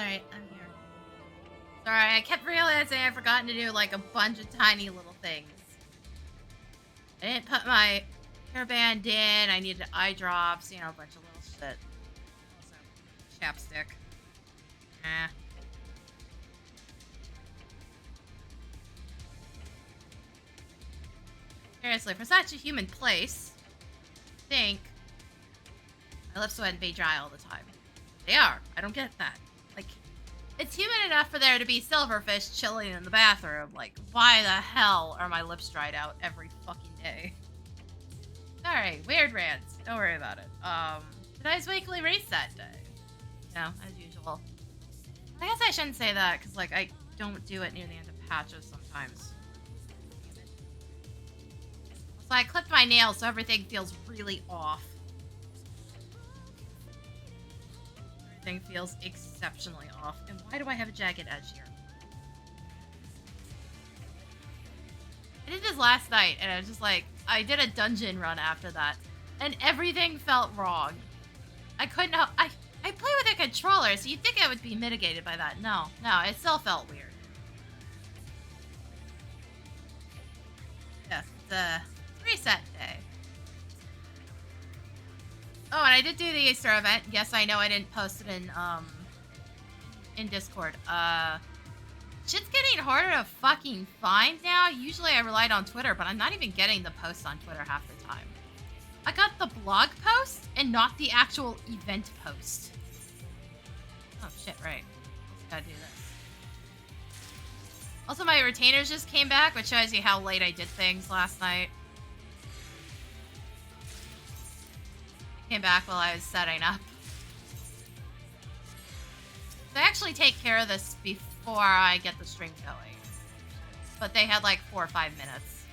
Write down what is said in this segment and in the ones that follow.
Alright, I'm here. Sorry, I kept realizing I'd forgotten to do like a bunch of tiny little things. I didn't put my hairband in, I needed eye drops, you know, a bunch of little shit. Also, chapstick. Seriously, for such a human place, I think my lips wouldn't be dry all the time. They are. I don't get that. Like, it's human enough for there to be silverfish chilling in the bathroom. Like, why the hell are my lips dried out every fucking day? Alright, weird rants. Don't worry about it. Today's weekly reset day. You know, as usual. I guess I shouldn't say that, because, like, I don't do it near the end of patches sometimes. So I clipped my nails, so everything feels really off. Everything feels exceptionally off. And why do I have a jagged edge here? I did this last night, and I was just like, I did a dungeon run after that, and everything felt wrong. I couldn't help. I play with a controller, so you'd think it would be mitigated by that. No, it still felt weird. Yes, it's a reset day. Oh, and I did do the Easter event. Yes, I know I didn't post it in Discord. Shit's getting harder to fucking find now. Usually I relied on Twitter, but I'm not even getting the posts on Twitter half the time. I got the blog post and not the actual event post. Oh shit, right. Gotta do this. Also, my retainers just came back, which shows you how late I did things last night. Came back while I was setting up. They actually take care of this before I get the stream going. But they had like 4 or 5 minutes.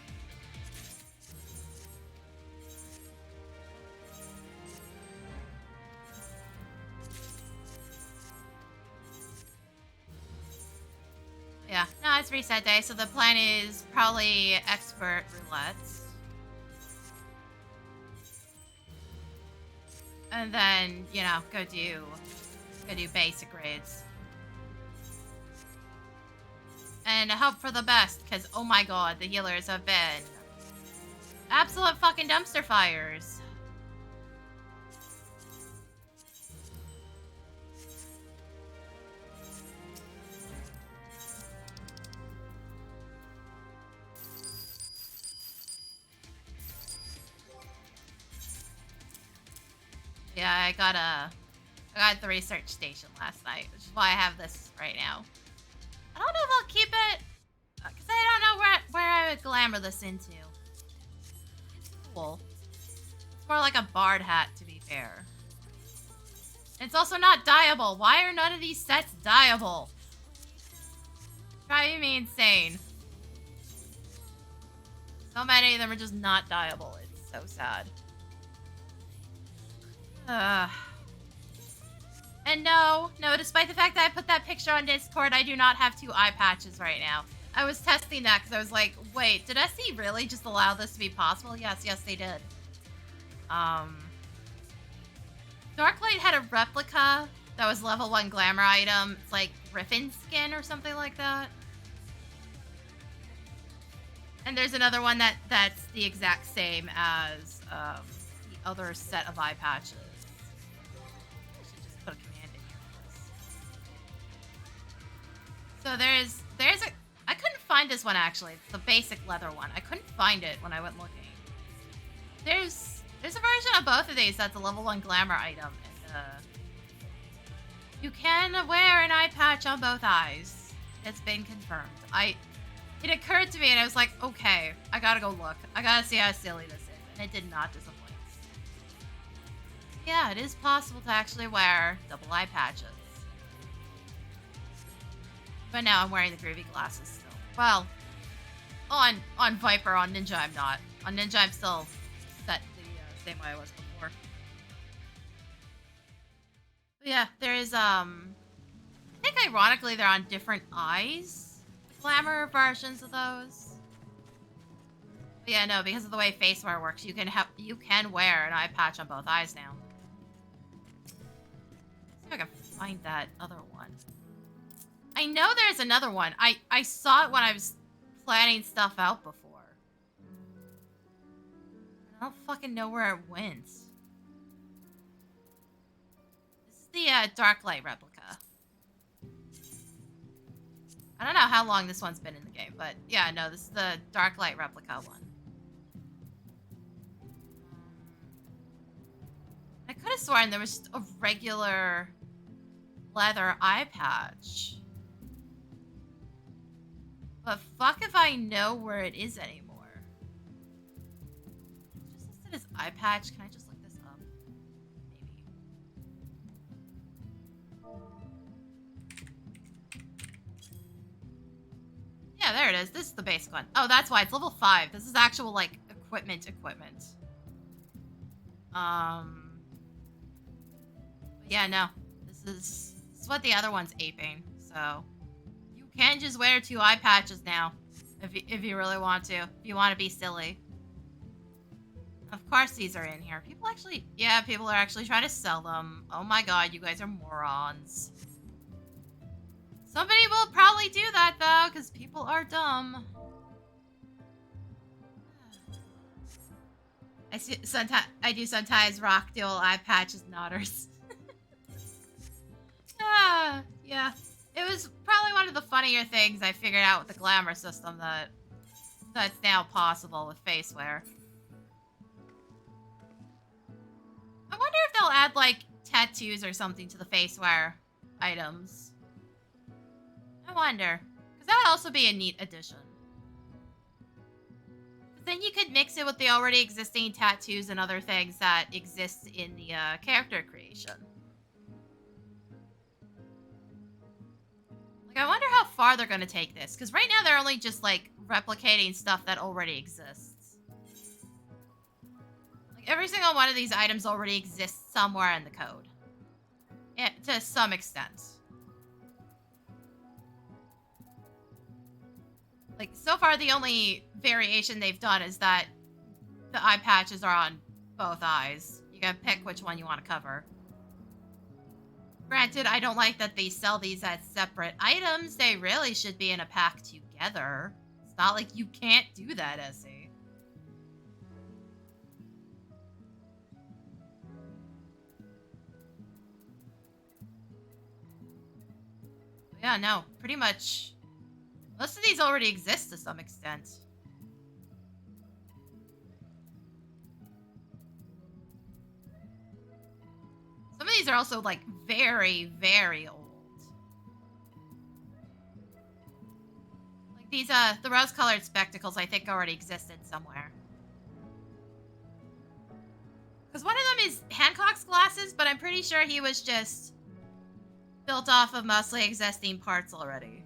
Yeah, no, it's reset day, so the plan is probably expert roulette. And then, you know, go do basic raids. And hope for the best, because oh my god, the healers have been absolute fucking dumpster fires. Yeah, I got the research station last night, which is why I have this right now. I don't know if I'll keep it, because I don't know where I would glamour this into. It's cool. It's more like a bard hat, to be fair. It's also not dyeable. Why are none of these sets dyeable? Driving me insane. So many of them are just not dyeable. It's so sad. And no, despite the fact that I put that picture on Discord, I do not have 2 eye patches right now. I was testing that because I was like, wait, did SE really just allow this to be possible? Yes, they did. Darklight had a replica that was level 1 glamour item. It's like Griffin skin or something like that. And there's another one that's the exact same as the other set of eye patches. Put a command in here for this. So there's a, I couldn't find this one actually. It's the basic leather one. I couldn't find it when I went looking. There's a version of both of these that's a level 1 glamour item, and you can wear an eye patch on both eyes. It's been confirmed. It occurred to me and I was like, okay, I gotta go look. I gotta see how silly this is, and it did not disappoint. Yeah, it is possible to actually wear double eye patches. But now I'm wearing the groovy glasses still. Well, on Viper, on Ninja I'm not. On Ninja I'm still set the same way I was before. But yeah, there is, I think ironically they're on different eyes. The glamour versions of those. But yeah, no, because of the way FaceWare works, you can wear an eye patch on both eyes now. See if I can find that other one. I know there's another one. I saw it when I was planning stuff out before. I don't fucking know where it went. This is the Darklight replica. I don't know how long this one's been in the game, but yeah, no, this is the Darklight replica one. I could have sworn there was just a regular leather eye patch. But fuck if I know where it is anymore. It's just listed as eye patch. Can I just look this up? Maybe. Yeah, there it is. This is the basic one. Oh, that's why. It's level 5. This is actual, like, equipment. Yeah, no. This is what the other one's aping, so... You can just wear 2 eye patches now, if you really want to. If you want to be silly. Of course these are in here. People are actually trying to sell them. Oh my god, you guys are morons. Somebody will probably do that, though, because people are dumb. I do sometimes rock dual eye patches nodders. Yeah. It was probably one of the funnier things I figured out with the glamour system that's now possible with face wear. I wonder if they'll add, like, tattoos or something to the face wear items. I wonder. Because that would also be a neat addition. Then you could mix it with the already existing tattoos and other things that exist in the character creation. Like, I wonder how far they're going to take this. Because right now they're only just, like, replicating stuff that already exists. Like, every single one of these items already exists somewhere in the code. Yeah, to some extent. Like, so far the only variation they've done is that the eye patches are on both eyes. You gotta pick which one you want to cover. Granted, I don't like that they sell these as separate items. They really should be in a pack together. It's not like you can't do that, Essie. Yeah, no, pretty much. Most of these already exist to some extent. Some of these are also, like, very, very old. Like these, the rose-colored spectacles I think already existed somewhere. Because one of them is Hancock's glasses, but I'm pretty sure he was just built off of mostly existing parts already.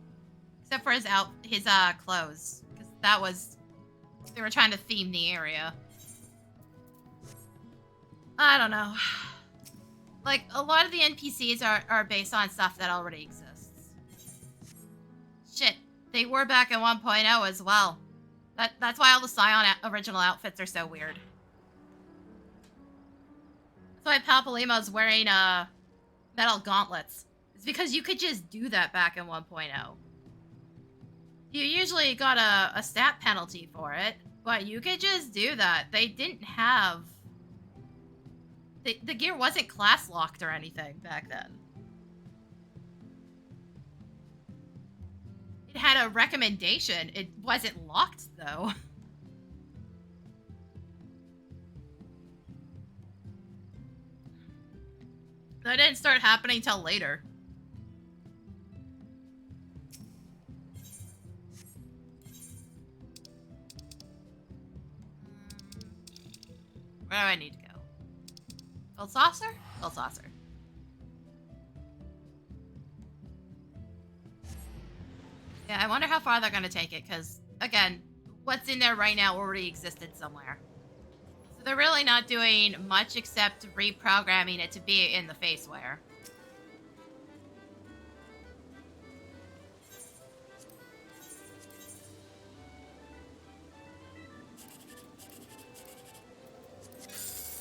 Except for his clothes. Because that was... They were trying to theme the area. I don't know. Like, a lot of the NPCs are based on stuff that already exists. Shit. They were back in 1.0 as well. That's why all the Scion original outfits are so weird. That's why Papalimo's wearing, metal gauntlets. It's because you could just do that back in 1.0. You usually got a stat penalty for it, but you could just do that. They didn't have... The gear wasn't class locked or anything back then. It had a recommendation. It wasn't locked, though. That didn't start happening till later. Where do I need to go? Gold saucer? Gold saucer. Yeah, I wonder how far they're going to take it, because, again, what's in there right now already existed somewhere. So they're really not doing much except reprogramming it to be in the face wear.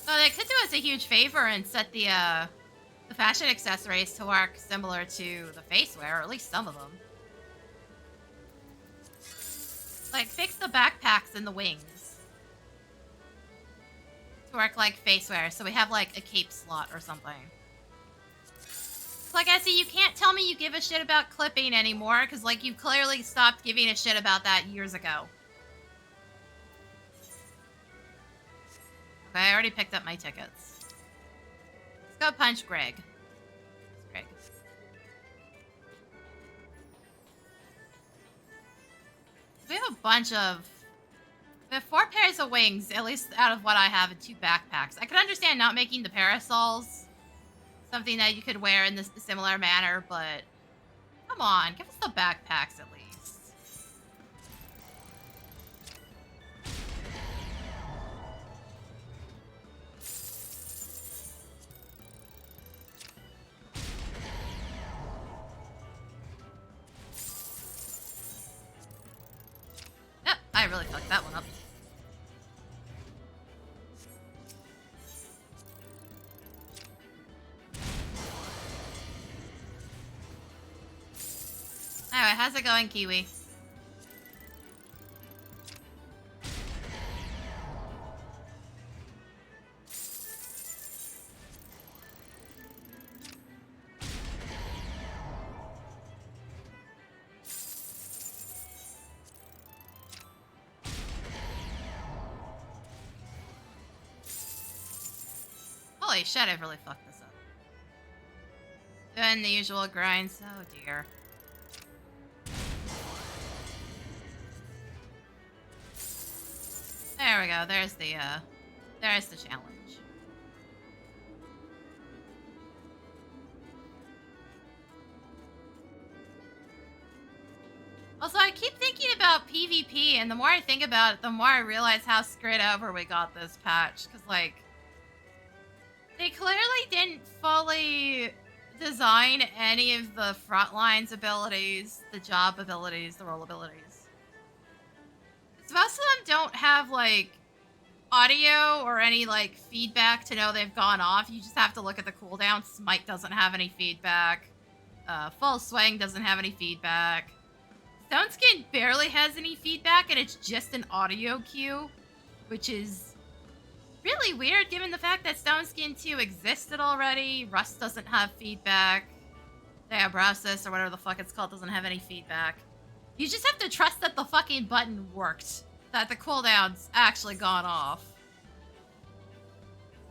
So they could do us a huge favor and set the the fashion accessories to work similar to the face wear, or at least some of them. Like, fix the backpacks and the wings to work like face wear, so we have, like, a cape slot or something. Like, I see, you can't tell me you give a shit about clipping anymore, because, like, you clearly stopped giving a shit about that years ago. Okay, I already picked up my tickets. Let's go punch Greg. Greg. We have a bunch of... We have 4 pairs of wings, at least out of what I have, and 2 backpacks. I could understand not making the parasols something that you could wear in this similar manner, but... Come on, give us the backpacks at least. Yep, I really fucked that one up. Alright, how's it going, Kiwi? Holy shit, I've really fucked this up. Doing the usual grinds. Oh dear. There we go. There's the challenge. Also, I keep thinking about PvP, and the more I think about it, the more I realize how screwed over we got this patch. Because, like, they clearly didn't fully design any of the frontlines abilities, the job abilities, the role abilities. Most of them don't have, like, audio or any, like, feedback to know they've gone off. You just have to look at the cooldown. Smite doesn't have any feedback. Full Swing doesn't have any feedback. Stone Skin barely has any feedback, and it's just an audio cue, which is really weird given the fact that Stone Skin 2 existed already. Rust doesn't have feedback. Diabrosis, or whatever the fuck it's called, doesn't have any feedback. You just have to trust that the fucking button worked. That the cooldown's actually gone off.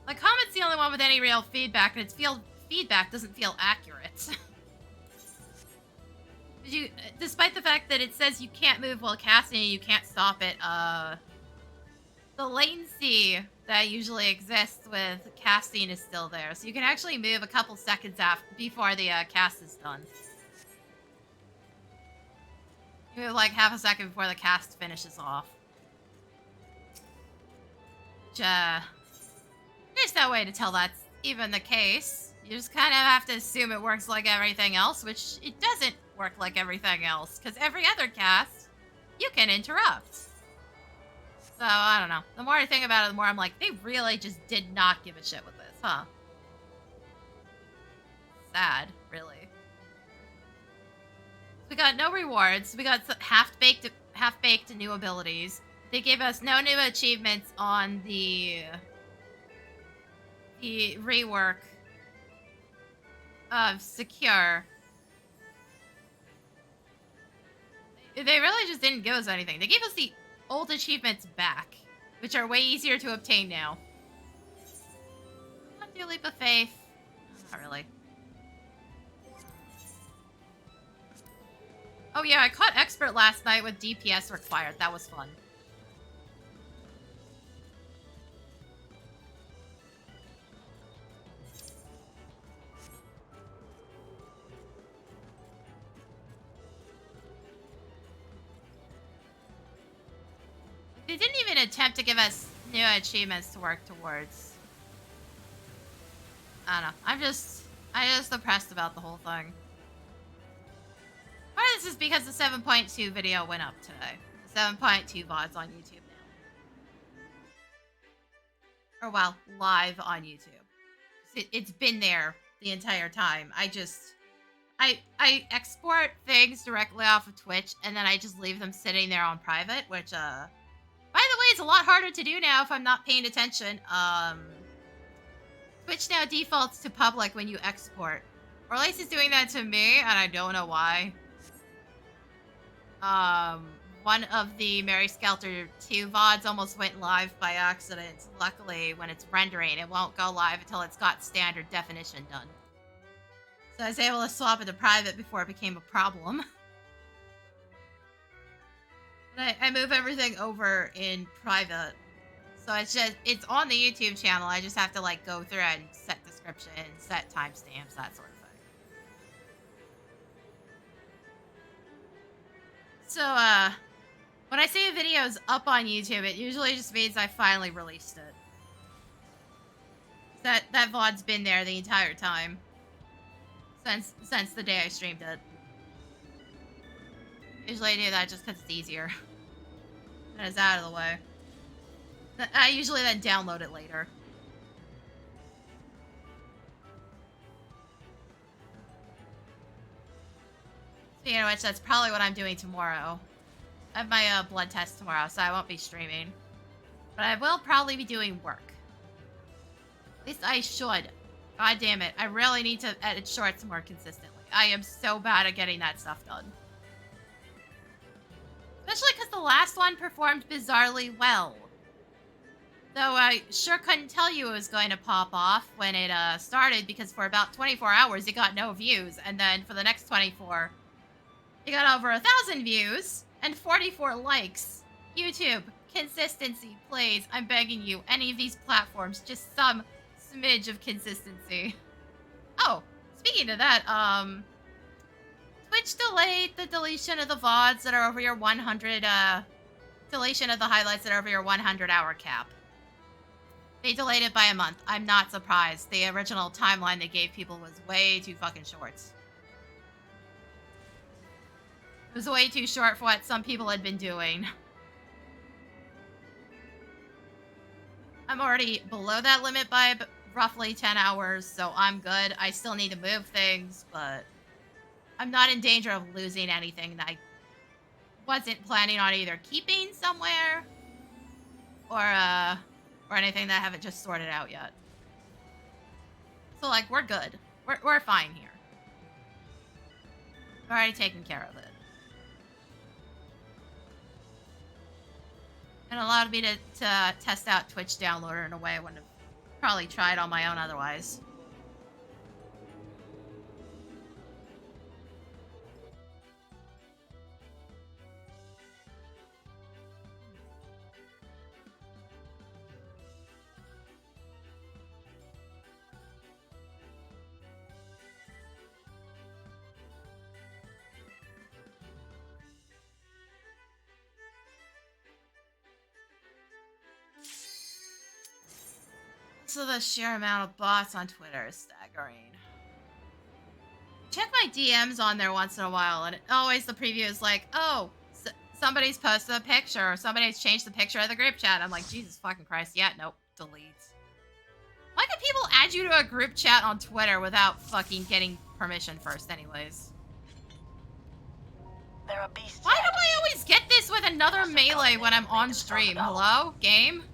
Like, Comet's the only one with any real feedback, and its feedback doesn't feel accurate. Despite the fact that it says you can't move while casting and you can't stop it, the latency that usually exists with casting is still there. So you can actually move a couple seconds before the cast is done. You move like half a second before the cast finishes off. Which, there's no way to tell that's even the case. You just kind of have to assume it works like everything else, which it doesn't work like everything else, because every other cast, you can interrupt. So, I don't know. The more I think about it, the more I'm like, they really just did not give a shit with this, huh? Sad, really. We got no rewards. We got half-baked new abilities. They gave us no new achievements on the rework of Secure. They really just didn't give us anything. They gave us the old achievements back, which are way easier to obtain now. Not do Leap of Faith. Not really. Oh yeah, I caught Expert last night with DPS required. That was fun. They didn't even attempt to give us new achievements to work towards. I don't know. I'm just depressed about the whole thing. Part of this is because the 7.2 video went up today. The 7.2 VOD's on YouTube now. Or, well, live on YouTube. It's been there the entire time. I export things directly off of Twitch, and then I just leave them sitting there on private, which, by the way, it's a lot harder to do now if I'm not paying attention. Twitch now defaults to public when you export. Or at least it's doing that to me, and I don't know why. One of the Mary Skelter 2 VODs almost went live by accident. Luckily, when it's rendering, it won't go live until it's got standard definition done. So I was able to swap it to private before it became a problem. But I move everything over in private. So it's on the YouTube channel. I just have to like go through and set description, set timestamps, that sort of thing. So, when I say a video's up on YouTube, it usually just means I finally released it. That VOD's been there the entire time. Since the day I streamed it. Usually I do that just because it's easier. And it's out of the way. I usually then download it later. Speaking of which, that's probably what I'm doing tomorrow. I have my blood test tomorrow, so I won't be streaming. But I will probably be doing work. At least I should. God damn it. I really need to edit shorts more consistently. I am so bad at getting that stuff done. Especially because the last one performed bizarrely well. Though I sure couldn't tell you it was going to pop off when it started, because for about 24 hours it got no views, and then for the next 24, it got over 1,000 views and 44 likes. YouTube, consistency, please. I'm begging you. Any of these platforms, just some smidge of consistency. Oh, speaking of that, Twitch delayed the deletion of the VODs that are over your 100, deletion of the highlights that are over your 100-hour cap. They delayed it by a month. I'm not surprised. The original timeline they gave people was way too fucking short. It was way too short for what some people had been doing. I'm already below that limit by roughly 10 hours, so I'm good. I still need to move things, but I'm not in danger of losing anything that I wasn't planning on either keeping somewhere or anything that I haven't just sorted out yet. So, like, we're good. We're fine here. We're already taking care of it. And allowed me to test out Twitch Downloader in a way I wouldn't have probably tried on my own otherwise. So the sheer amount of bots on Twitter is staggering. Check my DMs on there once in a while, and always the preview is like, oh, somebody's posted a picture, or somebody's changed the picture of the group chat. I'm like, Jesus fucking Christ, yeah, nope, delete. Why can people add you to a group chat on Twitter without fucking getting permission first anyways? There are beasts. Why do I always get this with another melee when I'm on stream? Hello? Game?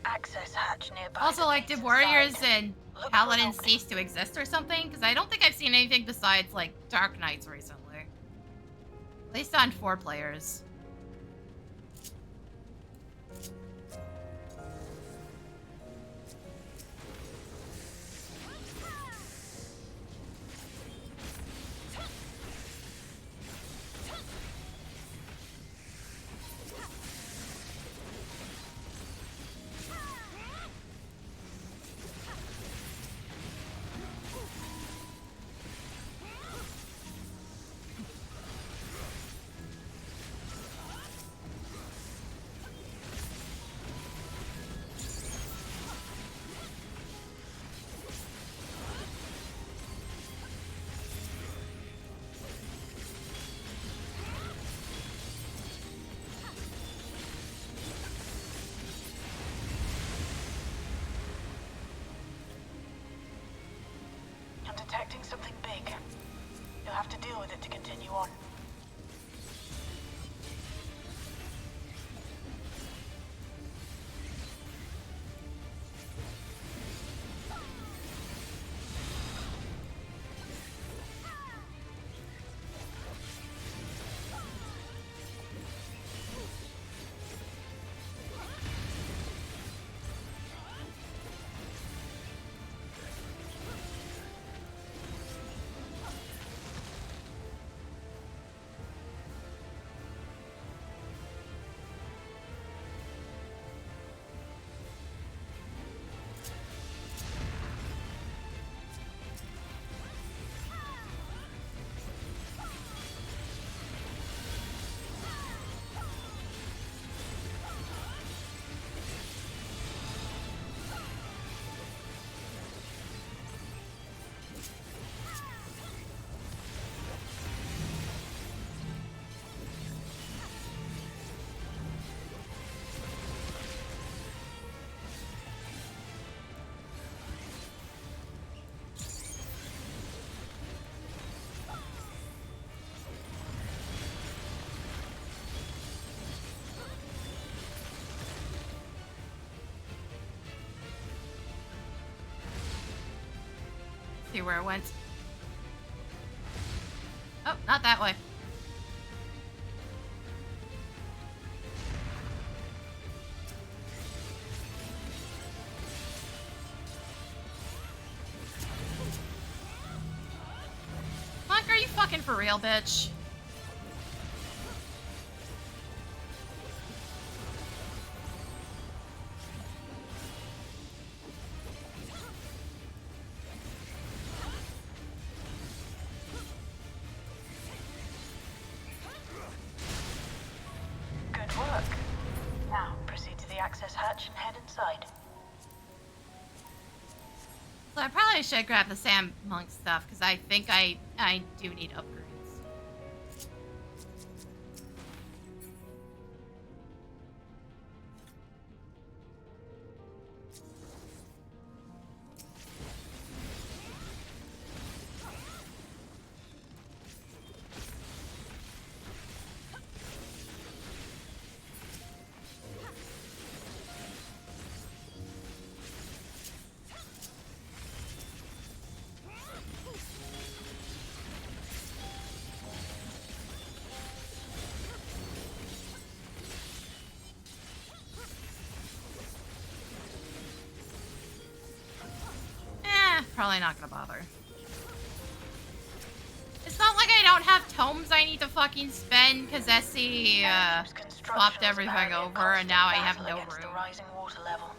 Access hatch nearby. Also, like, did warriors and paladins cease to exist or something? Because I don't think I've seen anything besides, like, Dark Knights recently. At least on 4 players. expecting something big. You'll have to deal with it to continue on. See where it went. Oh, not that way. Fuck, are you fucking for real, bitch? Good work. Now, proceed to the access hatch and head inside. So I probably should grab the Sam Monk stuff, because I think I do need upgrades. Probably not gonna bother. It's not like I don't have tomes I need to fucking spend because Essie swapped everything over and now I have no room. The rising water level.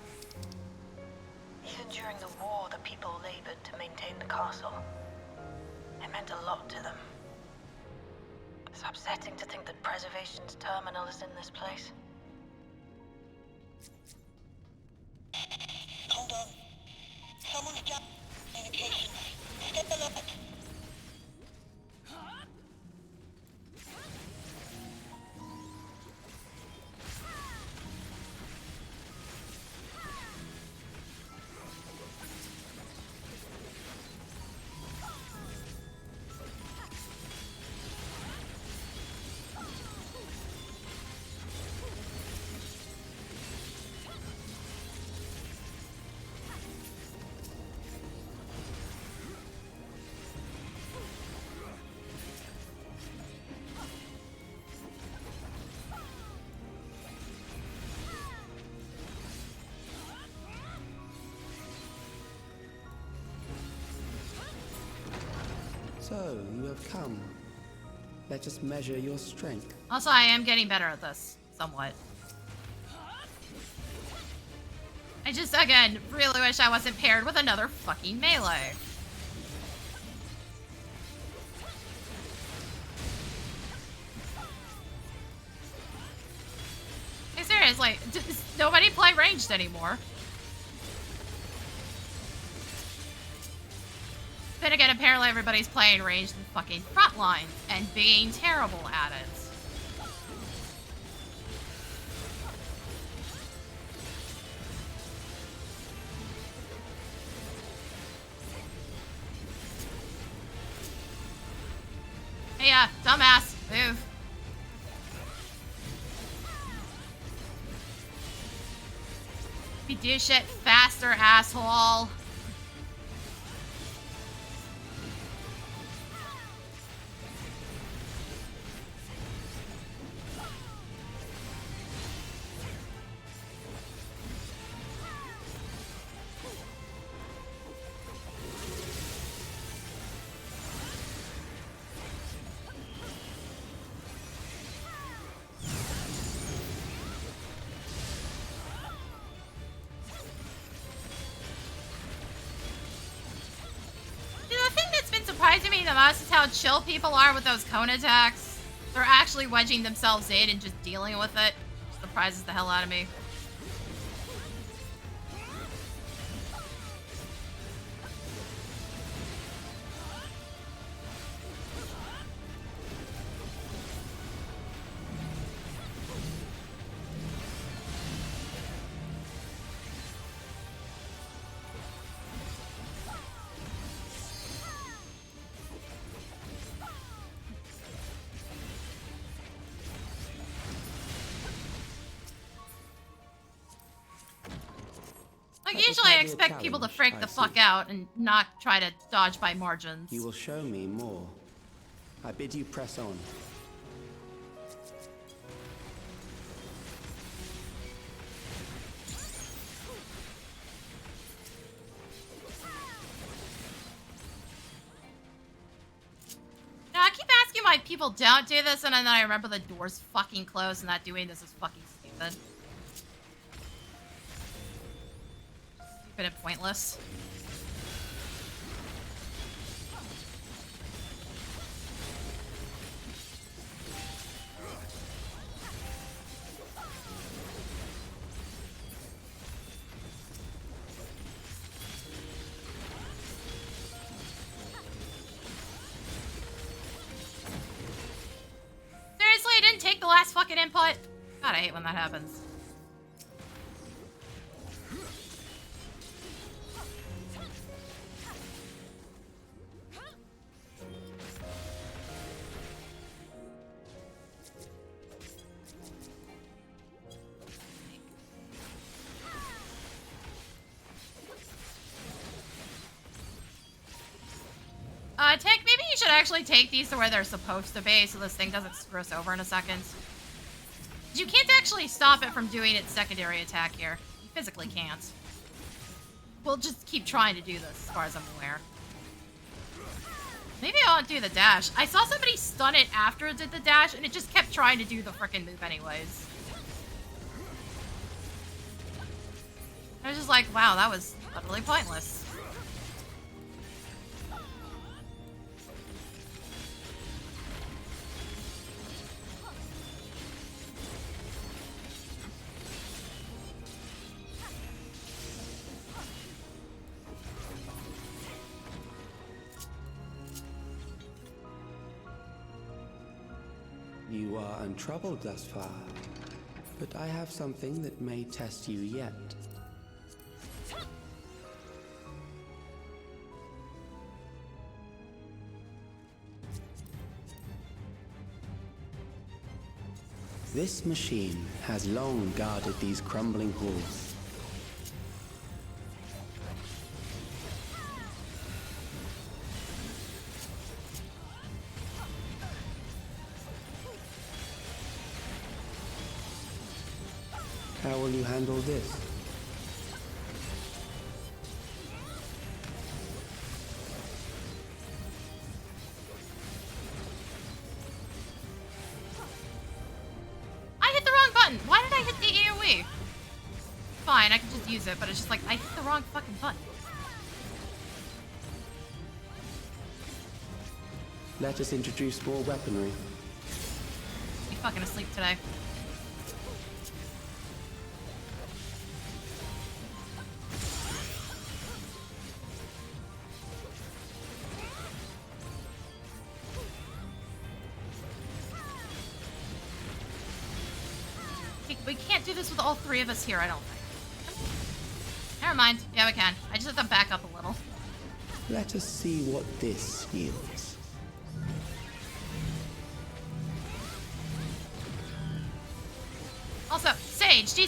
Even during the war, the people labored to maintain the castle. It meant a lot to them. It's upsetting to think that Preservation's terminal is in this place. Hold on. Someone's got communication. Step alert. So, you have come. Let us measure your strength. Also, I am getting better at this, somewhat. I just, again, really wish I wasn't paired with another fucking melee. Hey, seriously, does nobody play ranged anymore? Then again, apparently everybody's playing ranged in fucking frontline and being terrible at it. ya. Dumbass. Move. You do shit faster, asshole. Surprising me the most is how chill people are with those cone attacks. They're actually wedging themselves in and just dealing with it. Surprises the hell out of me. Like, usually I expect people to freak the fuck out and not try to dodge by margins. You will show me more. I bid you press on. Now, I keep asking why people don't do this, and then I remember the door's fucking closed and that doing this is fucking stupid. And pointless. Seriously, I didn't take the last fucking input? God, I hate when that happens. Maybe you should actually take these to where they're supposed to be so this thing doesn't screw us over in a second. You can't actually stop it from doing its secondary attack here. You physically can't. We'll just keep trying to do this as far as I'm aware. Maybe I won't do the dash. I saw somebody stun it after it did the dash and it just kept trying to do the frickin' move anyways. I was just like, wow, that was utterly pointless. You are untroubled thus far, but I have something that may test you yet. This machine has long guarded these crumbling halls. How will you handle this? I hit the wrong button. Why did I hit the AoE? Fine, I can just use it, but it's just like, I hit the wrong fucking button. Let us introduce more weaponry. You fucking asleep today. We can't do this with all three of us here, I don't think. Never mind. Yeah, we can. I just have to back up a little. Let us see what this yields.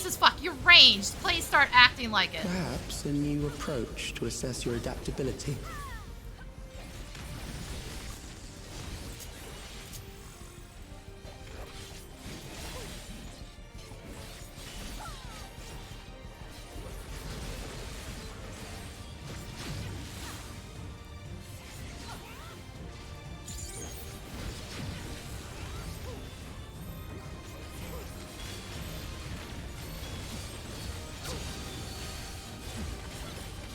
Jesus fuck, you're ranged. Please start acting like it. Perhaps a new approach to assess your adaptability.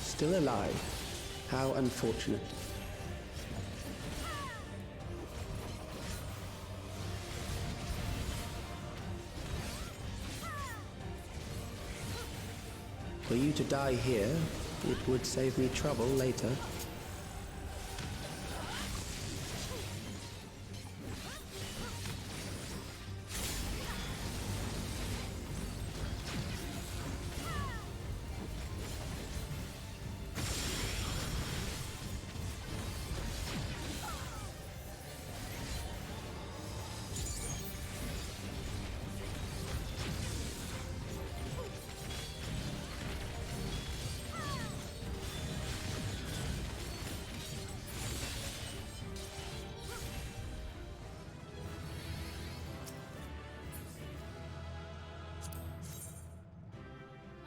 Still alive. How unfortunate. For you to die here, it would save me trouble later.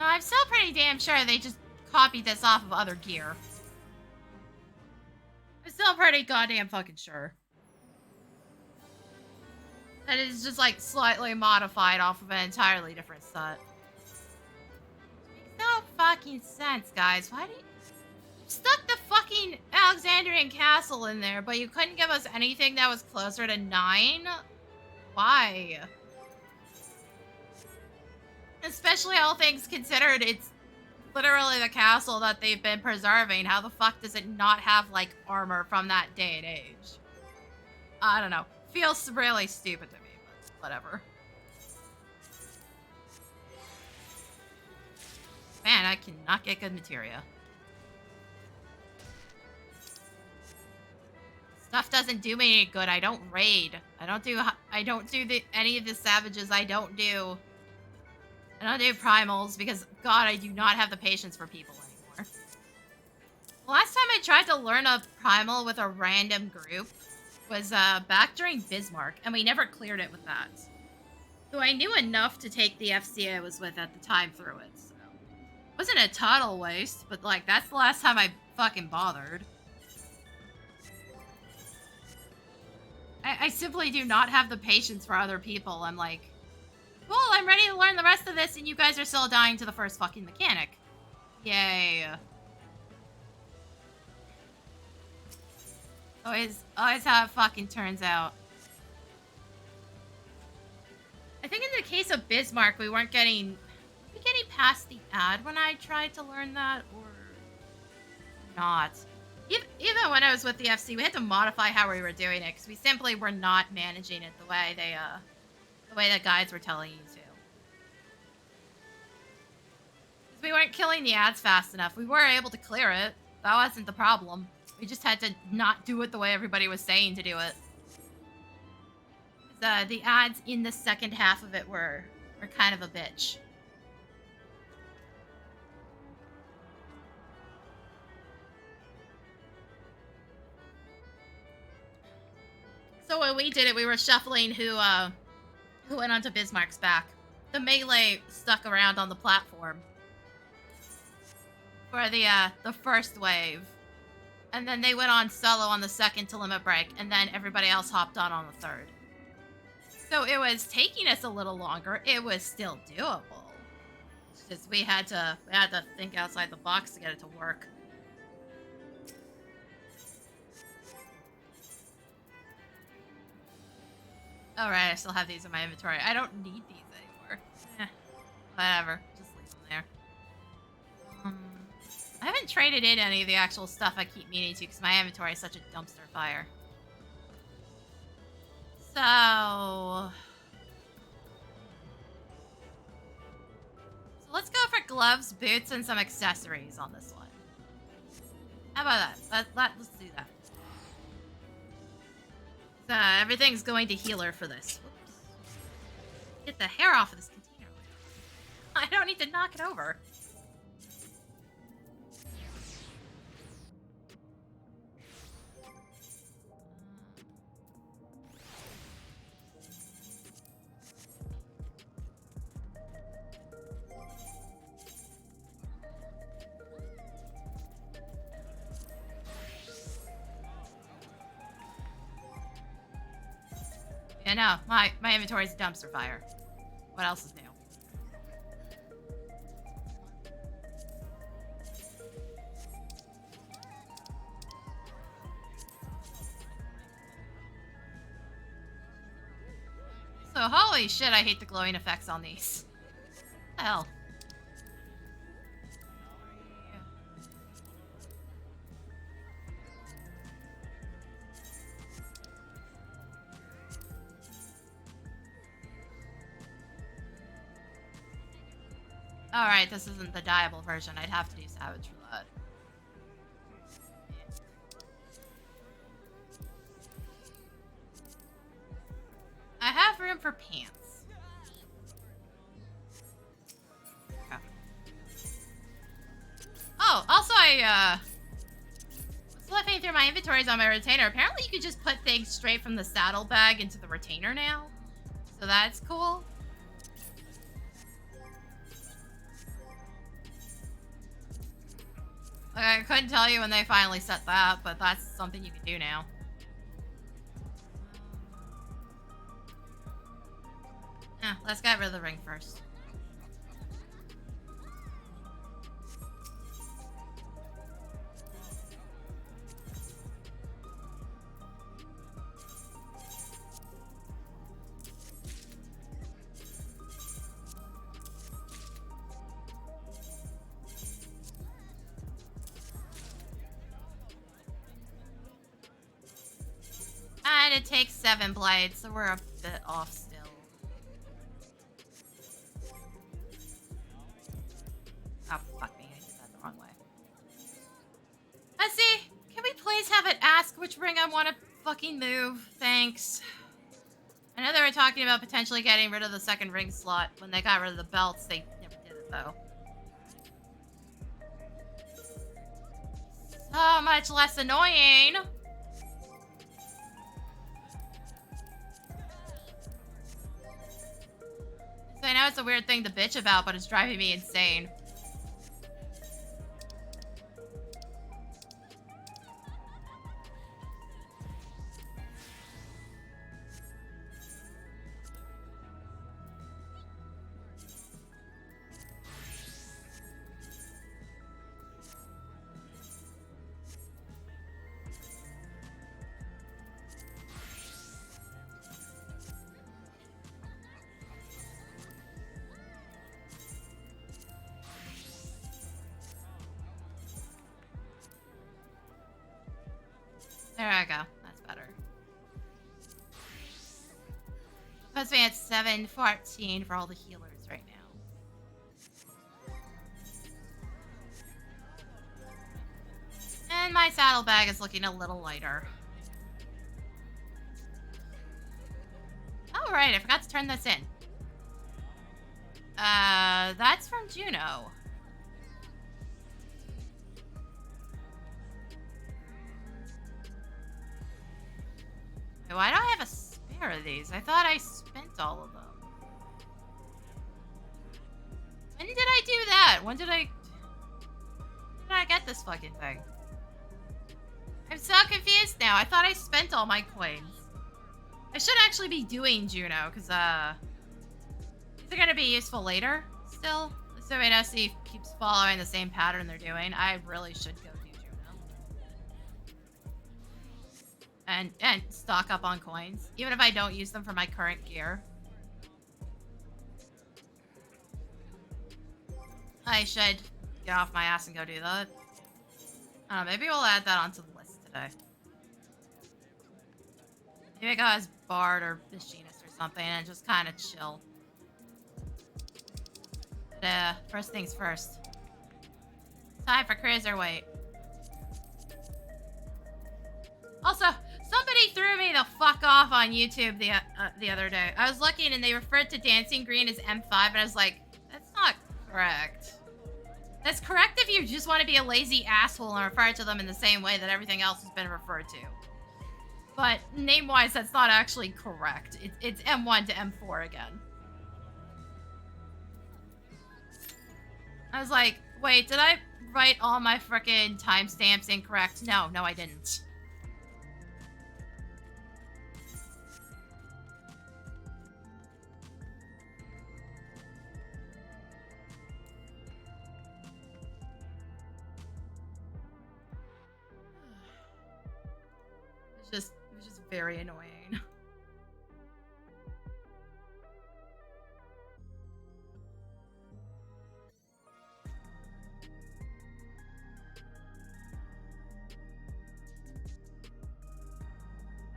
I'm still pretty damn sure they just copied this off of other gear. I'm still pretty goddamn fucking sure. That it is just like slightly modified off of an entirely different set. Makes no fucking sense, guys. Why do you stuck the fucking Alexandrian castle in there, but you couldn't give us anything that was closer to 9? Why? Especially all things considered, it's literally the castle that they've been preserving. How the fuck does it not have, like, armor from that day and age? I don't know. Feels really stupid to me, but whatever. Man, I cannot get good materia. Stuff doesn't do me any good. I don't raid. I don't do any of the savages. I don't do primals because, God, I do not have the patience for people anymore. Last time I tried to learn a primal with a random group was back during Bismarck, and we never cleared it with that. So I knew enough to take the FC I was with at the time through it, so. It wasn't a total waste, but, like, that's the last time I fucking bothered. I simply do not have the patience for other people. I'm like, cool, I'm ready to learn the rest of this, and you guys are still dying to the first fucking mechanic. Yay. Always how it fucking turns out. I think in the case of Bismarck, we weren't getting past the ad when I tried to learn that, or not. Even when I was with the FC, we had to modify how we were doing it, because we simply were not managing it the way the guides were telling you to. Because we weren't killing the ads fast enough. We were able to clear it. That wasn't the problem. We just had to not do it the way everybody was saying to do it. The ads in the second half of it were kind of a bitch. So when we did it, we were shuffling who went onto Bismarck's back. The melee stuck around on the platform for the first wave. And then they went on solo on the second to limit break, and then everybody else hopped on the third. So it was taking us a little longer. It was still doable. It's just we had to think outside the box to get it to work. Alright, I still have these in my inventory. I don't need these anymore. Whatever. Just leave them there. I haven't traded in any of the actual stuff I keep meaning to because my inventory is such a dumpster fire. So let's go for gloves, boots, and some accessories on this one. How about that? Let's do that. Everything's going to healer for this. Whoops. Get the hair off of this container. I don't need to knock it over. Yeah, no, my inventory is a dumpster fire. What else is new? So, holy shit, I hate the glowing effects on these. What the hell? Alright, this isn't the dyeable version. I'd have to do Savage for that. I have room for pants. Okay. Oh, also I was flipping through my inventories on my retainer. Apparently you could just put things straight from the saddlebag into the retainer now. So that's cool. Like, I couldn't tell you when they finally set that, but that's something you can do now. Let's get rid of the ring first. And it takes 7 blades, so we're a bit off still. Oh, fuck me, I did that the wrong way. Let's see, can we please have it ask which ring I want to fucking move? Thanks. I know they were talking about potentially getting rid of the second ring slot. When they got rid of the belts, they never did it, though. So much less annoying. So I know it's a weird thing to bitch about, but it's driving me insane. There I go. That's better. Puts me at 714 for all the healers right now. And my saddlebag is looking a little lighter. Oh, right. I forgot to turn this in. That's from Jeuno. Why do I have a spare of these? I thought I spent all of them. When did I do that? When did I get this fucking thing? I'm so confused now. I thought I spent all my coins. I should actually be doing Jeuno, because, these are gonna be useful later, still. So SE keeps following the same pattern they're doing. I really should go do Jeuno. And stock up on coins, even if I don't use them for my current gear. I should get off my ass and go do that. I don't know, maybe we'll add that onto the list today. Maybe I go as Bard or Machinist or something and just kind of chill. But, first things first. Time for Cruiserweight. Also, somebody threw me the fuck off on YouTube the other day. I was looking and they referred to Dancing Green as M5 and I was like, that's not Correct. That's correct if you just want to be a lazy asshole and refer to them in the same way that everything else has been referred to. But name-wise, that's not actually correct. It's M1 to M4 again. I was like, wait, did I write all my frickin' timestamps incorrect? No, I didn't. It was just very annoying.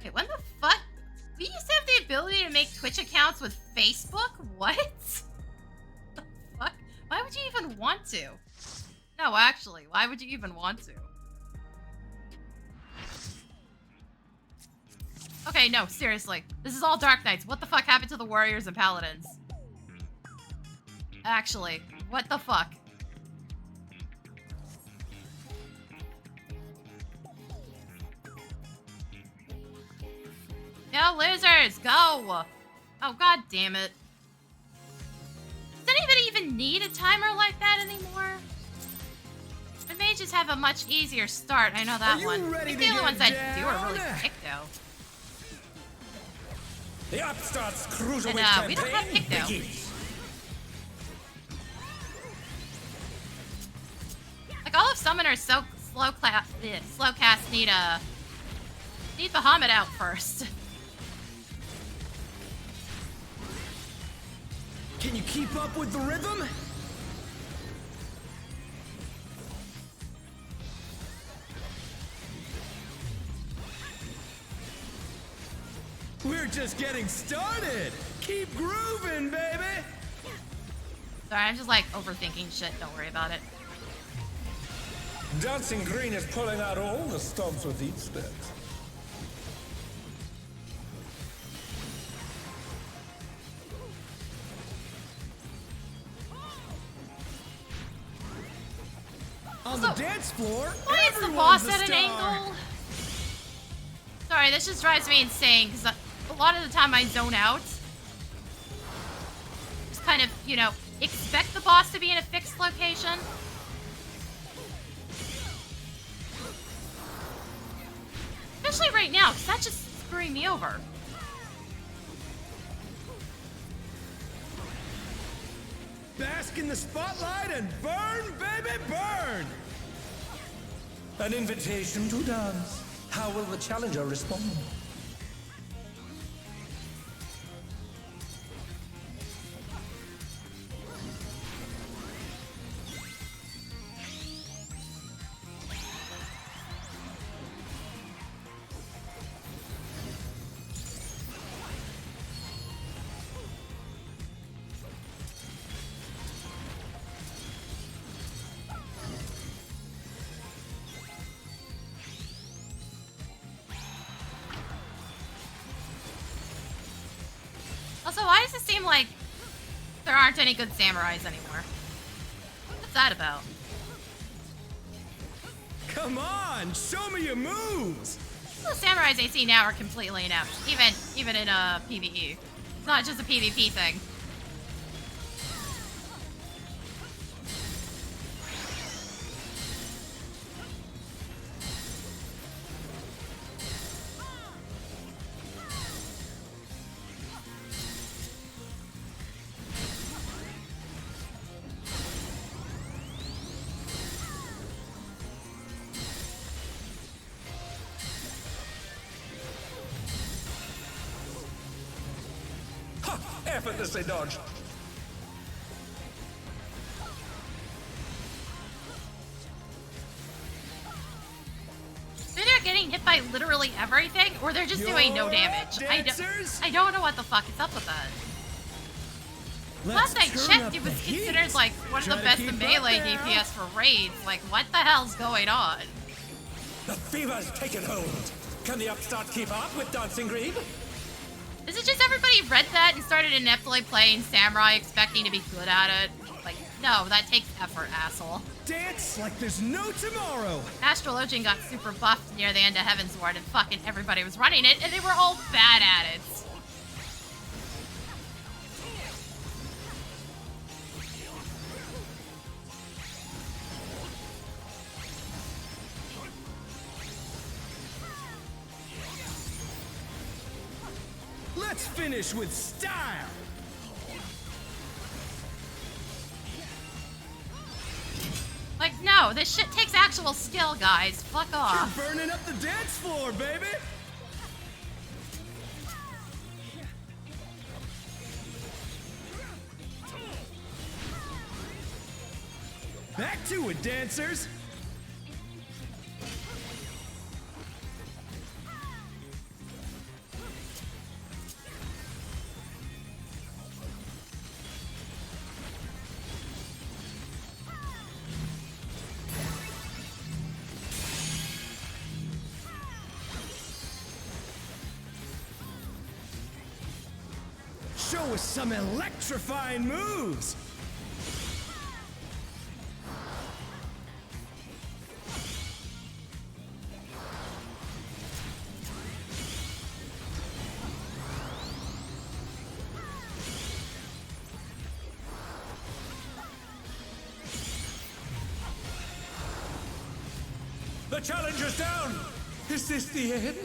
Wait, when the fuck? We used to have the ability to make Twitch accounts with Facebook? What? The fuck? Why would you even want to? No, actually, why would you even want to? Okay, no, seriously. This is all Dark Knights. What the fuck happened to the Warriors and Paladins? Actually, what the fuck? Go, losers! Go! Oh, god damn it. Does anybody even need a timer like that anymore? The mages have a much easier start. I know that one. I think the only ones that do are really quick, though. The upstart's Cruiserweight And, we don't have campaign pick, though. begins. Like, all of Summoner's slow cast need Bahamut out first. Can you keep up with the rhythm? We're just getting started. Keep grooving, baby. Sorry, I'm just like overthinking shit. Don't worry about it. Dancing Green is pulling out all the stops with each step. On the dance floor, Why is the boss at an angle? Sorry, this just drives me insane because a lot of the time I zone out. Just kind of, you know, expect the boss to be in a fixed location. Especially right now, because that's just screwing me over. Bask in the spotlight and burn, baby, burn! An invitation to dance. How will the challenger respond? Also, why does it seem like there aren't any good samurais anymore? What's that about? Come on, show me your moves! The samurais I see now are completely inept, even in PvE. It's not just a PvP thing. Effortlessly dodged. Either they're getting hit by literally everything, or they're just doing no damage. I don't know what the fuck is up with that. Last I checked, it was considered like one of the best melee DPS for raids. Like, what the hell's going on? The fever's taken hold. Can the upstart keep up with Dancing Green? Is it just everybody read that and started ineptly playing Samurai expecting to be good at it? Like, No, that takes effort, asshole. Dance like there's no tomorrow. Astrologian got super buffed near the end of Heavensward, and fucking everybody was running it, and they were all bad at it. Let's finish with style. Like, no, this shit takes actual skill, guys. Fuck off. You're burning up the dance floor, baby. Back to it, dancers. Show us some electrifying moves! The challenger's down! Is this the end?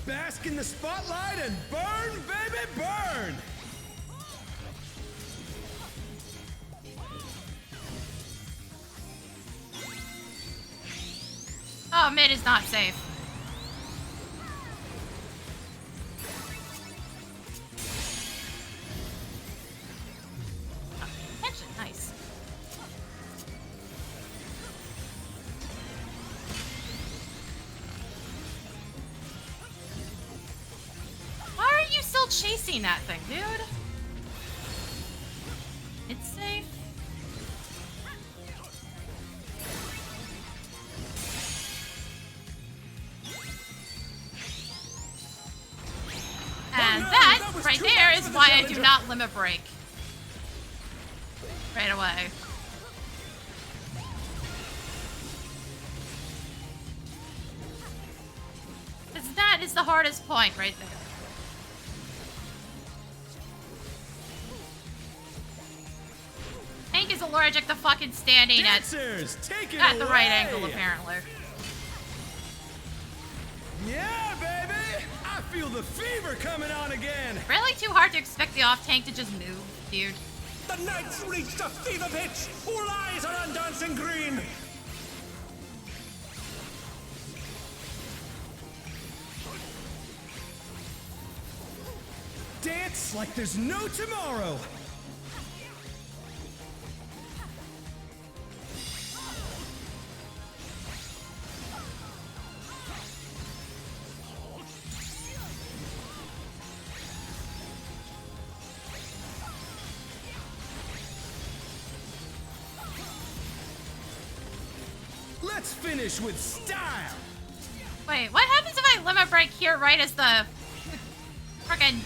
Bask in the spotlight and burn, baby, burn! Oh, mid is not safe. Oh, attention, nice. Why are you still chasing that thing, dude? It's safe. And that, right there, is why I do not limit break. Right away. Because that is the hardest point right there. Tank is allergic to fucking standing at the right angle, apparently. Yeah, baby! I feel the fever coming on again! Really too hard to expect the off tank to just move, dude. The knight's reached a fever pitch! All eyes are on dancing green! Dance like there's no tomorrow! Let's finish with style! Wait, what happens if I limit break here right as the frickin'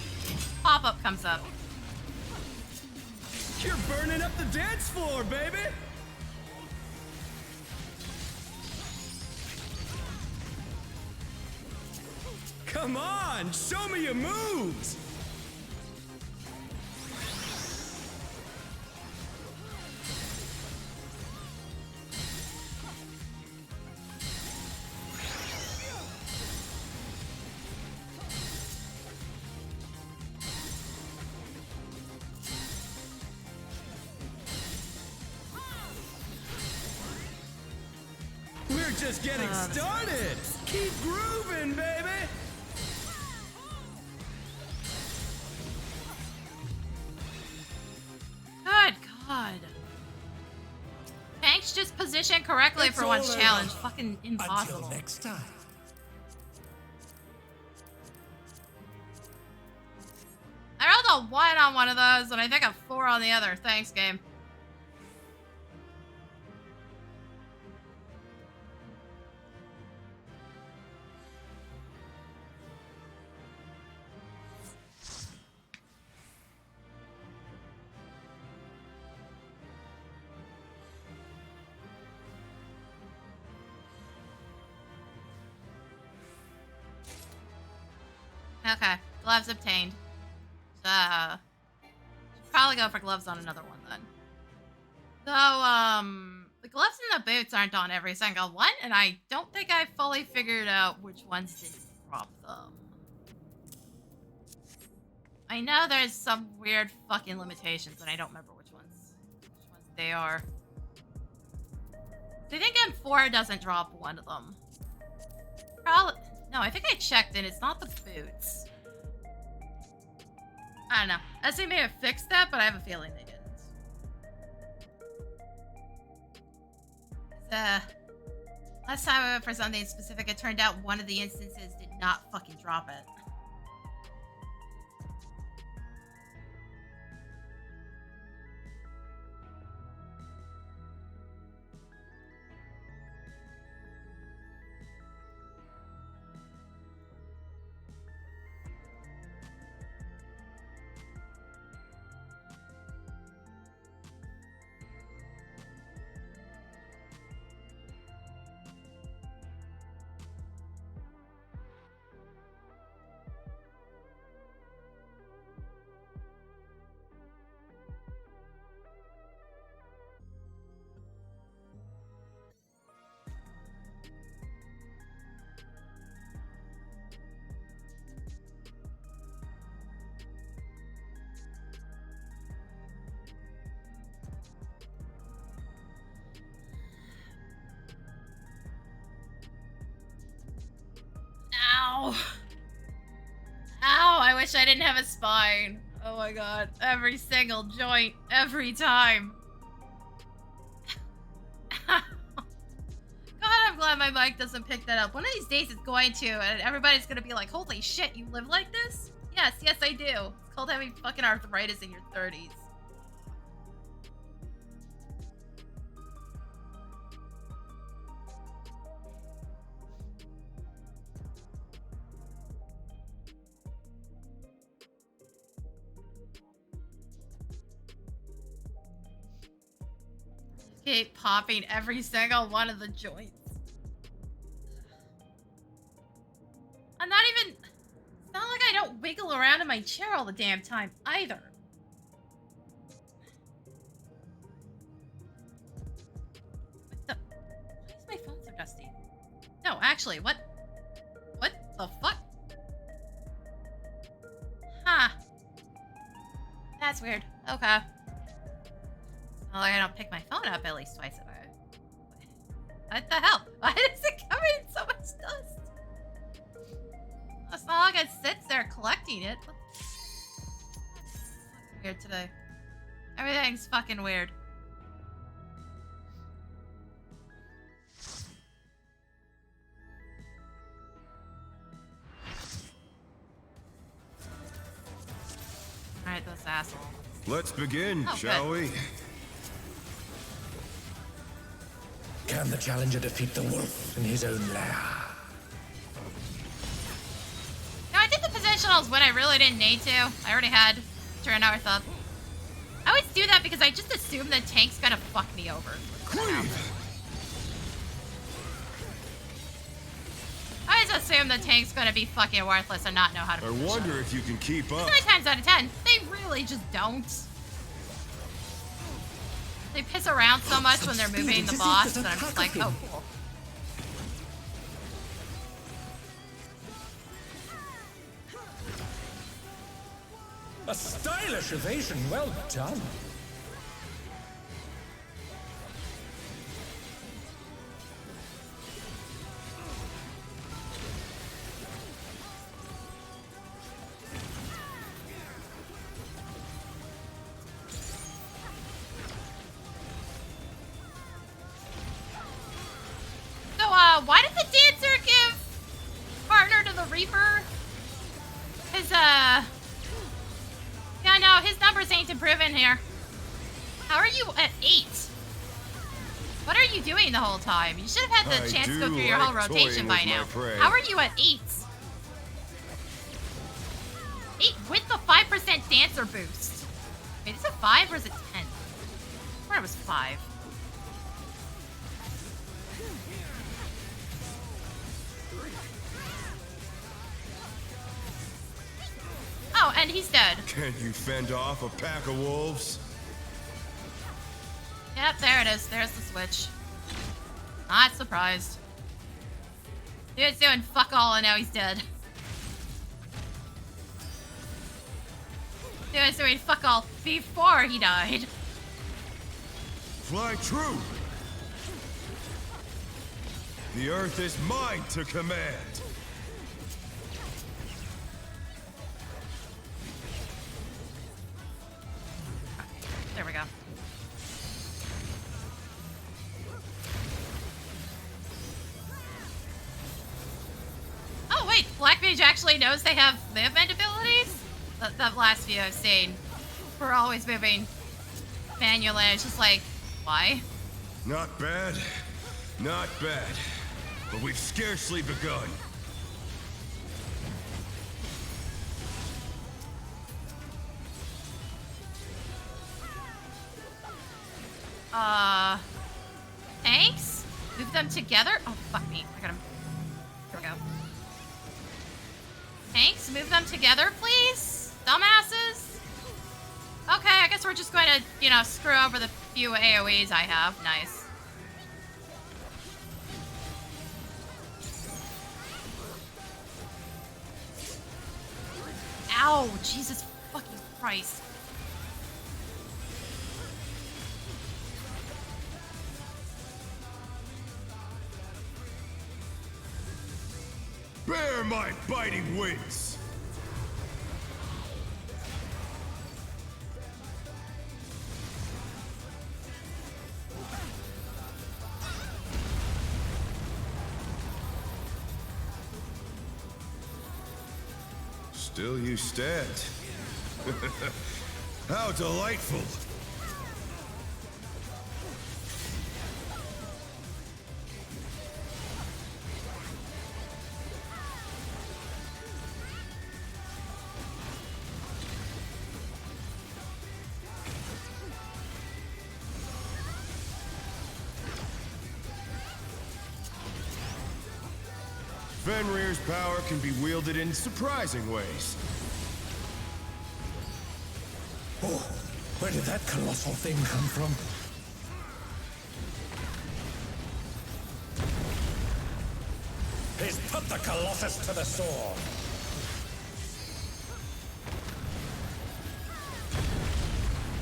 pop-up comes up? You're burning up the dance floor, baby! Come on, show me your moves! We're just getting started! Keep grooving, baby! Good God. Tanks just positioned correctly It's for one all over. challenge. Fucking impossible. Until next time. I rolled a 1 on one of those, and I think a 4 on the other. Thanks, game. Okay, gloves obtained. So, should probably go for gloves on another one then. So, the gloves and the boots aren't on every single one, and I don't think I fully figured out which ones did drop them. I know there's some weird fucking limitations, and I don't remember which ones they are. I think M4 doesn't drop one of them. Probably. No, I think I checked and it's not the boots. I don't know. I say may have fixed that, but I have a feeling they didn't. Last time I went for something specific, it turned out one of the instances did not fucking drop it. Ow. Ow, I wish I didn't have a spine. Oh my god. Every single joint. Every time. God, I'm glad my mic doesn't pick that up. One of these days it's going to, and everybody's gonna be like, holy shit, you live like this? Yes, yes I do. It's called having fucking arthritis in your 30s. Keep popping every single one of the joints. I'm not even... It's not like I don't wiggle around in my chair all the damn time, either. What the... Why is my phone so dusty? No, actually, what... What the fuck? Huh. That's weird. Okay. Well, I don't pick my phone up at least twice a day. What the hell? Why does it come in so much dust? It's not like it sits there collecting it. Weird today. Everything's fucking weird. Alright, those assholes. Let's begin, Oh, shall good. we? Can the challenger defeat the wolf in his own lair? No, I did the positionals when I really didn't need to. I already had turn hour thought. I always do that because I just assume the tank's gonna fuck me over. I always assume the tank's gonna be fucking worthless and not know how to I position. wonder if you can keep up. 9 times out of 10, they really just don't. They piss around so much when they're moving the boss that I'm just like, oh, cool. A stylish evasion, well done. So, why did the dancer give partner to the Reaper? His, no, his numbers ain't improving here. How are you at 8? What are you doing the whole time? You should have had the chance to go through your whole rotation by now. How are you at 8? 8 with the 5% dancer boost. Wait, is it 5 or is it 10? I thought it was 5. Oh, and he's dead. Can you fend off a pack of wolves? Yep, there it is. There's the switch. Not surprised. Dude's doing fuck all and now he's dead. Dude's doing fuck all before he died. Fly true. The earth is mine to command. There we go. Oh wait, Black Mage actually knows they have movement abilities? The last few I've seen. We're always moving manually. It's just like, why? Not bad. Not bad. But we've scarcely begun. Tanks? Move them together? Oh, fuck me. I got him. Here we go. Tanks, move them together, please? Dumbasses? Okay, I guess we're just going to, you know, screw over the few AoEs I have. Nice. Ow! Jesus fucking Christ. Bear my biting wings! Still you stand. How delightful! Fenrir's power can be wielded in surprising ways. Oh, where did that colossal thing come from? He's put the Colossus to the sword.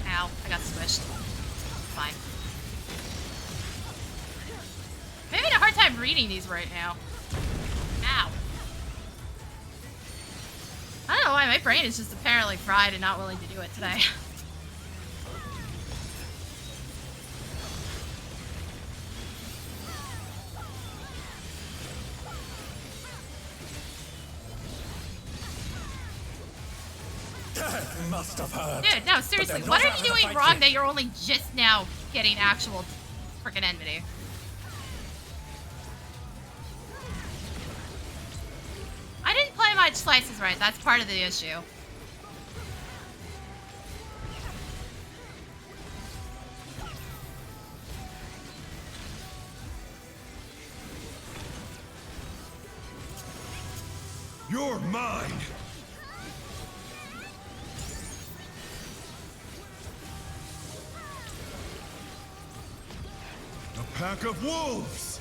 Ow, I got squished. Fine. I'm having a hard time reading these right now. Ow. I don't know why my brain is just apparently fried and not willing to do it today. That must have hurt. Dude, no, seriously, they're what not are you having a doing fight wrong yet. that you're only just now getting actual freaking enmity? I didn't play much Slices right, that's part of the issue. You're mine! A pack of wolves!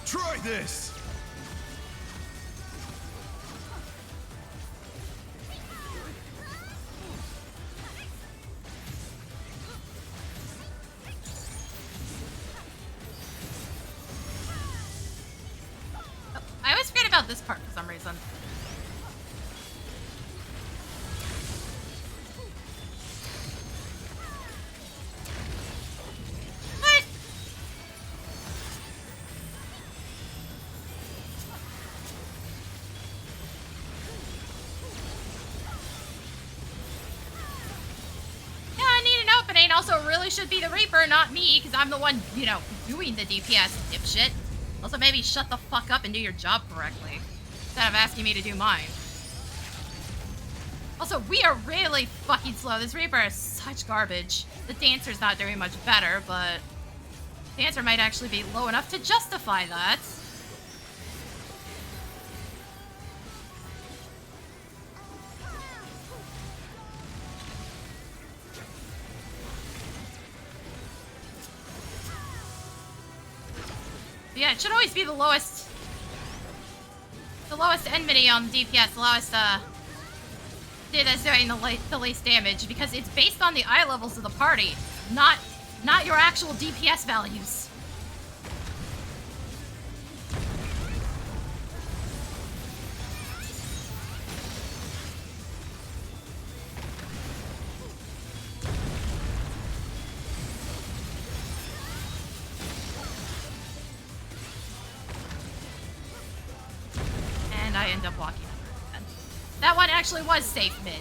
Try this! I always forget about this part for some reason. What? Yeah, I need an opening. Also, it really should be the Reaper, not me, because I'm the one, you know, doing the DPS dipshit. Also, maybe shut the fuck up and do your job correctly, instead of asking me to do mine. Also, we are really fucking slow. This Reaper is such garbage. The Dancer's not doing much better, but Dancer might actually be low enough to justify that. Yeah, it should always be the lowest enmity on DPS, the lowest that's doing the least damage, because it's based on the eye levels of the party, not your actual DPS values. I end up walking under it again. That one actually was safe mid.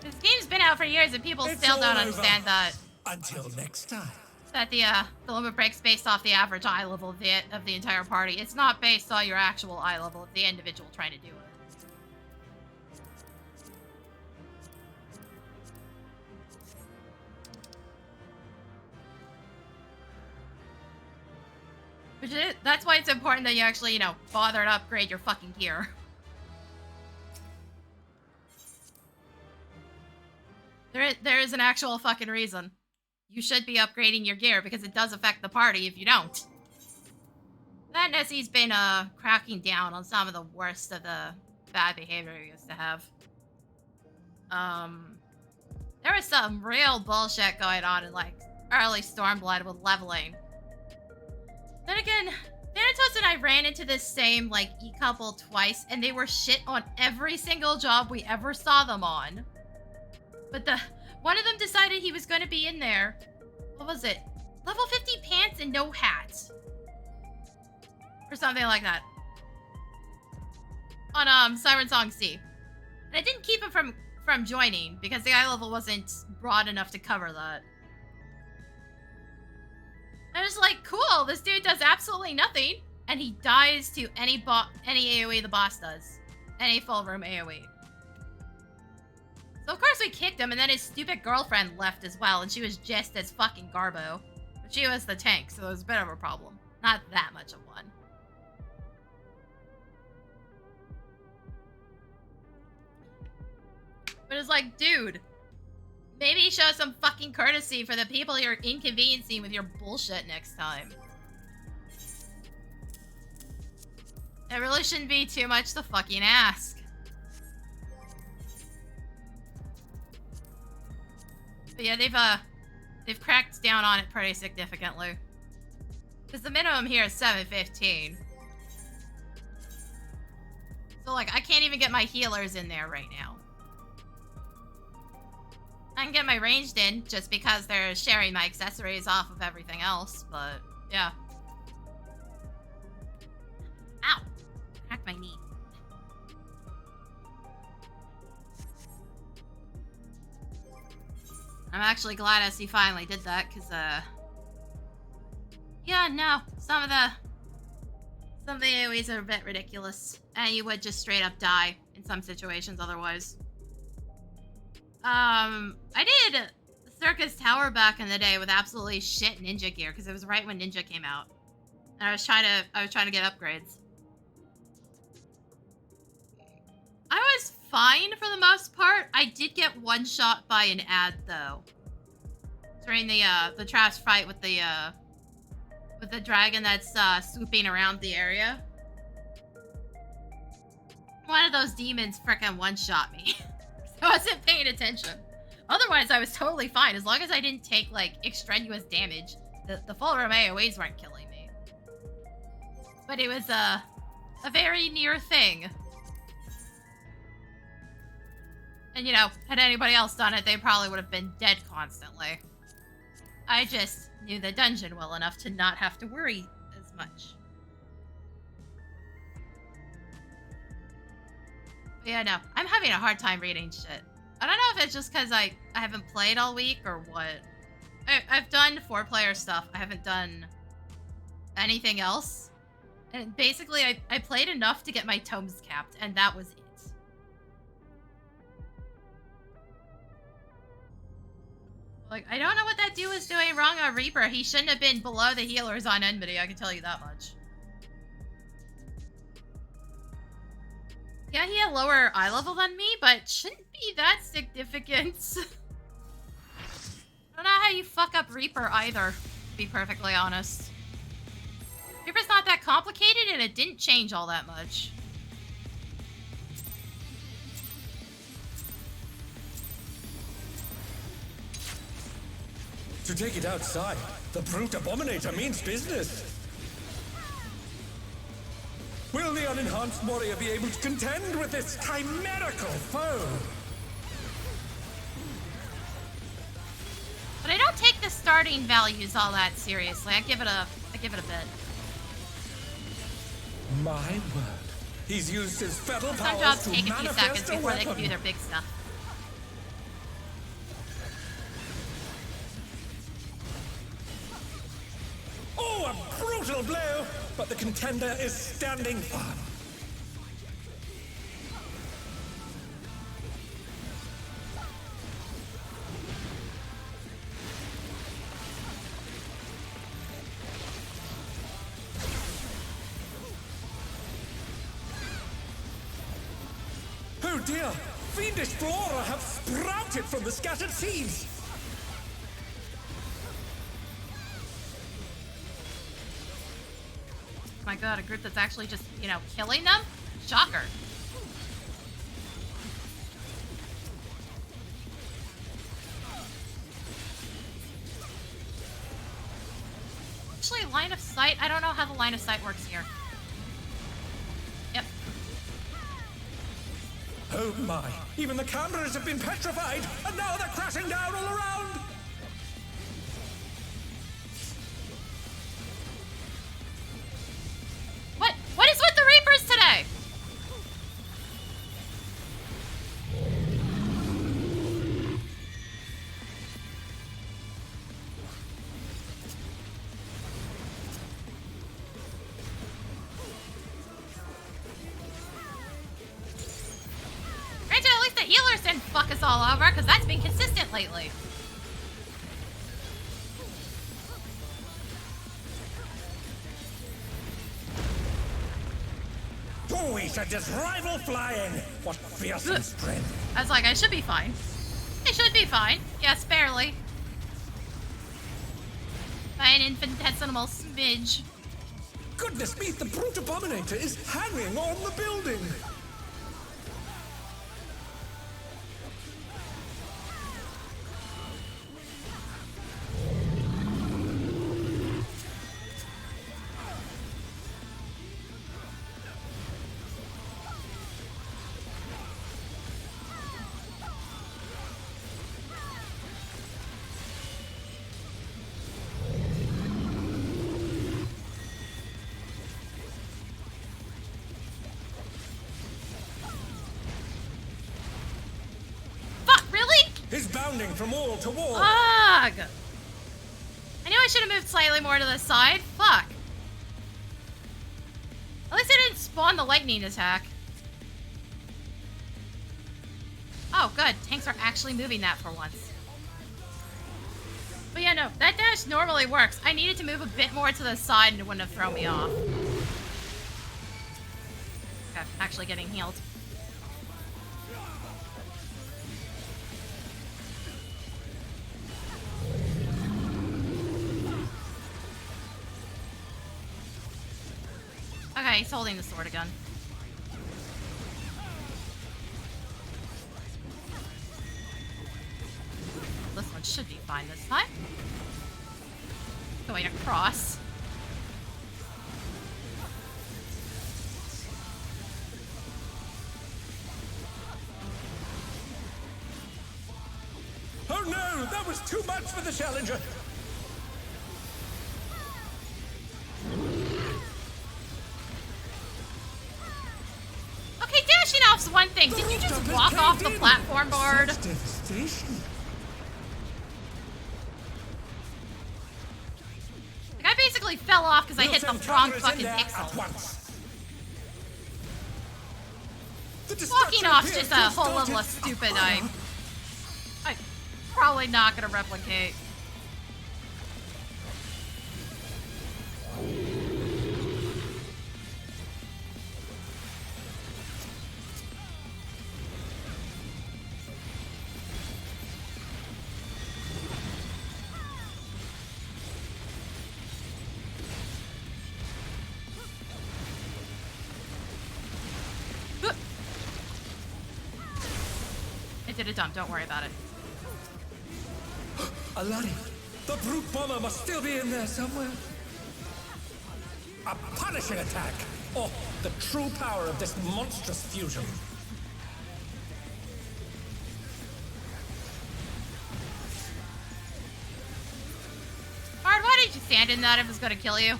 This game's been out for years and people still don't understand that. Until next time. That the limit break's based off the average eye level of the entire party. It's not based on your actual eye level of the individual trying to do it. That's why it's important that you actually, you know, bother to upgrade your fucking gear. There is an actual fucking reason. You should be upgrading your gear because it does affect the party if you don't. That Nessie's been cracking down on some of the worst of the bad behavior we used to have. There was some real bullshit going on in like early Stormblood with leveling. Then again, Thanatos and I ran into this same, like, E-couple twice, and they were shit on every single job we ever saw them on. But one of them decided he was going to be in there. What was it? Level 50 pants and no hat. Or something like that. On Siren Song C. And I didn't keep him from joining, because the eye level wasn't broad enough to cover that. I was like, cool, this dude does absolutely nothing, and he dies to any AoE the boss does. Any full room AoE. So of course we kicked him, and then his stupid girlfriend left as well, and she was just as fucking garbo. But she was the tank, so it was a bit of a problem. Not that much of one. But it's like, dude, maybe show some fucking courtesy for the people you're inconveniencing with your bullshit next time. It really shouldn't be too much to fucking ask. But yeah, they've cracked down on it pretty significantly. Because the minimum here is 715. So like, I can't even get my healers in there right now. I can get my ranged in just because they're sharing my accessories off of everything else, but yeah. Ow! Cracked my knee. I'm actually glad SC finally did that, because, yeah, no, some of the AoEs are a bit ridiculous, and you would just straight up die in some situations otherwise. I did Circus Tower back in the day with absolutely shit ninja gear, because it was right when Ninja came out. And I was trying to get upgrades. I was fine for the most part. I did get one shot by an ad though. During the trash fight with the dragon that's swooping around the area. One of those demons frickin' one-shot me. So I wasn't paying attention. Otherwise, I was totally fine. As long as I didn't take, like, extraneous damage. The full room AoEs weren't killing me. But it was a very near thing. And, you know, had anybody else done it, they probably would have been dead constantly. I just knew the dungeon well enough to not have to worry as much. But yeah, no. I'm having a hard time reading shit. I don't know if it's just because I haven't played all week or what. I've done 4-player stuff. I haven't done anything else. And basically, I played enough to get my tomes capped, and that was it. Like, I don't know what that dude was doing wrong on Reaper. He shouldn't have been below the healers on Enmity, I can tell you that much. Yeah, he had lower eye level than me, but shouldn't be that significant. I don't know how you fuck up Reaper either, to be perfectly honest. Reaper's not that complicated, and it didn't change all that much. To take it outside, the brute abominator means business. Will the unenhanced warrior be able to contend with this chimerical foe? But I don't take the starting values all that seriously. I give it a bit. My word. He's used his feral Some powers jobs to take a few manifest seconds a before they can weapon. do their big stuff. Oh, a brutal blow! But the contender is standing firm. Oh dear! Fiendish flora have sprouted from the scattered seeds! My god, a group that's actually just, you know, killing them? Shocker. Actually, line of sight? I don't know how the line of sight works here. Yep. Oh my! Even the cameras have been petrified, and now they're crashing down all around! What is with the Reapers today? Granted, at least the healers didn't fuck us all over, because that's been consistent lately. Oh, he said just rival flying! What fearsome strength! I was like, I should be fine. I should be fine. Yes, barely. By an infinitesimal smidge. Goodness me, the brute abominator is hanging on the building! He's bounding from wall to wall. Ugh! I knew I should have moved slightly more to the side. Fuck. At least I didn't spawn the lightning attack. Oh, good. Tanks are actually moving that for once. But yeah, no. That dash normally works. I needed to move a bit more to the side and it wouldn't have thrown me off. Okay, actually getting healed. Okay, he's holding the sword again. This one should be fine this time. Going across. Oh no! That was too much for the Challenger! Okay, dashing off's one thing. Did you just walk off the platform board? Such devastation. Like, I basically fell off because I hit the wrong fucking pixel. Walking off's just a whole level of stupid. I'm probably not gonna replicate. It did a dump, don't worry about it. Alani, the brute bomber must still be in there somewhere. A punishing attack! Oh, the true power of this monstrous fusion. Bard, why did you stand in that if it's gonna kill you?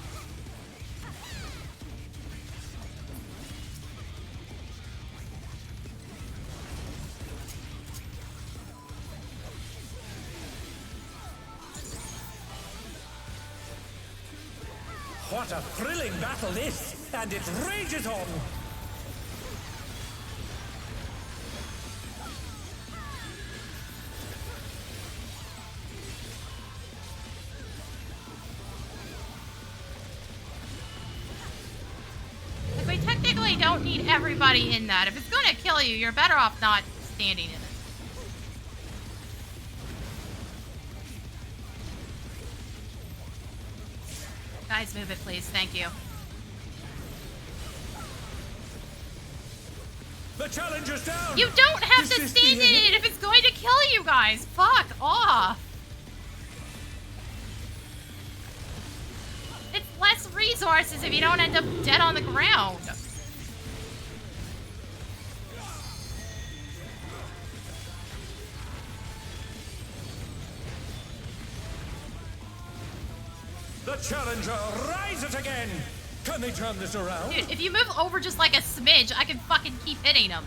What a thrilling battle this, and it rages on! Like, we technically don't need everybody in that. If it's gonna kill you, you're better off not standing in it. Guys, move it, please. Thank you. The Challenger's down! You don't have Is to this stand the in end? it if it's going to kill you guys. Fuck off. It's less resources if you don't end up dead on the ground. The Challenger rises again! Can they turn this around? Dude, if you move over just like a smidge, I can fucking keep hitting him.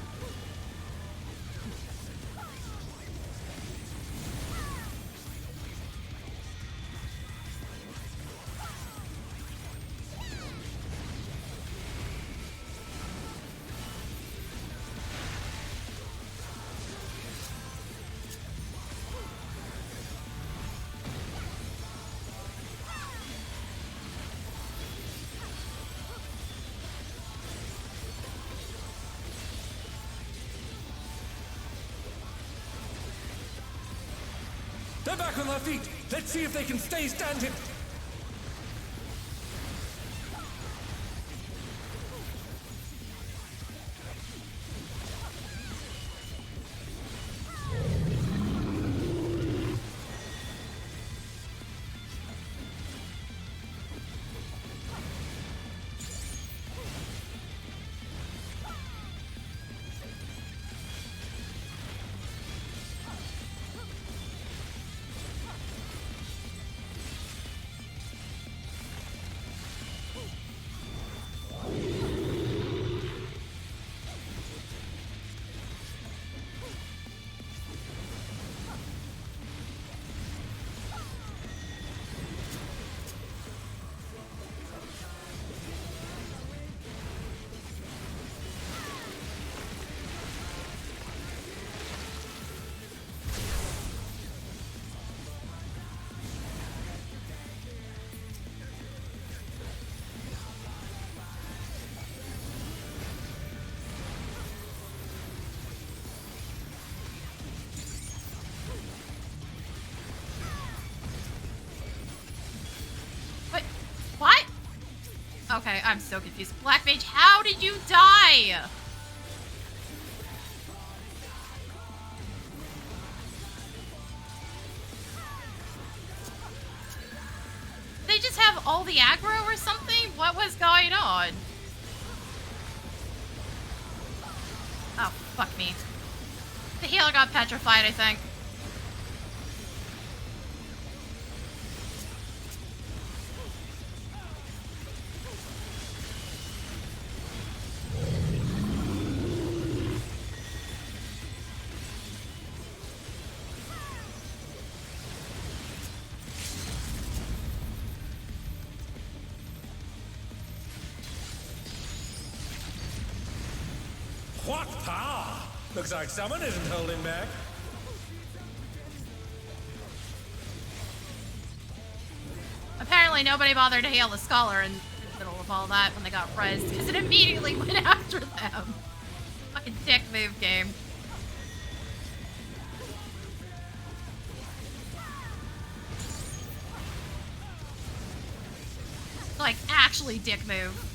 They're back on their feet! Let's see if they can stay standing! Okay, I'm so confused. Black Mage, how did you die? Did they just have all the aggro or something? What was going on? Oh, fuck me. The healer got petrified, I think. What power! Looks like someone isn't holding back. Apparently nobody bothered to hail the Scholar in the middle of all that when they got rezzed, because it immediately went after them. Fucking dick move, game. Like, actually dick move.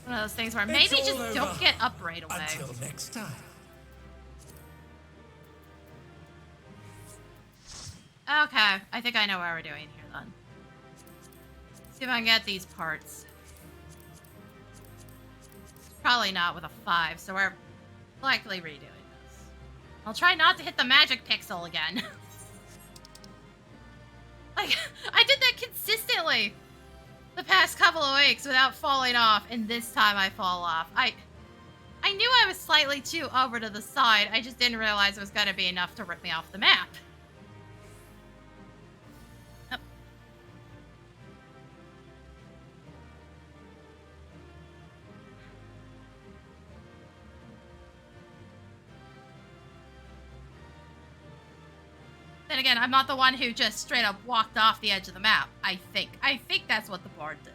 One of those things where maybe It's just all don't over. get up right away. Until next time. Okay, I think I know what we're doing here then. See if I can get these parts. Probably not with a 5, so we're likely redoing this. I'll try not to hit the magic pixel again. Like, I did that consistently the past couple of weeks without falling off, and this time I fall off. I knew I was slightly too over to the side, I just didn't realize it was gonna be enough to rip me off the map. Yep. Then again, I'm not the one who just straight up walked off the edge of the map, I think. I think that's what the board did.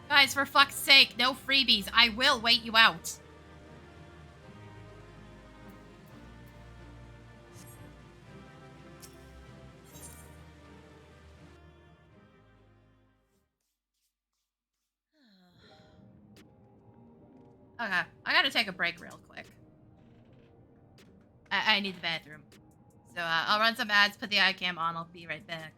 Guys, for fuck's sake, no freebies. I will wait you out. Okay, I gotta take a break real quick. I need the bathroom. So I'll run some ads, put the iCam on, I'll be right back.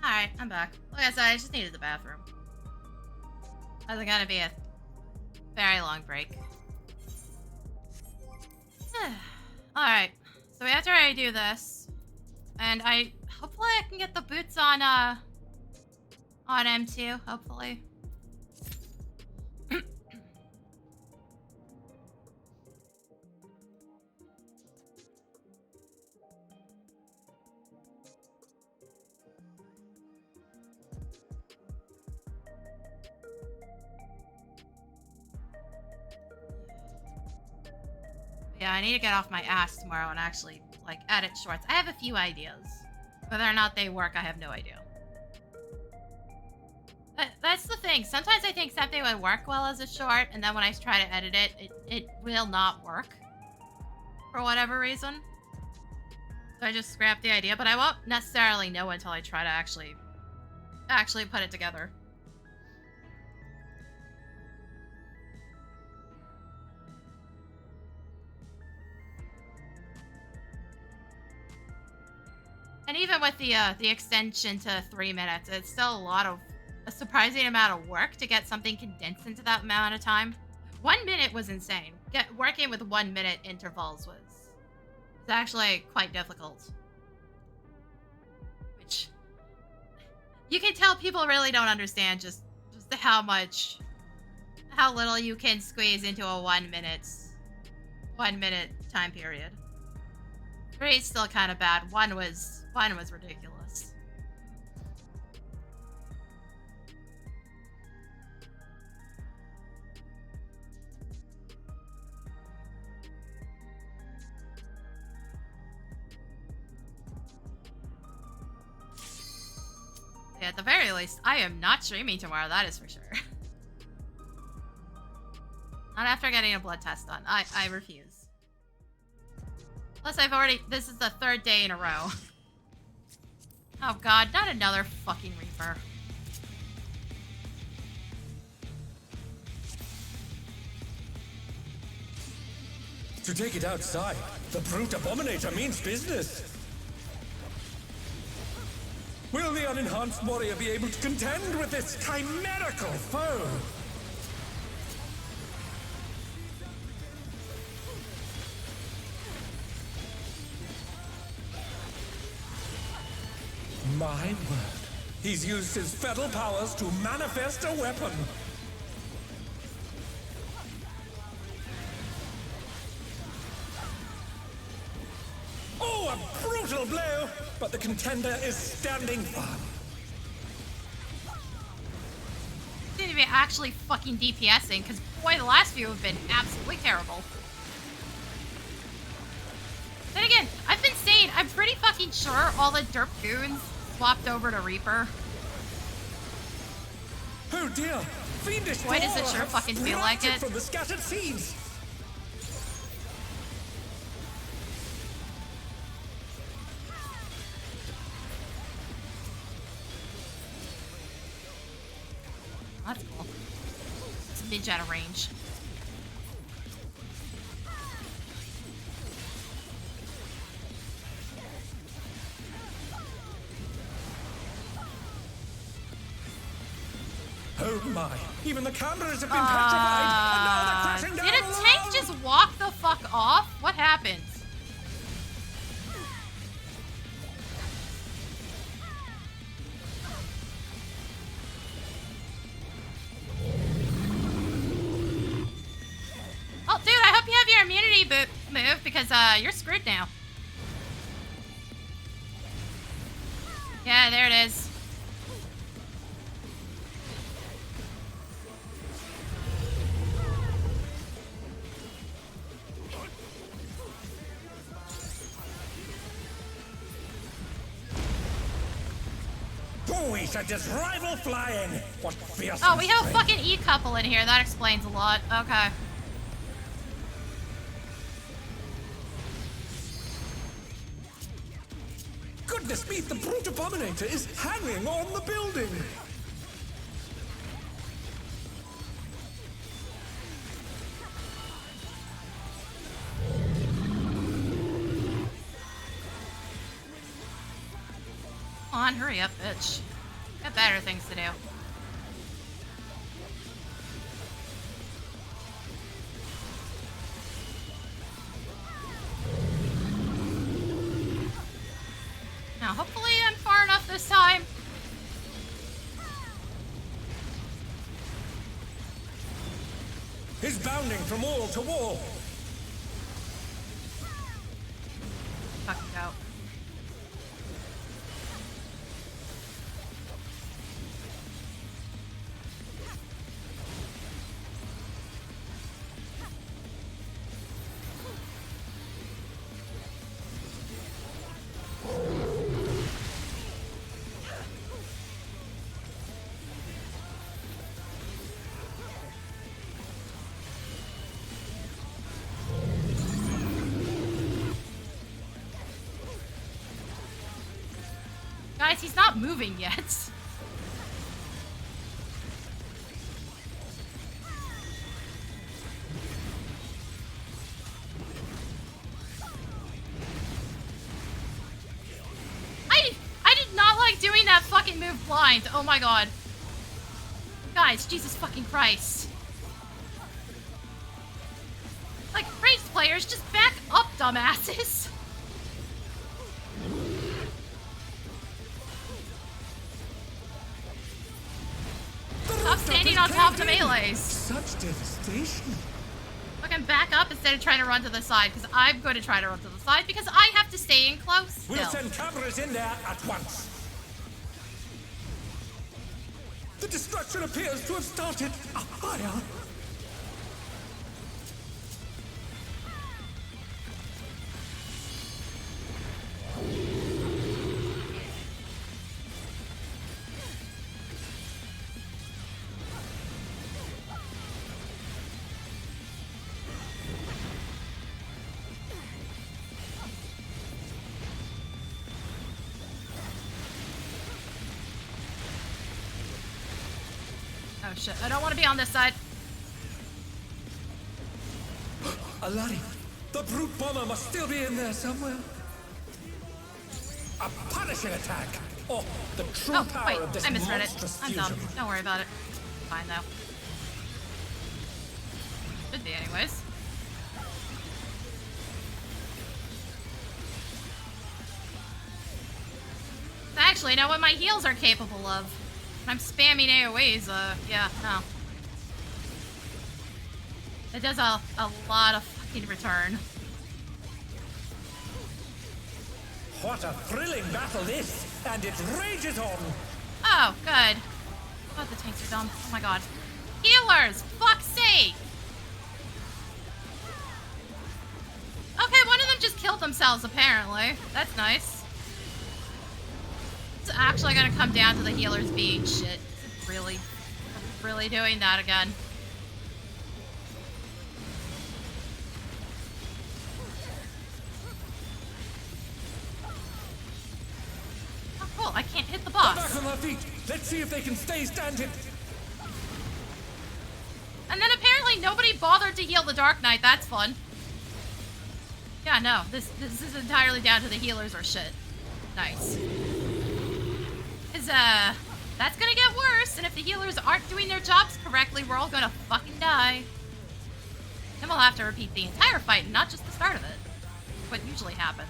Alright, I'm back. Like I said, I just needed the bathroom. That's gonna be a very long break. Alright. So after I do this, and hopefully I can get the boots on M2, hopefully. Yeah, I need to get off my ass tomorrow and actually, like, edit shorts. I have a few ideas. Whether or not they work, I have no idea. That's the thing. Sometimes I think something would work well as a short, and then when I try to edit it, it will not work. For whatever reason. So I just scrap the idea, but I won't necessarily know until I try to actually put it together. And even with the extension to 3 minutes, it's still a surprising amount of work to get something condensed into that amount of time. 1 minute was insane. Working with 1 minute intervals was actually quite difficult. Which you can tell people really don't understand just how little you can squeeze into a 1 minute time period. 3 is still kind of bad. One was ridiculous. Yeah, at the very least, I am not streaming tomorrow, that is for sure. Not after getting a blood test done. I refuse. Plus, this is the 3rd day in a row. Oh god, not another fucking Reaper. To take it outside, the brute abominator means business. Will the unenhanced warrior be able to contend with this chimerical foe? My word. He's used his fetal powers to manifest a weapon. Oh, a brutal blow! But the contender is standing firm. Seem to be actually fucking DPSing, because boy, the last few have been absolutely terrible. Then again, I've been saying, I'm pretty fucking sure all the derp goons swapped over to Reaper. Oh dear! Fiendish Boy, does it sure fucking feel like it. From the scattered seeds. That's cool. It's a midge out of range. Oh my! Even the cameras have been petrified, and now they're crashing down. Did a tank just walk the fuck off? What happened? Oh, dude, I hope you have your immunity move because you're screwed now. Yeah, there it is. We should just rival flying. What fierce. Oh, we have a fucking E-couple in here. That explains a lot. Okay. Goodness me, the brute abominator is hanging on the building. Come on, hurry up, bitch. Got better things to do. Now, hopefully I'm far enough this time. He's bounding from wall to wall. Fucking go. Guys, he's not moving yet. I did not like doing that fucking move blind. Oh my god. Guys, Jesus fucking Christ. Like, ranged players, just back up, dumbasses. Stop standing on top of the melees. Such devastation. Fucking back up instead of trying to run to the side, because I'm going to try to run to the side because I have to stay in close still. We'll send cameras in there at once. The destruction appears to have started higher. Oh shit, I don't want to be on this side. Alari, the brute bomber must still be in there somewhere. A punishing attack! Oh, the true Oh, power wait, of this I misread it. monstrous I'm dumb. fusion. Don't worry about it. Fine, though. Should be, anyways. Actually, know what my heals are capable of. When I'm spamming AoEs, yeah, no. It does a lot of fucking return. What a thrilling battle this, and it rages on. Oh, good. Oh, the tanks are dumb. Oh my god. Healers! Fuck's sake! Okay, one of them just killed themselves, apparently. That's nice. It's actually gonna come down to the healers being shit. Really doing that again. Oh, cool. I can't hit the They're boss. back on their feet. Let's see if they can stay standing. And then apparently nobody bothered to heal the Dark Knight. That's fun. Yeah, no. This is entirely down to the healers or shit. Nice. That's gonna get worse, and if the healers aren't doing their jobs correctly, we're all gonna fucking die. Then we'll have to repeat the entire fight, and not just the start of it. What usually happens.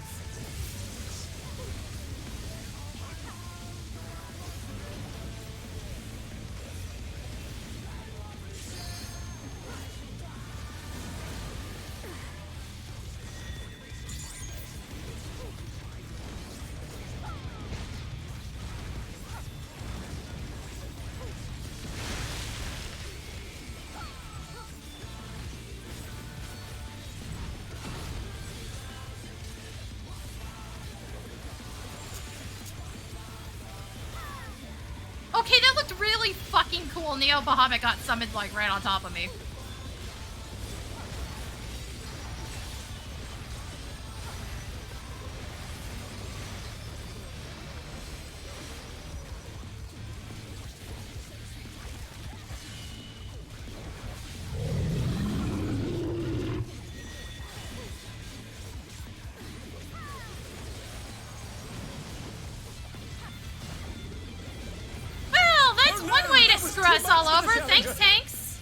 Okay, that looked really fucking cool. Neo Bahamut got summoned, like, right on top of me. One way to screw us all over. Thanks, tanks.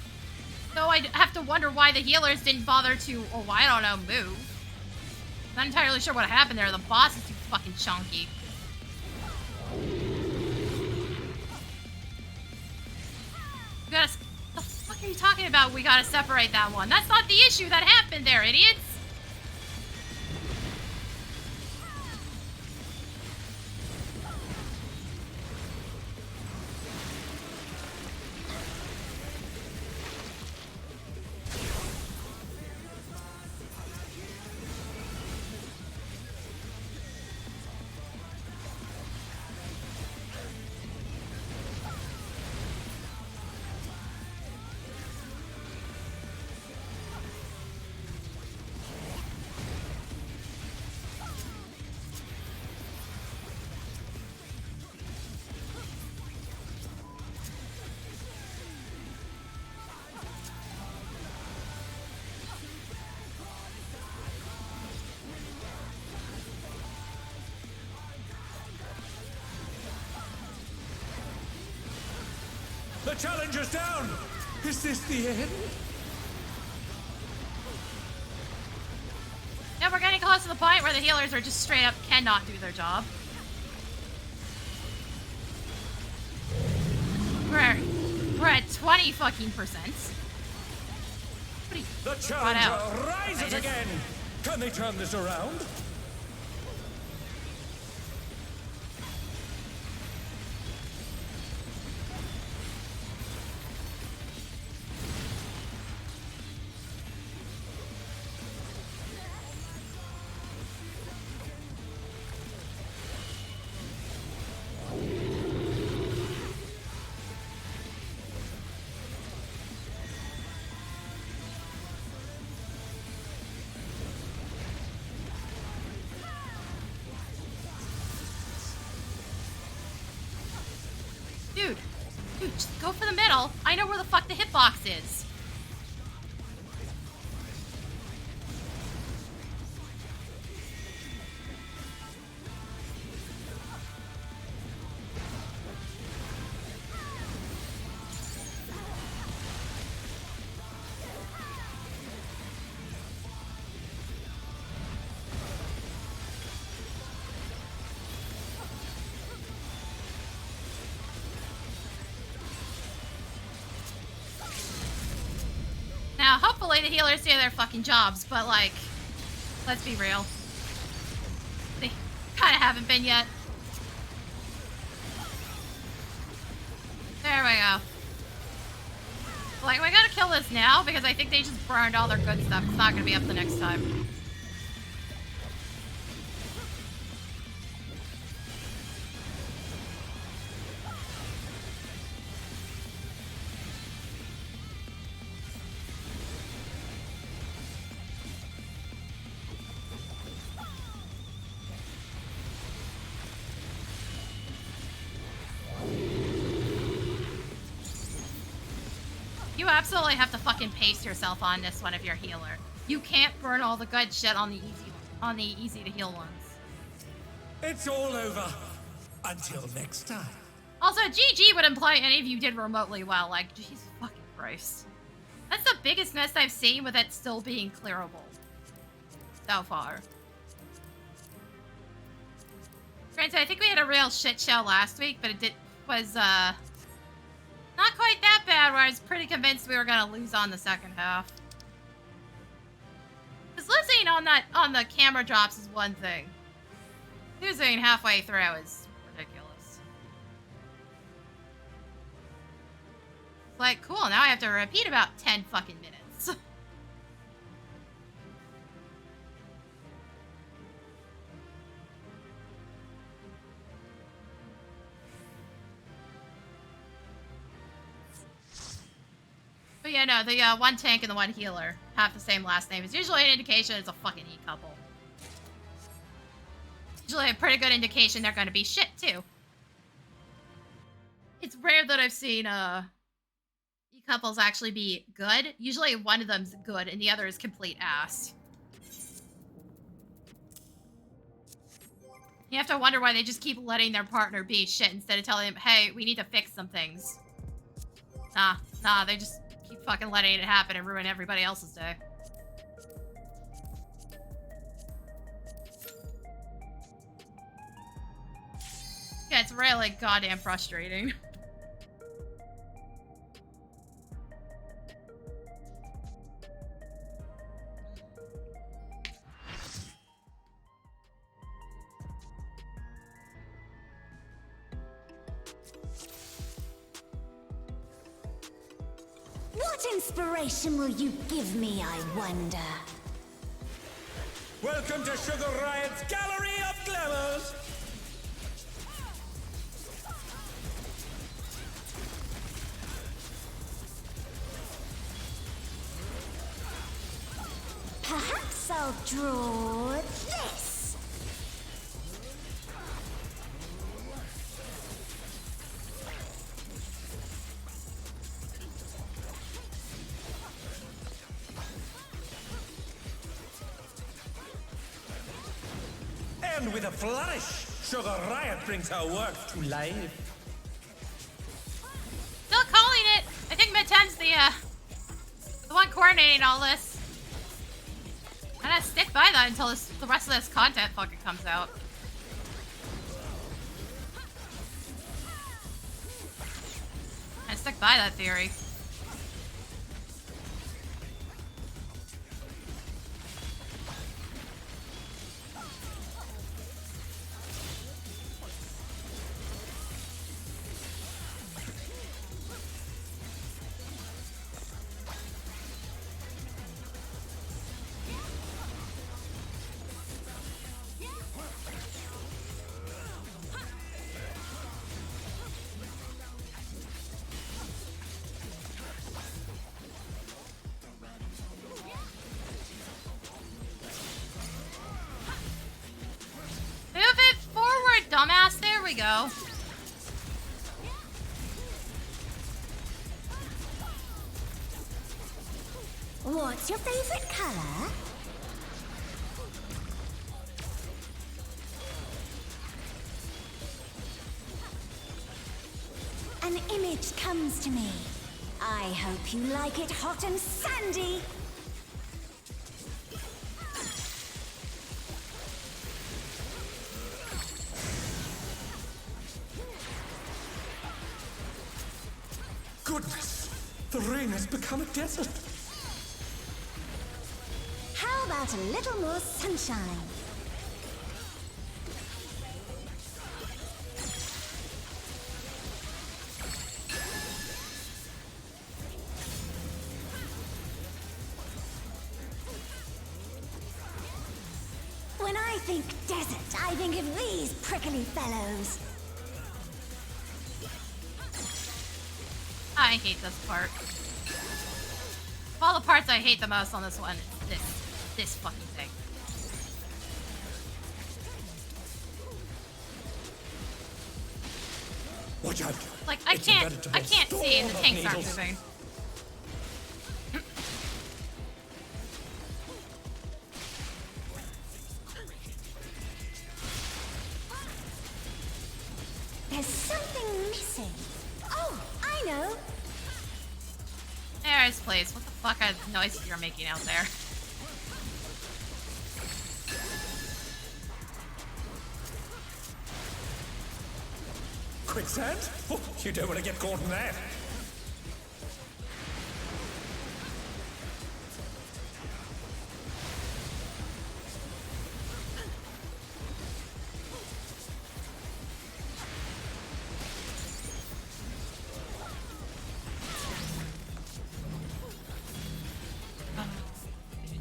Though I'd have to wonder why the healers didn't bother to, oh, I don't know, move. Not entirely sure what happened there. The boss is too fucking chunky. What are you talking about? We gotta separate that one. That's not the issue that happened there, idiots! The challenger's down! Is this the end? Yeah, we're getting close to the point where the healers are just straight up cannot do their job. We're at 20 fucking percent. The challenger rises again! Can they turn this around? Dude, just go for the middle. I know where the fuck the hitbox is. Now, hopefully the healers do their fucking jobs, but, like, let's be real. They kind of haven't been yet. There we go. Like, we gotta kill this now, because I think they just burned all their good stuff. It's not gonna be up the next time. You absolutely have to fucking pace yourself on this one if you're a healer. You can't burn all the good shit on the easy to heal ones. It's all over. Until next time. Also, GG would imply any of you did remotely well. Like, Jesus fucking Christ. That's the biggest mess I've seen with it still being clearable. So far. Granted, I think we had a real shit show last week, but it was, not quite that bad, where I was pretty convinced we were gonna lose on the second half. Because losing on the camera drops is one thing. Losing halfway through is ridiculous. It's like, cool, now I have to repeat about 10 fucking minutes. But yeah, no, the one tank and the one healer have the same last name. It's usually an indication it's a fucking E-couple. Usually a pretty good indication they're gonna be shit, too. It's rare that I've seen, E-couples actually be good. Usually one of them's good and the other is complete ass. You have to wonder why they just keep letting their partner be shit instead of telling them, hey, we need to fix some things. Nah, they just keep fucking letting it happen and ruin everybody else's day. Yeah, it's really goddamn frustrating. What inspiration will you give me, I wonder? Welcome to Sugar Riot's Gallery of Glamours! Perhaps I'll draw this. And with a flourish, Sugar Riot brings her work to life. Still calling it. I think Mid-10's the one coordinating all this. I'm gonna stick by that until the rest of this content fucking comes out. I stick by that theory. Dumbass, there we go. What's your favorite color? An image comes to me. I hope you like it hot and sandy. Goodness, the rain has become a desert. How about a little more sunshine? When I think desert, I think of these prickly fellows. I hate this part. Of all the parts I hate the most on this one, it's this fucking thing. Watch out. Like I can't see and the tanks aren't moving. There's something missing. Oh, I know. There's please. What the fuck are the noises you're making out there? Quicksand? Oh, you don't want to get caught in that.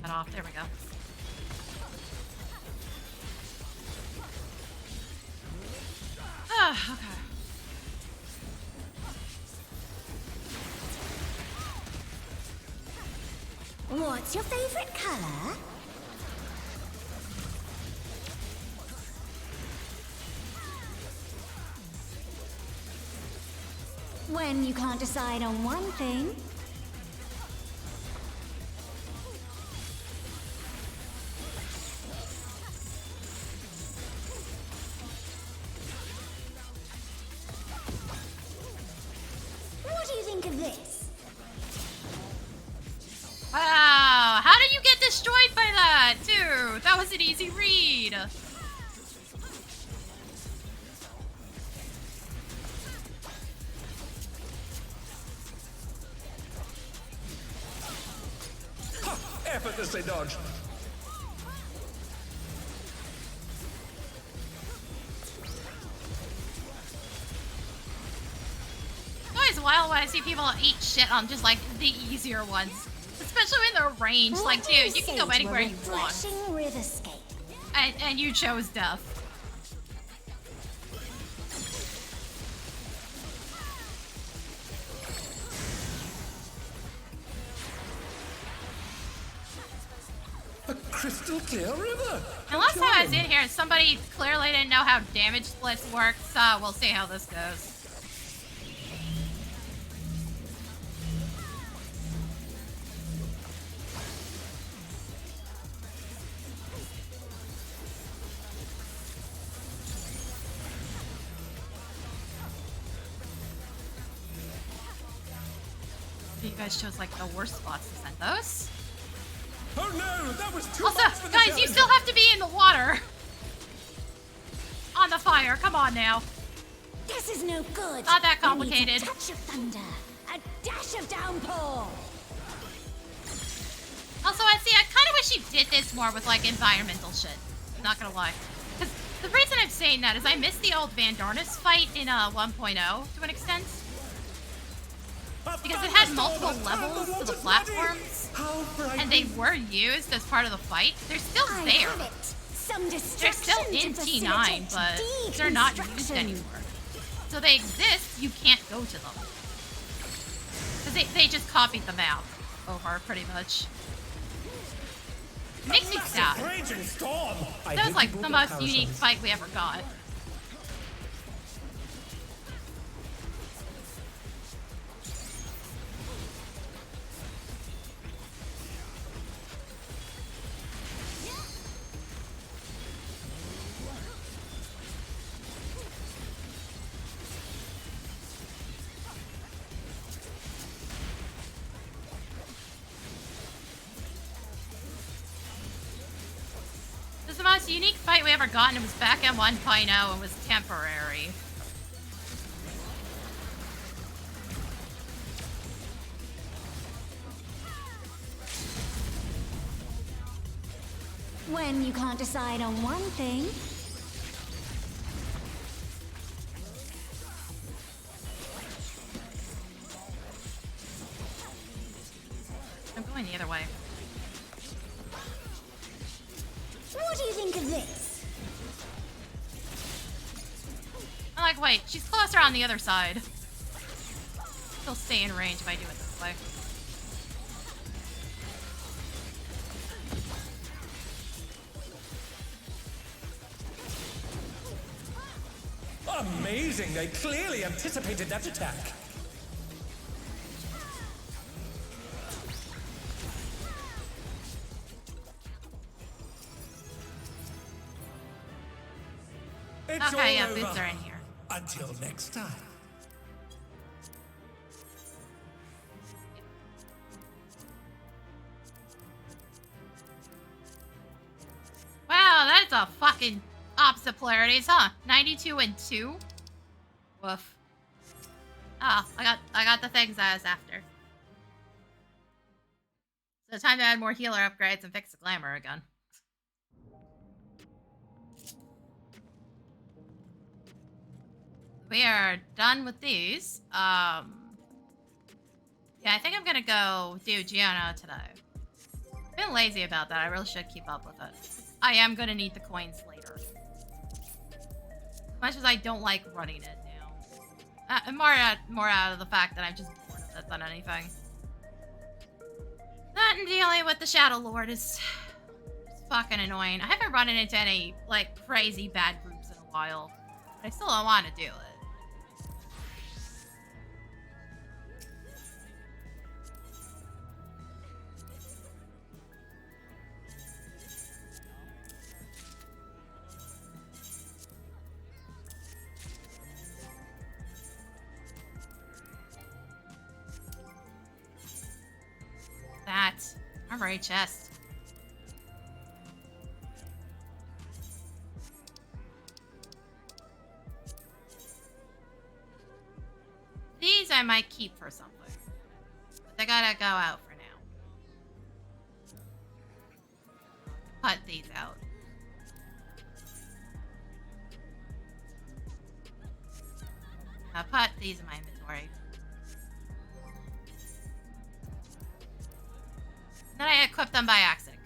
Cut off. There we go. Ah, okay. What's your favorite color? When you can't decide on one thing. What do you think of this? Wow, how did you get destroyed by that? Dude, that was an easy read. Ha! Effortlessly dodged. Always as well when I see people eat shit on just like the easier ones. Especially when they're ranged. Like, dude, you can go anywhere you want. Riverscape. And you chose death. A crystal clear river. And last time I was in here, somebody clearly didn't know how damage splits worked, so we'll see how this goes. You guys chose like the worst spots to send those. Oh no, that was too Also, much for the guys, you challenger. still have to be in the water. On the fire, come on now. This is no good. Not that I need complicated. a touch of thunder, a dash of downpour. Also, I kind of wish you did this more with like environmental shit. I'm not gonna lie. Because the reason I'm saying that is I missed the old Van Darnus fight in 1.0 to an extent. Because it had multiple levels to the platforms, and they were used as part of the fight. They're still I there. have it. Some They're destruction still in to T9, but they're not used deconstruction. anymore. So they exist, you can't go to them. Because they just copied the map over, pretty much. It makes me sad. Raging storm. That was like the most unique fight we ever got. This is the most unique fight we ever got, and it was back at 1.0 and was temporary. When you can't decide on one thing, I'm going the other way. what do you think of this? I'm like, wait, she's closer on the other side. Still stay in range if I do it this way. Amazing, they clearly anticipated that attack. It's Okay, yeah, all boots over. are in here. Until next time. Wow, that's a fucking opposite polarities, huh? 92 and 2? Woof. Oh, I got the things I was after. So time to add more healer upgrades and fix the glamour again. We are done with these. Yeah, I think I'm gonna go do Jeuno today. I've been lazy about that. I really should keep up with it. I am gonna need the coins later. As much as I don't like running it now. More out of the fact that I'm just bored of it than anything. That and dealing with the Shadow Lord is fucking annoying. I haven't run into any, like, crazy bad groups in a while. But I still don't want to do it. That armory chest. These I might keep for something. But they gotta go out for now. Put these out. I'll put these in my inventory. Then I equipped them by accident.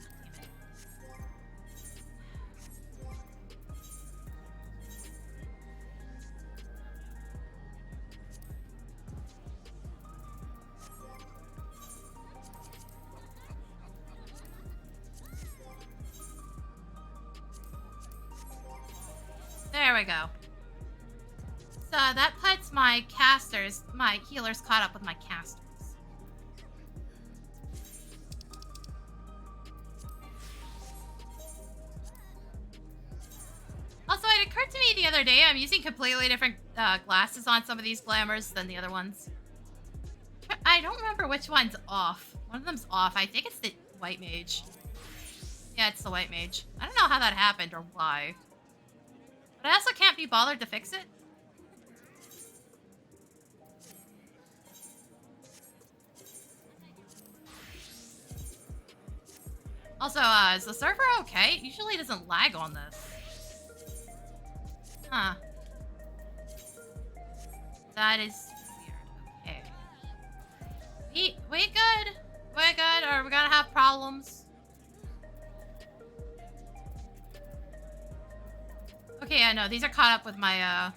There we go. So that puts my casters, my healers caught up with my casters. Also, it occurred to me the other day, I'm using completely different glasses on some of these glamours than the other ones. I don't remember which one's off. One of them's off. I think it's the white mage. Yeah, it's the white mage. I don't know how that happened or why. But I also can't be bothered to fix it. Also, is the server okay? It usually doesn't lag on this. Huh. That is weird. Okay. We good? We're good, or we're gonna have problems? Okay, yeah, no, these are caught up with my, I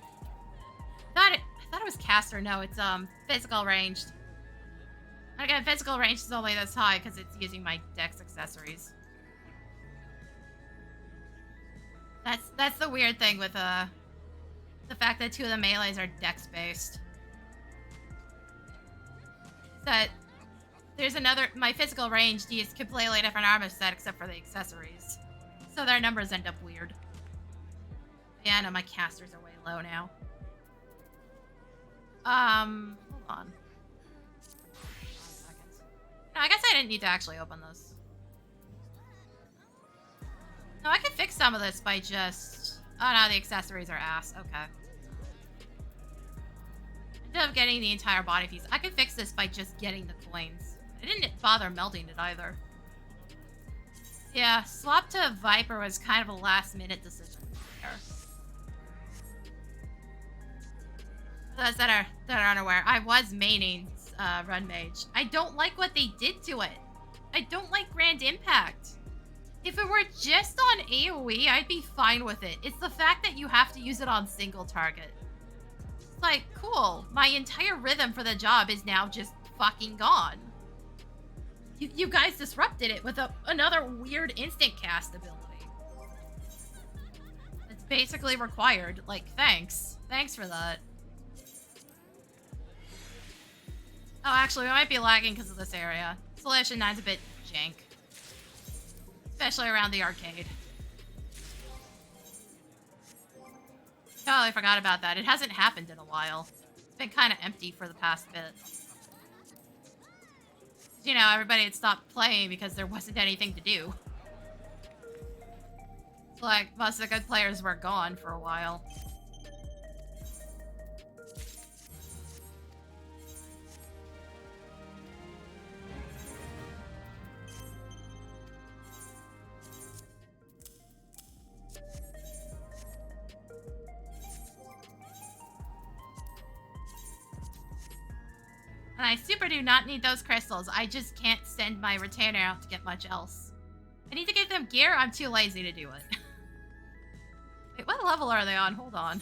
thought it was caster. No, it's, physical ranged. Again, physical range is only this high because it's using my dex accessories. That's the weird thing with, the fact that two of the melees are dex-based. That there's another, my physical range uses completely different armor set except for the accessories. So their numbers end up weird. Yeah, no, my casters are way low now. Hold on. No, I guess I didn't need to actually open this. No, I could fix some of this by just... Oh no, the accessories are ass. Okay. Instead of getting the entire body piece, I could fix this by just getting the coins. I didn't bother melting it either. Yeah, swap to Viper was kind of a last-minute decision there. For those that are unaware, I was maining Run Mage. I don't like what they did to it. I don't like Grand Impact. If it were just on AoE, I'd be fine with it. It's the fact that you have to use it on single target. It's like, cool. My entire rhythm for the job is now just fucking gone. You guys disrupted it with another weird instant cast ability. It's basically required. Like, thanks. Thanks for that. Oh, actually, we might be lagging because of this area. Installation 9's a bit jank. Especially around the arcade. Totally forgot about that. It hasn't happened in a while. It's been kind of empty for the past bit. You know, everybody had stopped playing because there wasn't anything to do. It's like, most of the good players were gone for a while. And I super do not need those crystals. I just can't send my retainer out to get much else. I need to get them gear. I'm too lazy to do it. Wait, what level are they on? Hold on.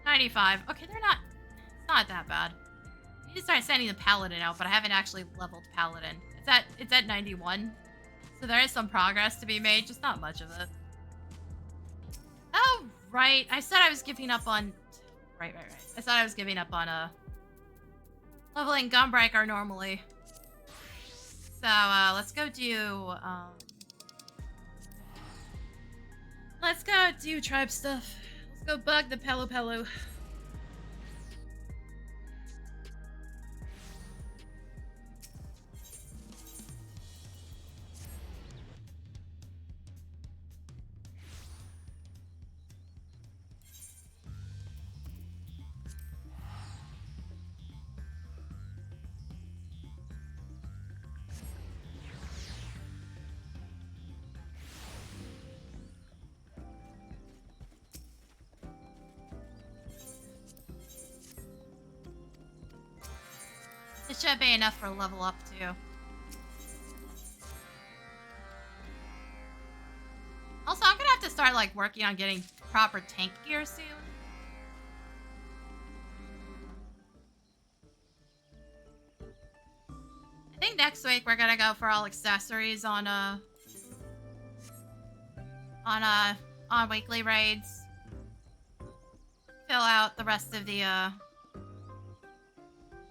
95. Okay, they're not... It's not that bad. I need to start sending the Paladin out, but I haven't actually leveled Paladin. It's at 91. So there is some progress to be made, just not much of it. Oh, right. I said I was giving up on... Right. I thought I was giving up on, leveling Gunbreaker normally. So, let's go do, let's go do tribe stuff. Let's go bug the Pelu Pelu. It should be enough for level up too. Also, I'm gonna have to start, like, working on getting proper tank gear soon. I think next week we're gonna go for all accessories on weekly raids. Fill out the rest of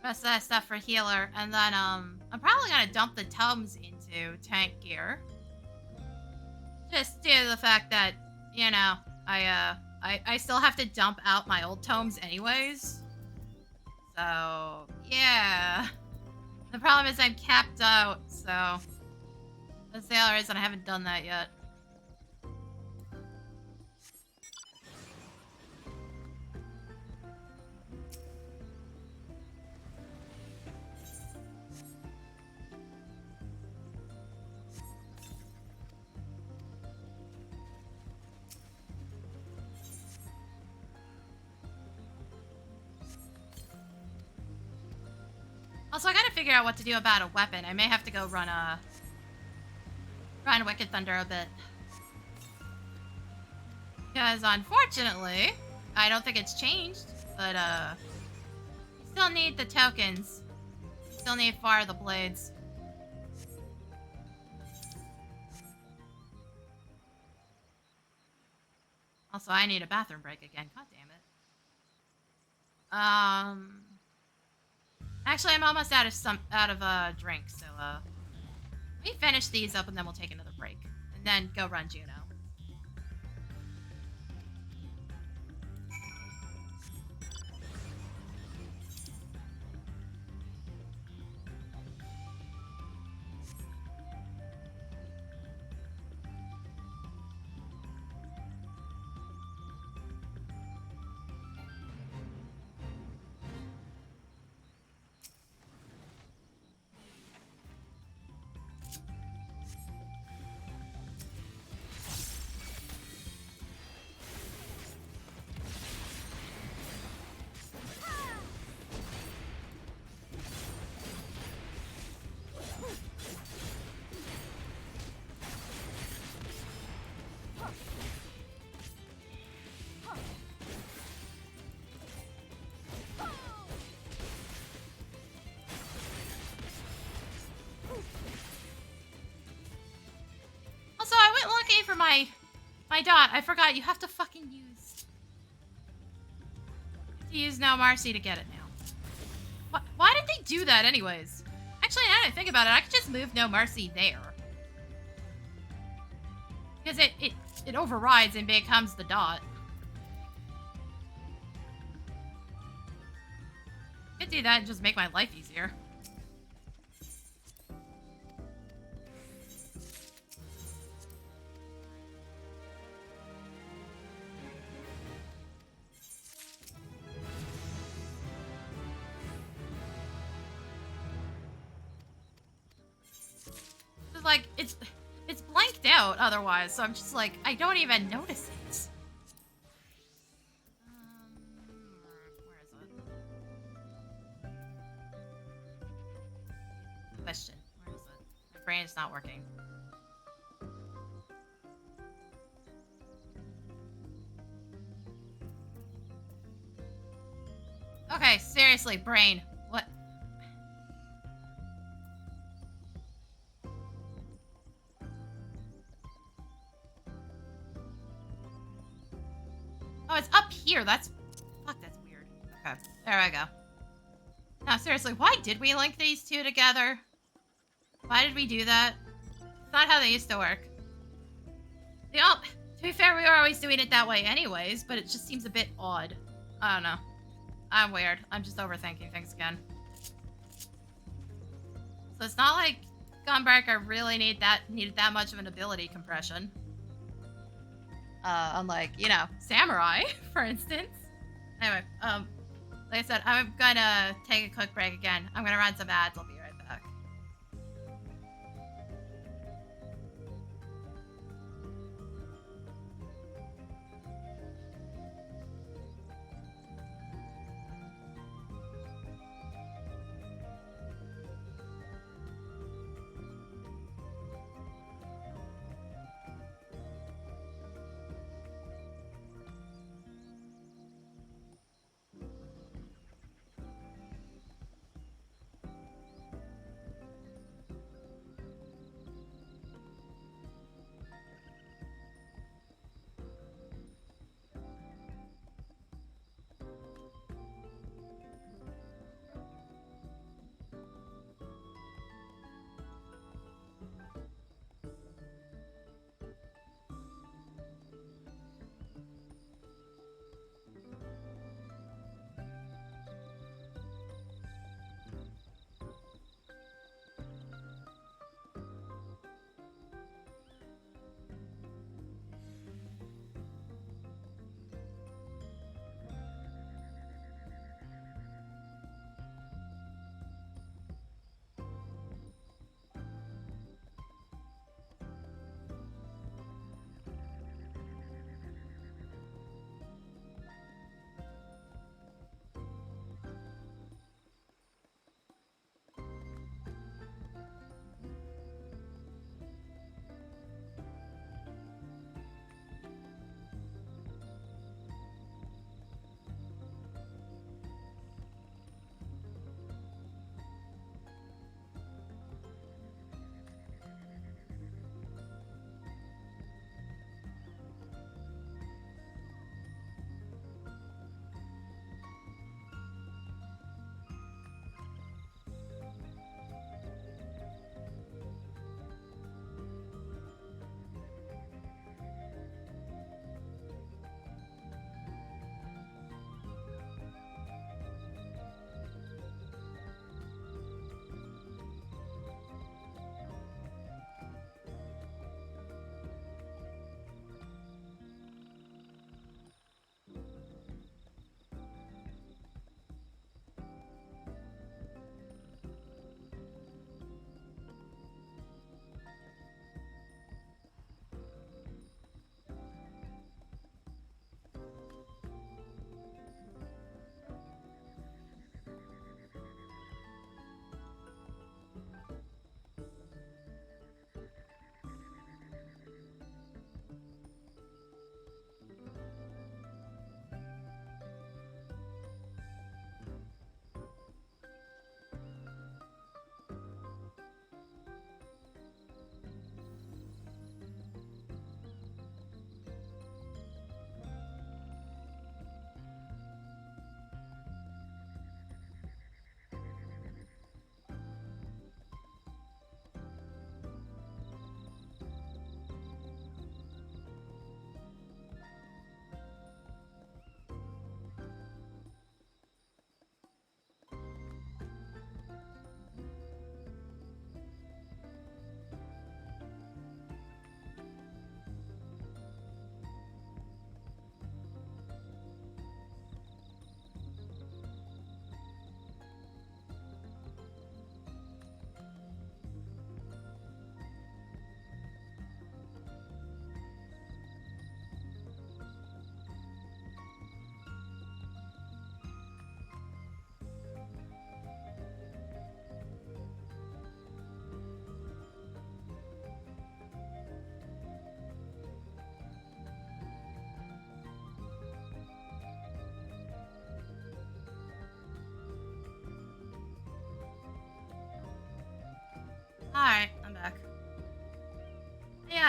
that stuff for healer, and then I'm probably gonna dump the tomes into tank gear. Just due to the fact that, you know, I still have to dump out my old tomes anyways. So yeah. The problem is I'm capped out, so that's the other reason I haven't done that yet. Also, I gotta figure out what to do about a weapon. I may have to go run Wicked Thunder a bit. Because, unfortunately, I don't think it's changed, but, you still need the tokens. You still need 4 of the blades. Also, I need a bathroom break again. God damn it. Actually, I'm almost out of drink, so let me finish these up and then we'll take another break. And then go run Jeuno. Also, I went looking for my dot. I forgot you have to fucking use No Mercy to get it now. Why did they do that anyways? Actually, now that I think about it, I could just move No Mercy there. Because it overrides and becomes the dot. I could do that and just make my life easier. Like, it's blanked out otherwise, so I'm just like, I don't even notice it. Where is it? Question. Where is it? My brain is not working. Okay, seriously, brain. What? Oh, it's up here. Fuck, that's weird. Okay, there I go. Now, seriously, why did we link these two together? Why did we do that? It's not how they used to work. To be fair, we were always doing it that way anyways, but it just seems a bit odd. I don't know. I'm weird. I'm just overthinking things again. So it's not like Gunbreaker really needed that much of an ability compression. Unlike, you know, Samurai, for instance. Anyway, like I said, I'm gonna take a quick break again. I'm gonna run some ads. I'll be right back.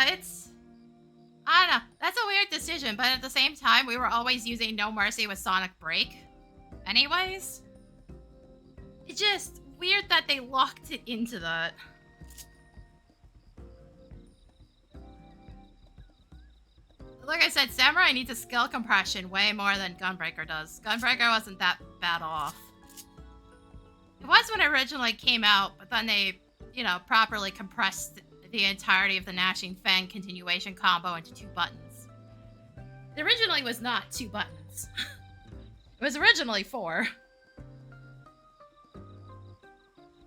Yeah, it's... I don't know. That's a weird decision, but at the same time, we were always using No Mercy with Sonic Break. Anyways. It's just weird that they locked it into that. Like I said, Samurai needs a skill compression way more than Gunbreaker does. Gunbreaker wasn't that bad off. It was when it originally came out, but then they, you know, properly compressed the entirety of the Gnashing Fang continuation combo into 2 buttons. It originally was not 2 buttons. It was originally 4.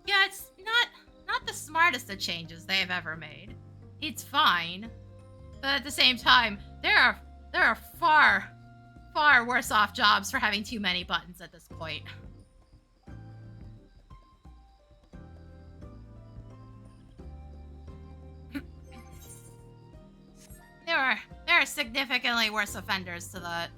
Yeah, it's not the smartest of changes they've ever made. It's fine. But at the same time, there are far, far worse off jobs for having too many buttons at this point. There are significantly worse offenders to that.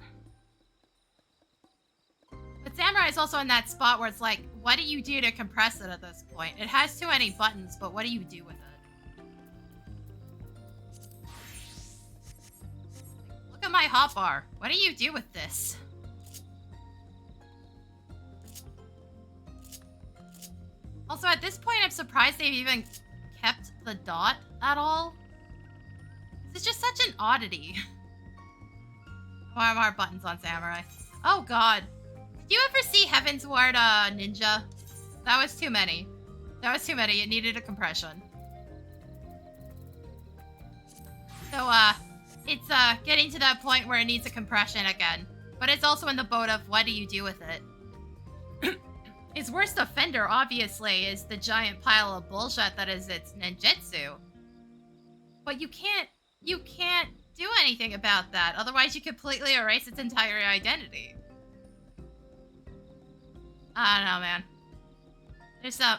But Samurai is also in that spot where it's like, what do you do to compress it at this point? It has too many buttons, but what do you do with it? Look at my hotbar. What do you do with this? Also, at this point, I'm surprised they've even kept the dot at all. It's just such an oddity. More buttons on Samurai. Oh god. Did you ever see Heaven's Ward Ninja? That was too many. That was too many. It needed a compression. So, it's getting to that point where it needs a compression again. But it's also in the boat of what do you do with it? Its worst offender, obviously, is the giant pile of bullshit that is its ninjutsu. But you can't do anything about that. Otherwise, you completely erase its entire identity. I don't know, man.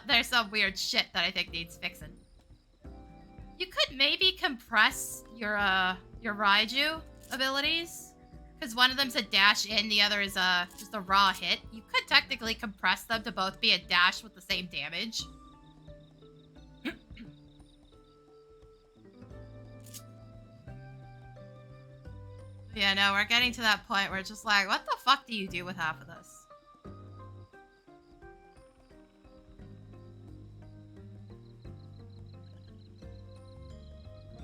There's some weird shit that I think needs fixing. You could maybe compress your Raiju abilities. Because one of them's a dash in, the other is just a raw hit. You could technically compress them to both be a dash with the same damage. Yeah, no, we're getting to that point where it's just like, what the fuck do you do with half of this?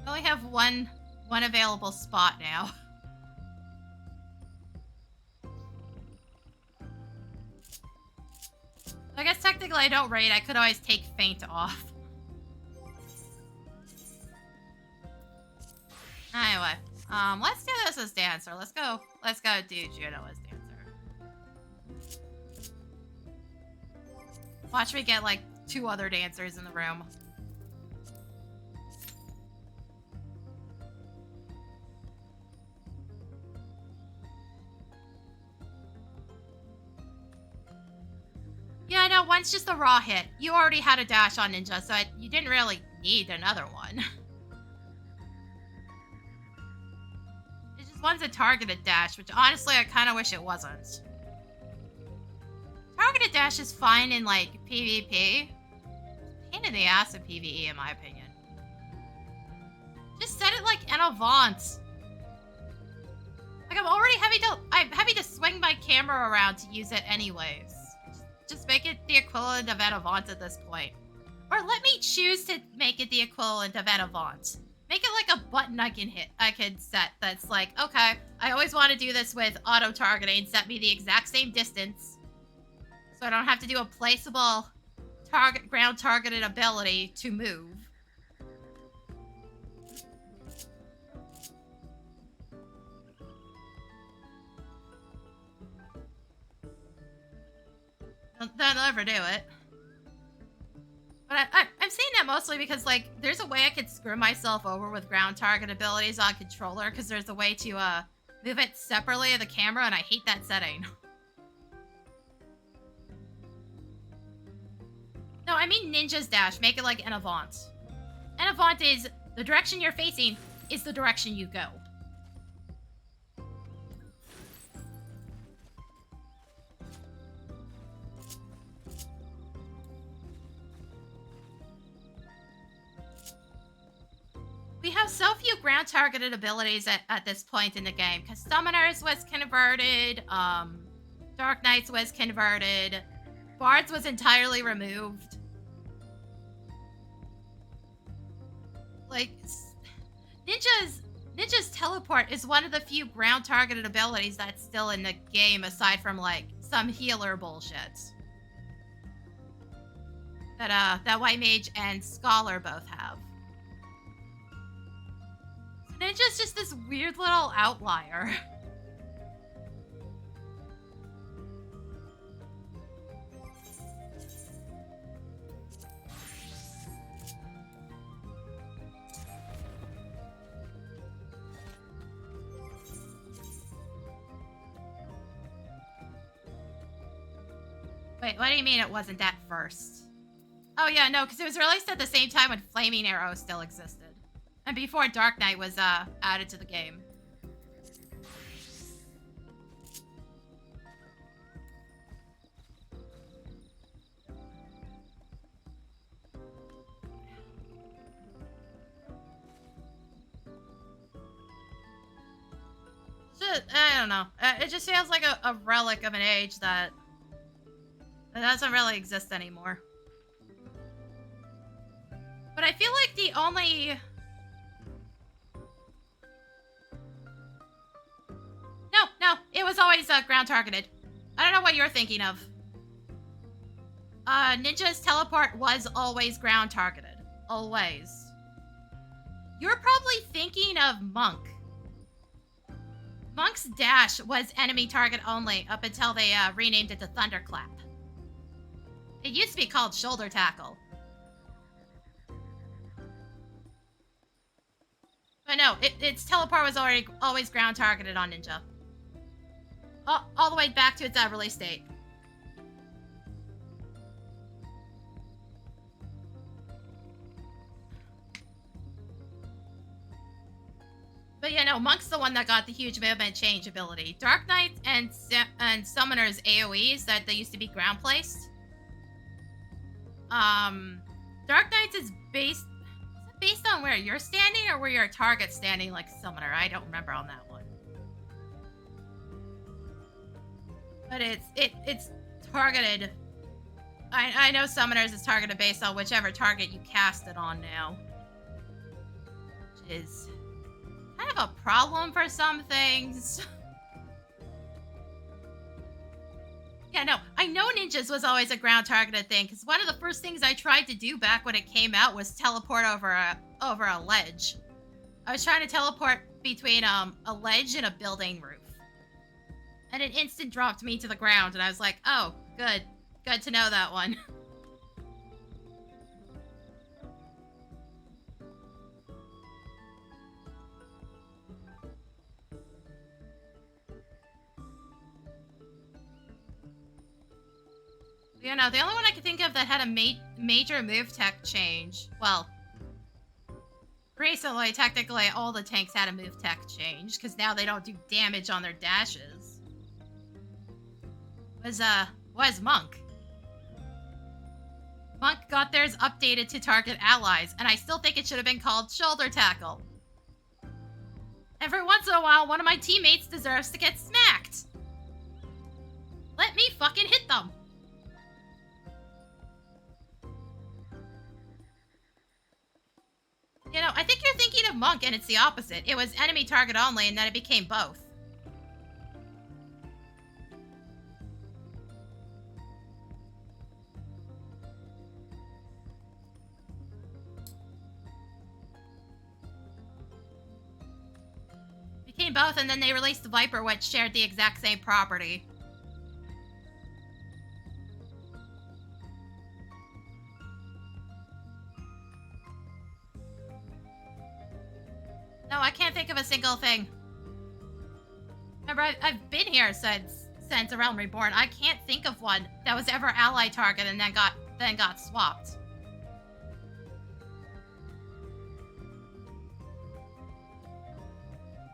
I only have one available spot now. I guess technically I don't raid. I could always take Feint off. Anyway, let's do this as dancer. Let's go do Jeuno as dancer. Watch me get like 2 other dancers in the room. Yeah, I know, one's just a raw hit. You already had a dash on Ninja, so you didn't really need another one. It's just one's a targeted dash, which honestly I kind of wish it wasn't. Targeted dash is fine in, like, PvP. Pain in the ass in PvE, in my opinion. Just set it like an Avant. Like, I'm having to swing my camera around to use it anyways. Just make it the equivalent of an Avant at this point. Or let me choose to make it the equivalent of an Avant. Make it like a button I can set that's like, okay, I always want to do this with auto-targeting, set me the exact same distance. So I don't have to do a placeable ground-targeted ability to move. They'll never do it. But I'm saying that mostly because, like, there's a way I could screw myself over with ground target abilities on controller, because there's a way to, move it separately of the camera, and I hate that setting. No, I mean Ninja's Dash. Make it like an Avant. An Avant is, the direction you're facing is the direction you go. We know, so few ground targeted abilities at this point in the game. Because Summoners was converted, Dark Knights was converted, Bards was entirely removed. Like, Ninja's teleport is one of the few ground targeted abilities that's still in the game, aside from like some healer bullshit that White Mage and Scholar both have. So Ninja's just this weird little outlier. Wait, what do you mean it wasn't at first? Oh yeah, no, because it was released at the same time when Flaming Arrow still existed. And before Dark Knight was added to the game. I don't know. It just feels like a relic of an age that doesn't really exist anymore. But I feel like the only... No, it was always ground targeted. I don't know what you're thinking of. Ninja's teleport was always ground targeted. Always. You're probably thinking of Monk. Monk's dash was enemy target only up until they renamed it to Thunderclap. It used to be called Shoulder Tackle. But no, its teleport was always ground targeted on Ninja. All the way back to its release date. But yeah, no, Monk's the one that got the huge movement change ability. Dark Knights and Summoners AoEs that they used to be ground placed. Dark Knights is based on where you're standing or where your target's standing, like Summoner. I don't remember on that one. But it's targeted. I know Summoners is targeted based on whichever target you cast it on now. Which is kind of a problem for some things. Yeah, no, I know Ninjas was always a ground targeted thing, because one of the first things I tried to do back when it came out was teleport over a ledge. I was trying to teleport between a ledge and a building roof. And it instant dropped me to the ground, and I was like, oh, good. Good to know that one. You know, the only one I could think of that had a major move tech change, well, recently, technically, all the tanks had a move tech change, because now they don't do damage on their dashes, was Monk. Monk got theirs updated to target allies, and I still think it should have been called Shoulder Tackle. Every once in a while, one of my teammates deserves to get smacked. Let me fucking hit them. You know, I think you're thinking of Monk, and it's the opposite. It was enemy target only, and then it became both. Became both, and then they released the Viper, which shared the exact same property. No, I can't think of a single thing. Remember, I've been here since A Realm Reborn. I can't think of one that was ever ally target and then got swapped.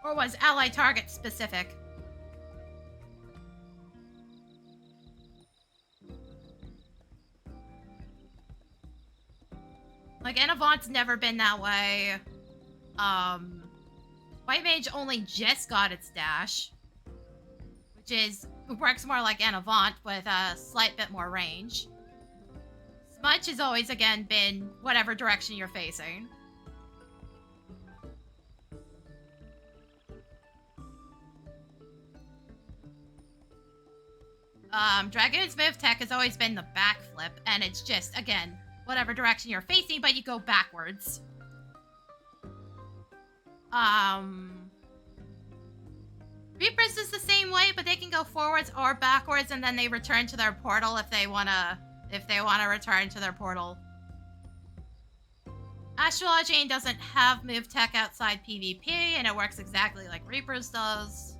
Or was ally target specific. Like, Enavant's never been that way. White Mage only just got its dash, which works more like an Avant with a slight bit more range. Smudge has always, again, been whatever direction you're facing. Dragoon's move tech has always been the backflip, and it's just, again, whatever direction you're facing, but you go backwards. Reapers is the same way, but they can go forwards or backwards, and then they return to their portal if they wanna return to their portal. Astrology doesn't have move tech outside PvP, and it works exactly like Reapers does.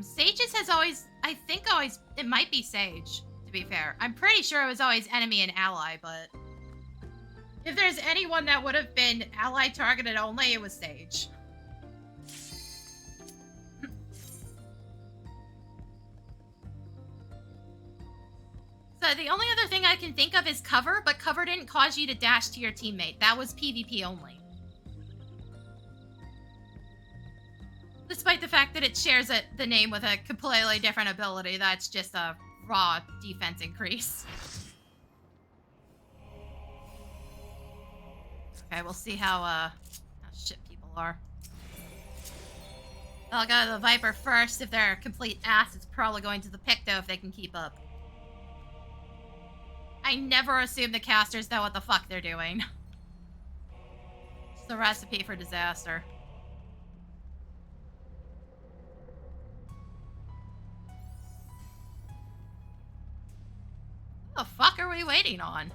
Sage's has always, it might be Sage, to be fair. I'm pretty sure it was always enemy and ally, but if there's anyone that would have been ally targeted only, it was Sage. So the only other thing I can think of is cover, but cover didn't cause you to dash to your teammate. That was PvP only. Despite the fact that it shares the name with a completely different ability, that's just a raw defense increase. Okay, we'll see how shit people are. I'll go to the Viper first. If they're a complete ass, it's probably going to the Picto if they can keep up. I never assume the casters know what the fuck they're doing. It's a recipe for disaster. What the fuck are we waiting on?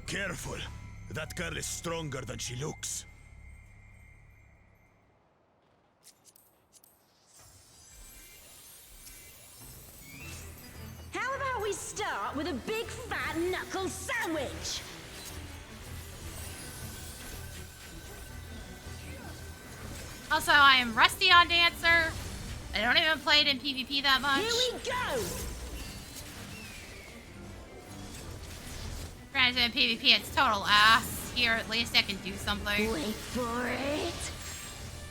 Careful. That girl is stronger than she looks. How about we start with a big fat knuckle sandwich? Also, I am rusty on Dancer. I don't even play it in PvP that much. Here we go! Granted, in PvP, it's total ass. Here, at least I can do something. Wait for it.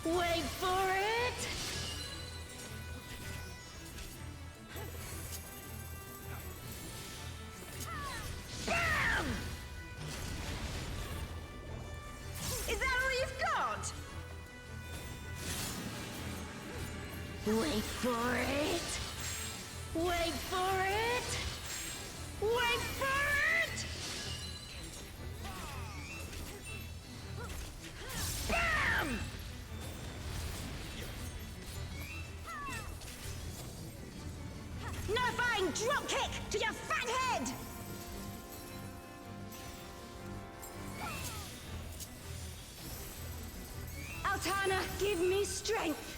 Wait for it. Bam! Is that all you've got? Wait for it. Wait for it. Wait for it. Bam! Nullifying dropkick to your fat head! Altana, give me strength!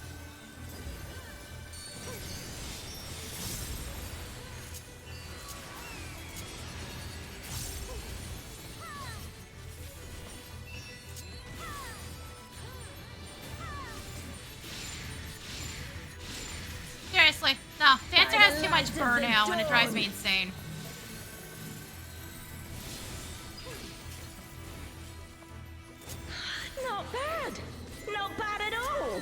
Seriously, no. Dancer has too much burnout and it drives me insane. Not bad. Not bad at all.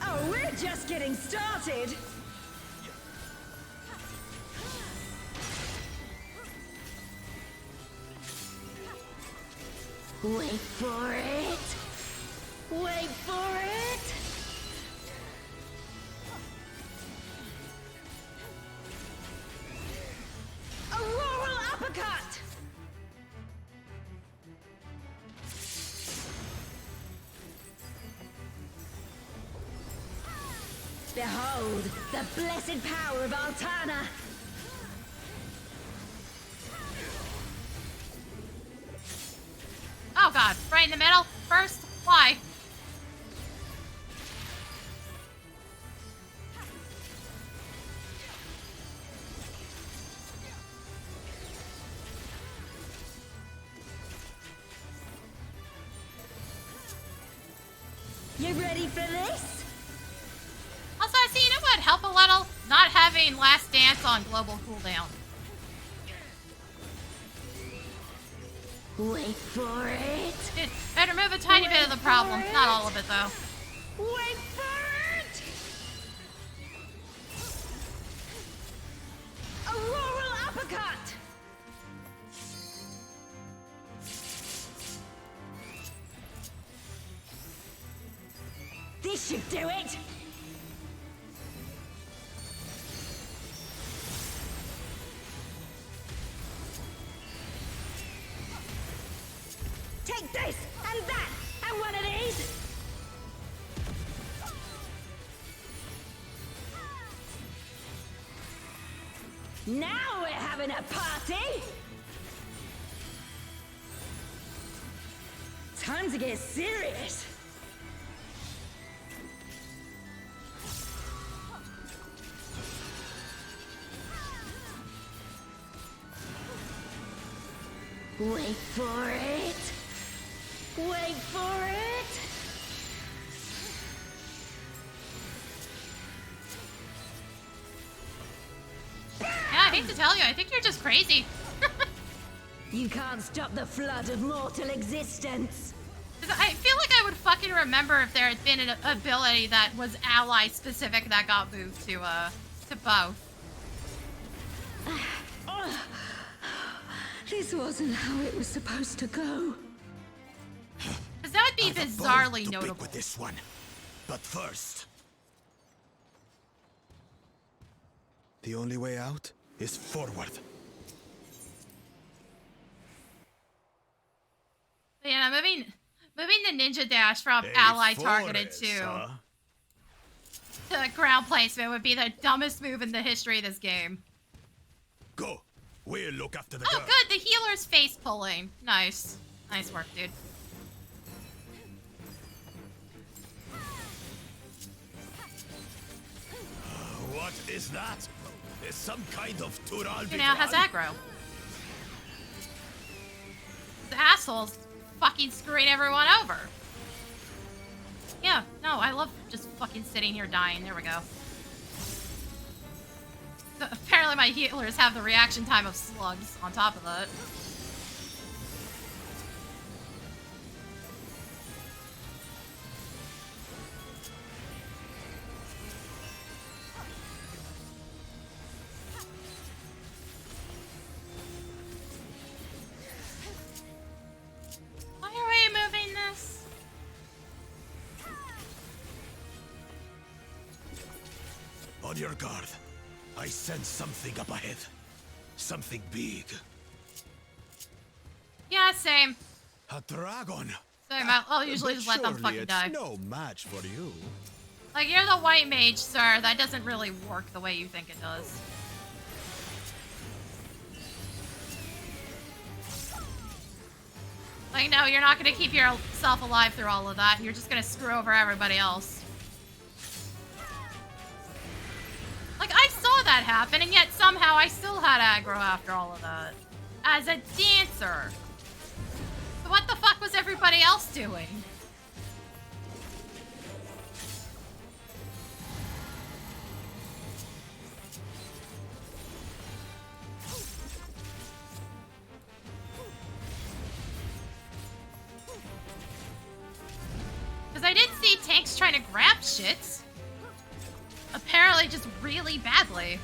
Oh, we're just getting started. Wait for it. Wait for it. Auroral uppercut. Behold the blessed power of Altana. Oh god, right in the middle. First, why? You ready for this? Also, I see, you know what would help a little? Not having Last Dance on global cooldown. Wait for it. Dude, better remove a tiny bit of the problem. Not all of it, though. Wait for it. Auroral uppercut. This should do it. Take this, and that, and one of these! Now we're having a party! Time to get serious! Wait for it! Wait for it! Yeah, I hate to tell you, I think you're just crazy. You can't stop the flood of mortal existence! 'Cause I feel like I would fucking remember if there had been an ability that was ally specific that got moved to both. This wasn't how it was supposed to go. Because that would be bizarrely notable. With this one. But first, the only way out is forward. But yeah, moving the ninja dash from ally targeted to ground placement would be the dumbest move in the history of this game. Go. We'll look after the Oh, girl. good. The healer's face pulling. Nice. Nice work, dude. What is that? Is some kind of Tural He now has aggro. The asshole's fucking screwing everyone over. Yeah, no, I love just fucking sitting here dying. There we go. Apparently my healers have the reaction time of slugs on top of that. Why are we moving this? On your guard. I sense something up ahead. Something big. Yeah, same. A dragon. Same. I'll usually just let them Surely fucking die. it's no match for you. Like, you're the white mage, sir. That doesn't really work the way you think it does. Like, no, you're not gonna keep yourself alive through all of that. You're just gonna screw over everybody else. Like, I saw that happen, and yet somehow I still had aggro after all of that. As a dancer. So what the fuck was everybody else doing? Because I did see tanks trying to grab shit. Apparently just really badly.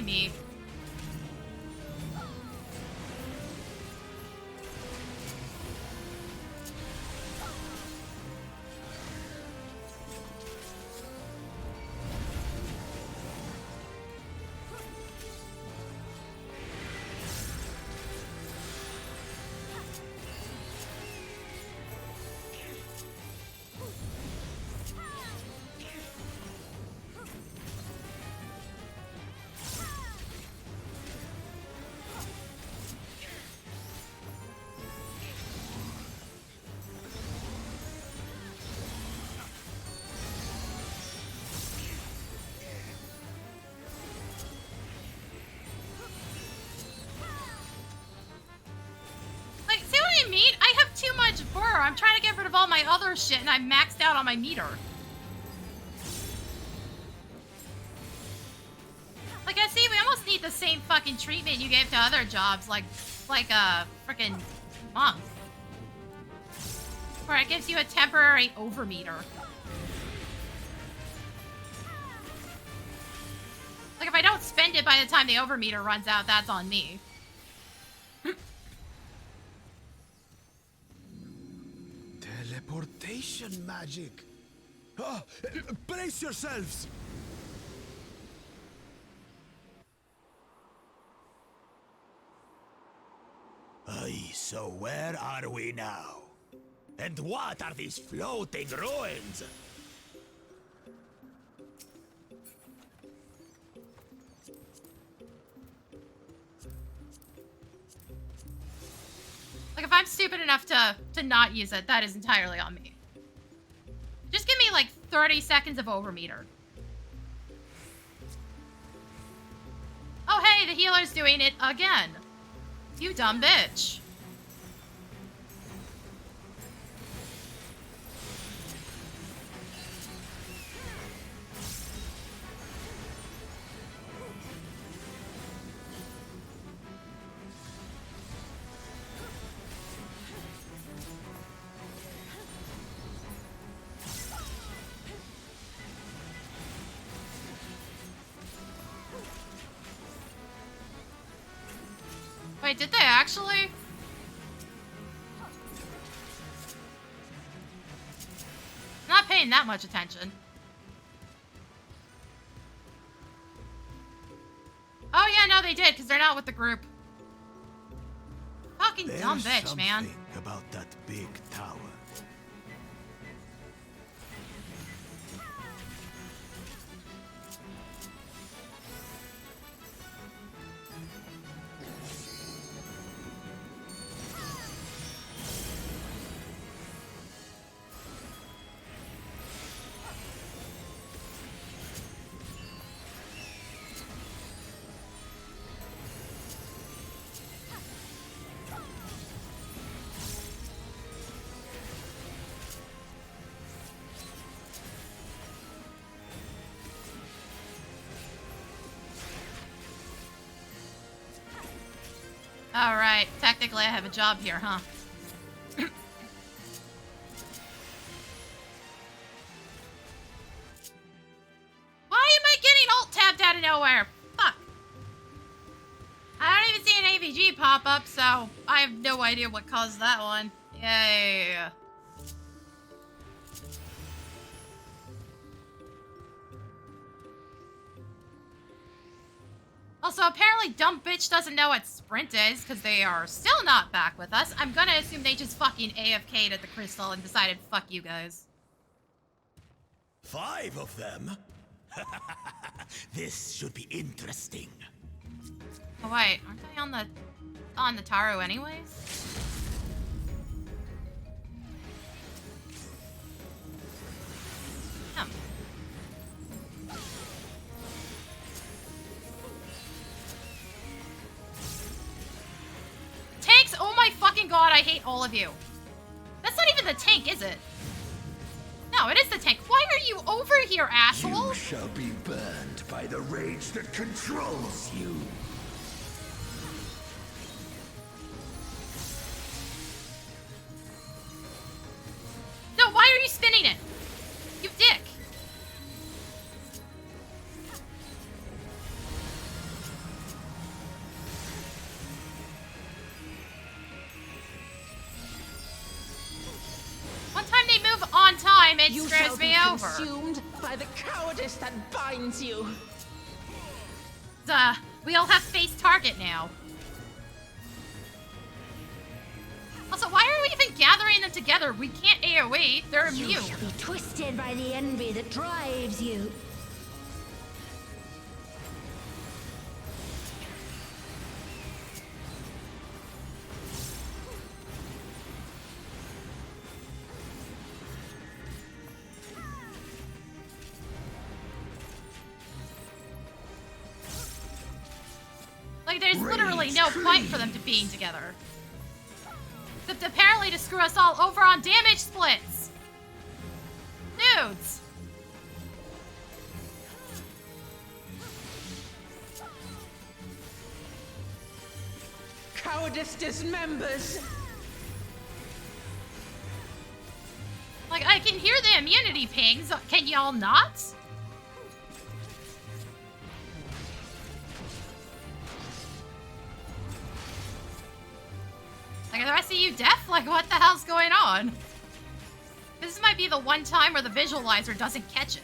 me. Like, see what I mean? I have too much burr. I'm trying to get rid of all my other shit and I'm maxed out on my meter. Like, I see, we almost need the same fucking treatment you gave to other jobs, like a frickin' monk. Where it gives you a temporary overmeter. Like, if I don't spend it by the time the overmeter runs out, that's on me. Teleportation magic. Ah, brace yourselves. Aye, so where are we now? And what are these floating ruins? Like, if I'm stupid enough to not use it, that is entirely on me. Just give me, like, 30 seconds of overmeter. Oh, hey, the healer's doing it again. You dumb bitch. Wait, did they actually? I'm not paying that much attention. Oh yeah, no they did, because they're not with the group. Fucking dumb bitch, man. There's something about that big tower. Alright, technically I have a job here, huh? Why am I getting alt-tabbed out of nowhere? Fuck. I don't even see an AVG pop up, so I have no idea what caused that one. Yay. Also, apparently dumb bitch doesn't know what sprint is, because they are still not back with us. I'm gonna assume they just fucking AFK'd at the crystal and decided, fuck you guys. 5 of them? This should be interesting. Oh wait, aren't they on the Taro anyways? Tanks! Oh my fucking god, I hate all of you. That's not even the tank, is it? No, it is the tank. Why are you over here, asshole? You shall be burned by the rage that controls you. No, why are you spinning it? You dick. over. Consumed by the cowardice that binds you. We all have face target now. Also, why are we even gathering them together? We can't AoE. They're immune. You shall be twisted by the envy that drives you. Like, there's literally no point for them to being together. Except apparently to screw us all over on damage splits. Dudes. Cowardice dismembers. Like, I can hear the immunity pings. Can y'all not? Like, are the rest of you deaf? Like, what the hell's going on? This might be the one time where the visualizer doesn't catch it.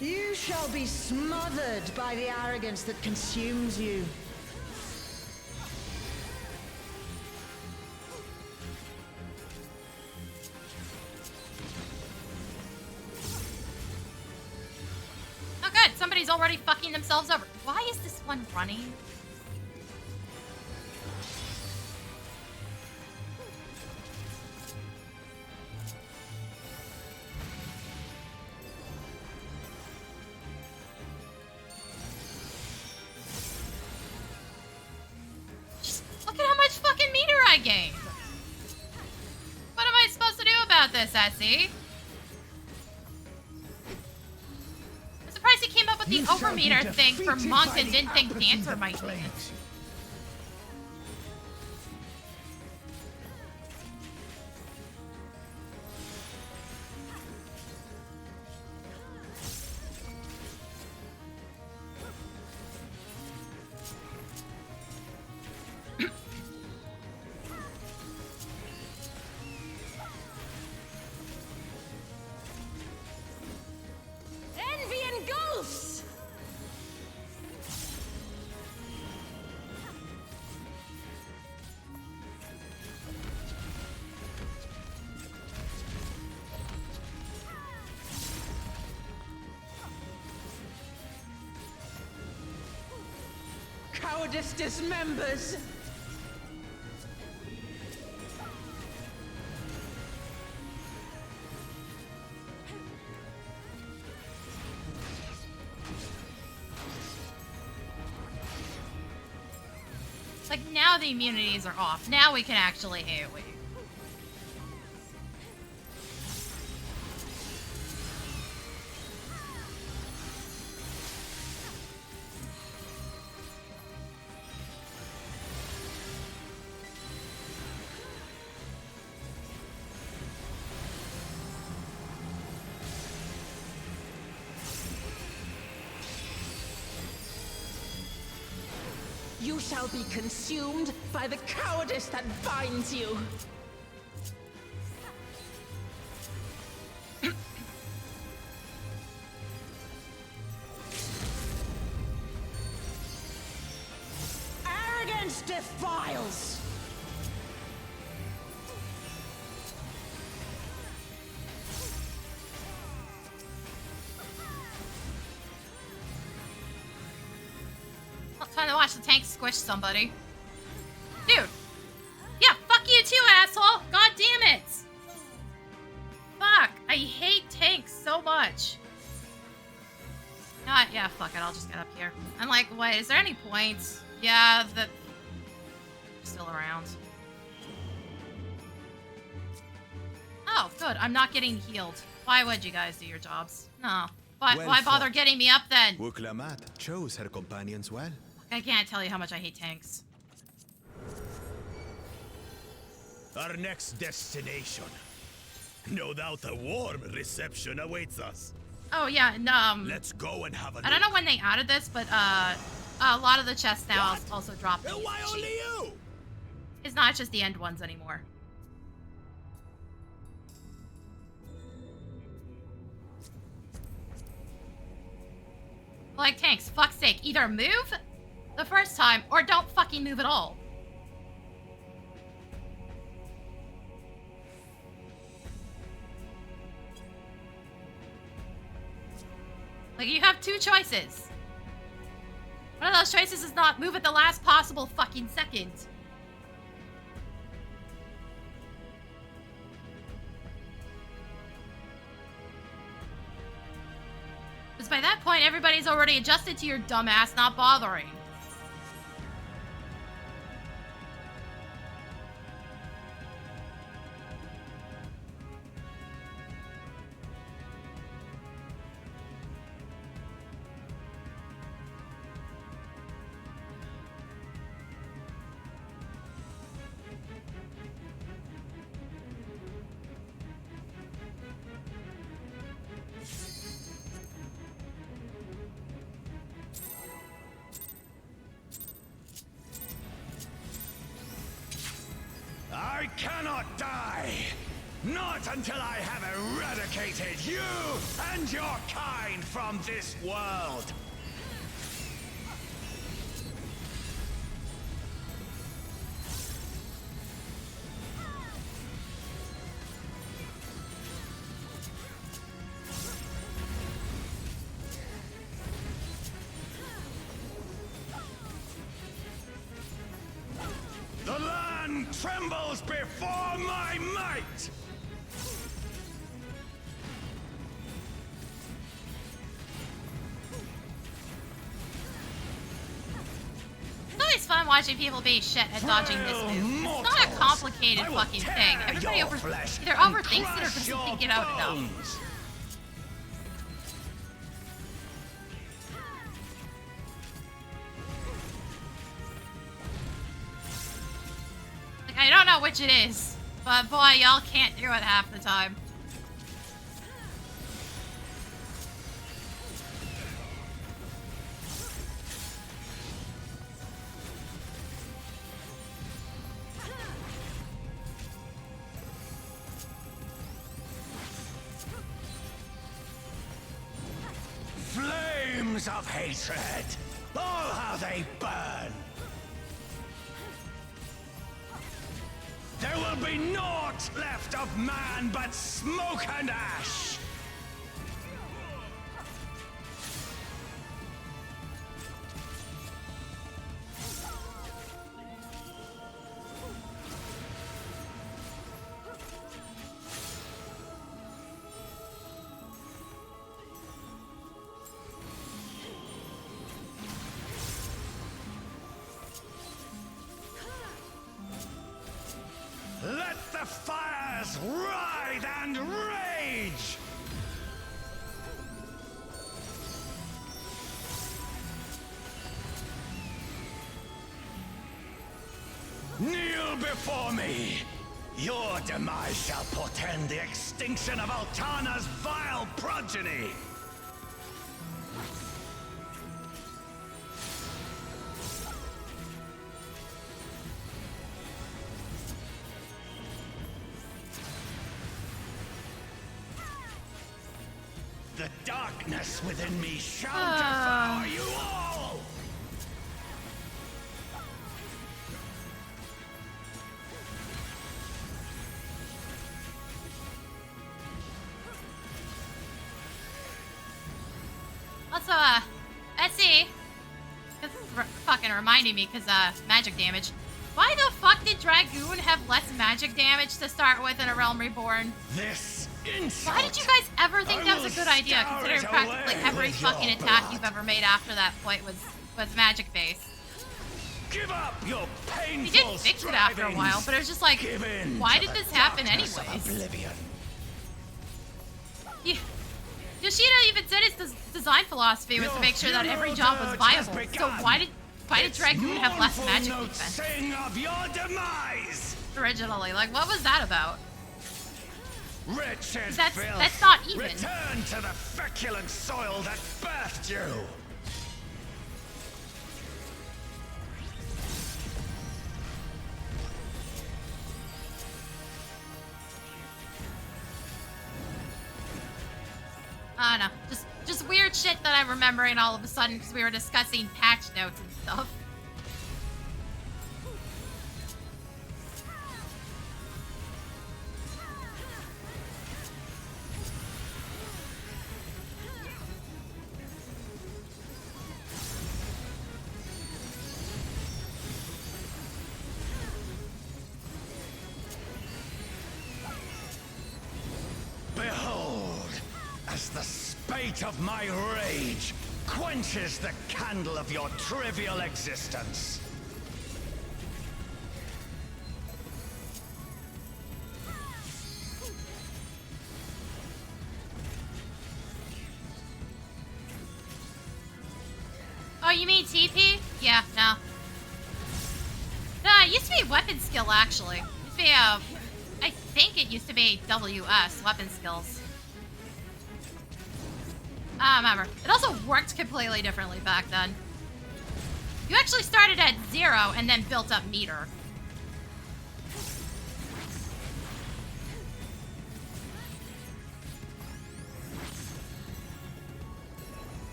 You shall be smothered by the arrogance that consumes you. Oh good, somebody's already fucking themselves over. Why is this one running? Just look at how much fucking meter I gained. What am I supposed to do about this, Essie? I'm surprised he came up with the overmeter thing for Monk and didn't think Dancer might do it. Envy engulfs! Cowardice dismembers. Like, now the immunities are off. Now we can actually AoE. You shall be consumed by the cowardice that binds you. Arrogance defiles. Time to watch the tank squish somebody. Dude. Yeah, fuck you too, asshole. God damn it. Fuck. I hate tanks so much. Yeah, fuck it. I'll just get up here. I'm like, wait, is there any point? Yeah, the... still around. Oh, good. I'm not getting healed. Why would you guys do your jobs? No. Why bother getting me up then? Wuklamat chose her companions well. I can't tell you how much I hate tanks. Our next destination. No doubt a warm reception awaits us. Oh yeah, and Let's go and have a I don't know when they added this, but A lot of the chests now also drop these. Why only you? It's not just the end ones anymore. Like, tanks, fuck's sake, either move the first time or don't fucking move at all. Like, you have two choices. One of those choices is not move at the last possible fucking second. Because by that point, everybody's already adjusted to your dumbass not bothering. I cannot die! Not until I have eradicated you and your kind from this world! The land trembles before my might! It's always fun watching people be shit at dodging this move. It's not a complicated fucking thing. Everybody either overthinks it or doesn't think it out enough. Like, I don't know which it is, but boy, y'all can't do it half the time. Flames of hatred! Oh, how they burn! There will be naught left of man but smoke and ash! Let the fires writhe and rage! Kneel before me! Your demise shall portend the extinction of Altana's vile progeny! The darkness within me shall devour you all! Also, let's see. This is fucking reminding me, because, magic damage. Why the fuck did Dragoon have less magic damage to start with in A Realm Reborn? This insult! Why did you guys ever think that was a good idea, considering practically every fucking attack you've ever made after that point was magic based? Give up your painful He did fix it after a while, but it was just like, why did this happen anyways? Yeah. Yoshida even said his design philosophy was to make sure that every job was viable. So why did Dragoon have less magic defense? Sing of your demise! Originally, like, what was that about? Wretched That's not even. Return to the feculent soil that birthed you! I don't know. Just weird shit that I'm remembering all of a sudden because we were discussing patch notes and stuff. The spate of my rage quenches the candle of your trivial existence. Oh, you mean TP? Yeah, no. No, it used to be weapon skill, actually. It used to be, I think it used to be WS, weapon skills. I don't remember. It also worked completely differently back then. You actually started at 0 and then built up meter.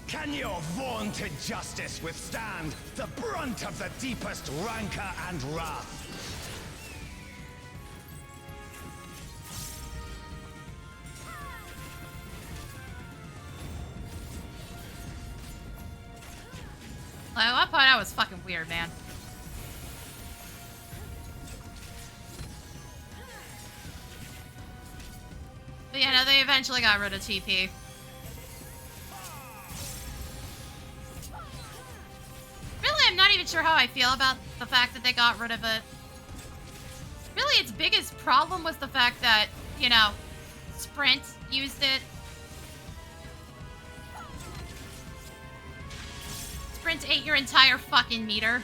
Can your vaunted justice withstand the brunt of the deepest rancor and wrath? Like, at one point, that was fucking weird, man. But yeah, no, they eventually got rid of TP. Really, I'm not even sure how I feel about the fact that they got rid of it. Really, its biggest problem was the fact that, you know, Sprint used it. Sprint ate your entire fucking meter.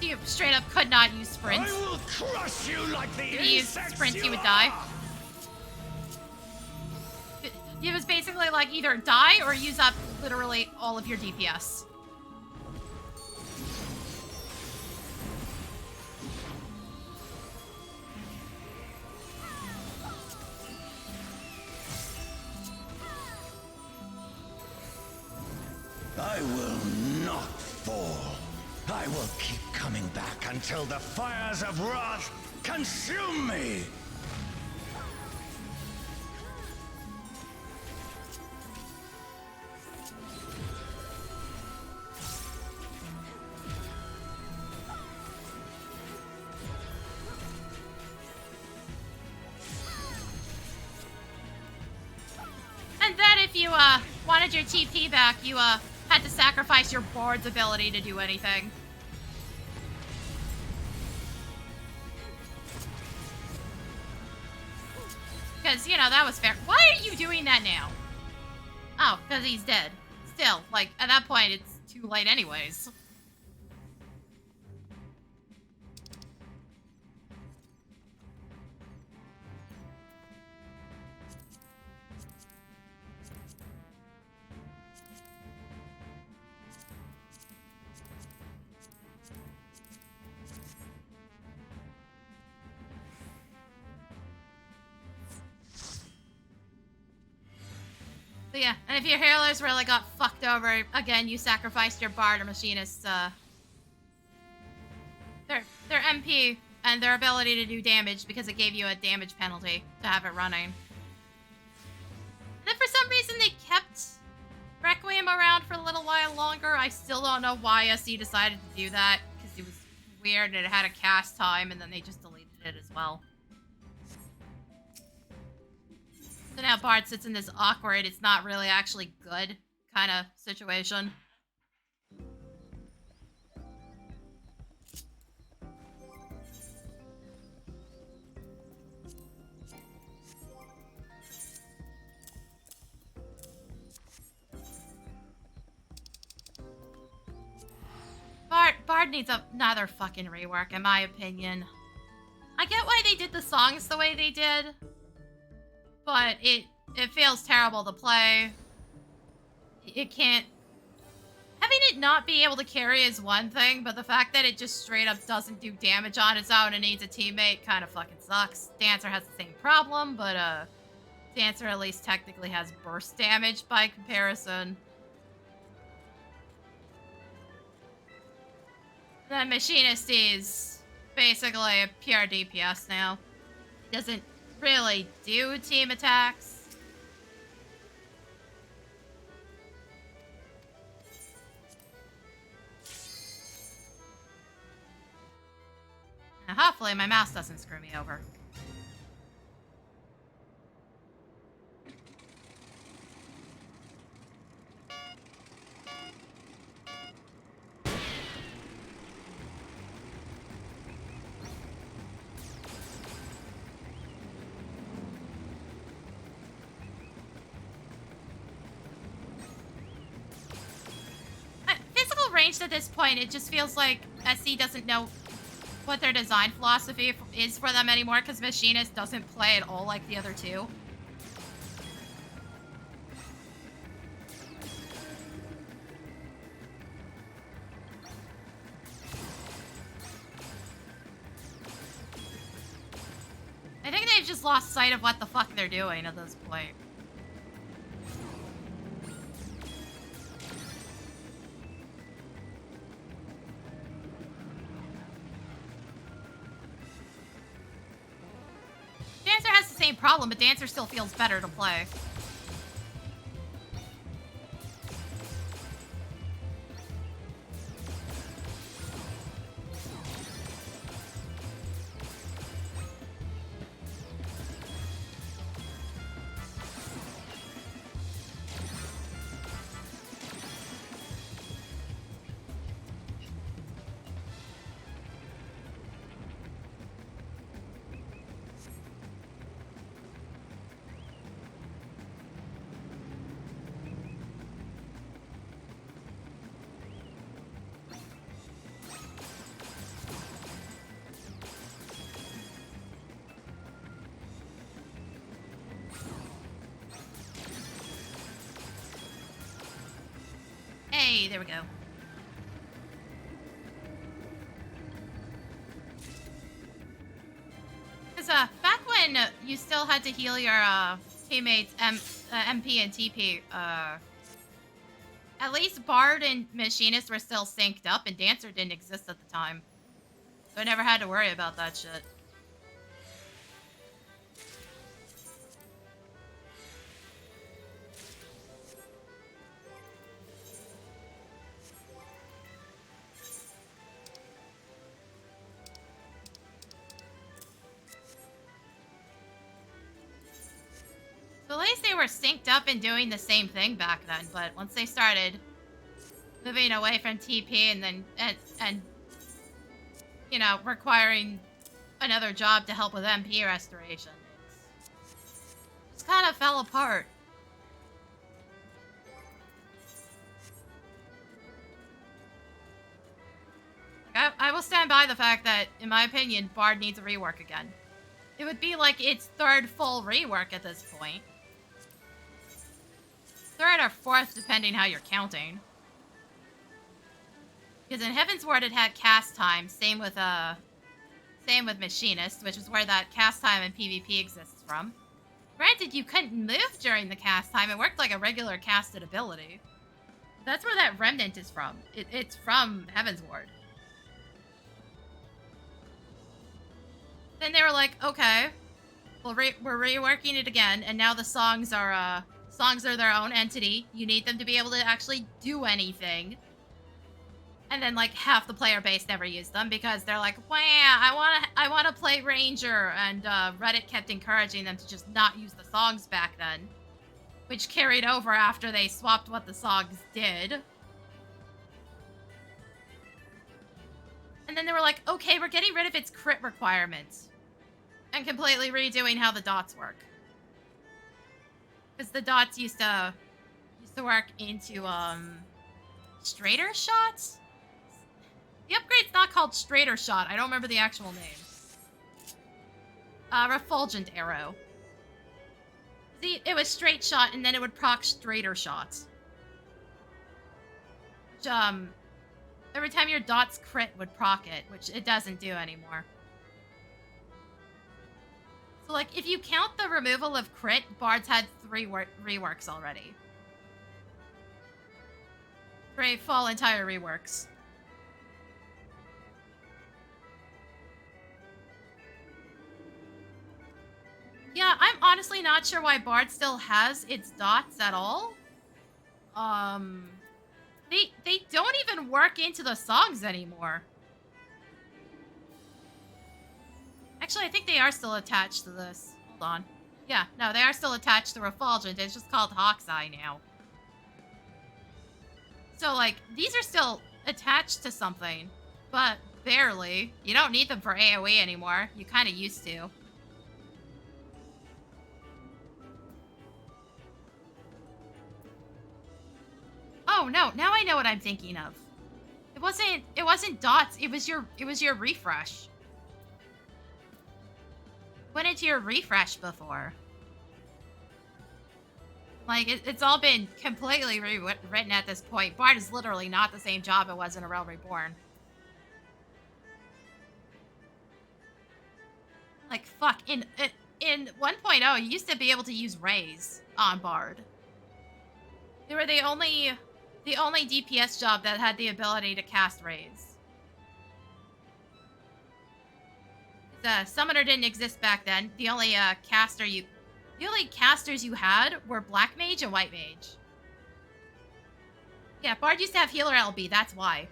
You straight up could not use Sprint. I will crush you like the if you used Sprint, you would die. It was basically like either die or use up literally all of your DPS. I will not fall. I will keep coming back until the fires of wrath consume me. And then if you wanted your TP back, you had to sacrifice your board's ability to do anything. Because, you know, that was fair. Why are you doing that now? Oh, because he's dead. Still, like, at that point, it's too late anyways. But yeah, and if your healers really got fucked over, again, you sacrificed your bard or machinist, their MP and their ability to do damage because it gave you a damage penalty to have it running. And then for some reason they kept Requiem around for a little while longer. I still don't know why SE decided to do that, because it was weird and it had a cast time, and then they just deleted it as well. So now Bard sits in this awkward, it's not really actually good kind of situation. Bard needs another fucking rework, in my opinion. I get why they did the songs the way they did, but it feels terrible to play. It can't... Having Having it not be able to carry is one thing, but the fact that it just straight up doesn't do damage on its own and needs a teammate kind of fucking sucks. Dancer has the same problem, but Dancer at least technically has burst damage by comparison. The Machinist is basically a pure DPS now. Doesn't really do team attacks. Now, hopefully my mouse doesn't screw me over. Physical range at this point, it just feels like SC doesn't know what their design philosophy is for them anymore, because Machinist doesn't play at all like the other two. I think they've just lost sight of what the fuck they're doing at this point. Dancer has the same problem, but Dancer still feels better to play. Hey, there we go. Because back when you still had to heal your teammates MP and TP, at least Bard and Machinist were still synced up, and Dancer didn't exist at the time. So I never had to worry about that shit. So at least they were synced up and doing the same thing back then, but once they started moving away from TP and then, and you know, requiring another job to help with MP restoration, it just kind of fell apart. I will stand by the fact that, in my opinion, Bard needs a rework again. It would be like its third full rework at this point. Third or fourth, depending how you're counting. Because in Heaven's Ward, it had cast time. Same with Machinist, which is where that cast time in PvP exists from. Granted, you couldn't move during the cast time. It worked like a regular casted ability. That's where that Remnant is from. It's from Heaven's Ward. Then they were like, okay, we're reworking it again, and now the songs are their own entity. You need them to be able to actually do anything. And then like half the player base never used them because they're like, wow, I wanna play Ranger, and Reddit kept encouraging them to just not use the songs back then, which carried over after they swapped what the songs did. And then they were like, okay, we're getting rid of its crit requirements and completely redoing how the dots work. Because the dots used to work into straighter shots? The upgrade's not called straighter shot. I don't remember the actual name. Refulgent arrow. See, it was straight shot and then it would proc straighter shots. every time your dots crit would proc it, which it doesn't do anymore. So, like, if you count the removal of crit, Bards had 3 reworks already. 3 full entire reworks. Yeah, I'm honestly not sure why Bard still has its dots at all. They don't even work into the songs anymore. Actually, I think they are still attached to this. Hold on. Yeah, no, they are still attached to Refulgent. It's just called Hawk's Eye now. So, like, these are still attached to something, but barely. You don't need them for AoE anymore. You kind of used to. Oh no, now I know what I'm thinking of. It wasn't dots, it was your refresh. Went into your refresh before. Like, it's all been completely rewritten at this point. Bard is literally not the same job it was in A Realm Reborn. Like, fuck, in 1.0, you used to be able to use Rays on Bard. They were the only DPS job that had the ability to cast Rays. The Summoner didn't exist back then. The only casters you had were Black Mage and White Mage. Yeah, Bard used to have Healer LB, that's why.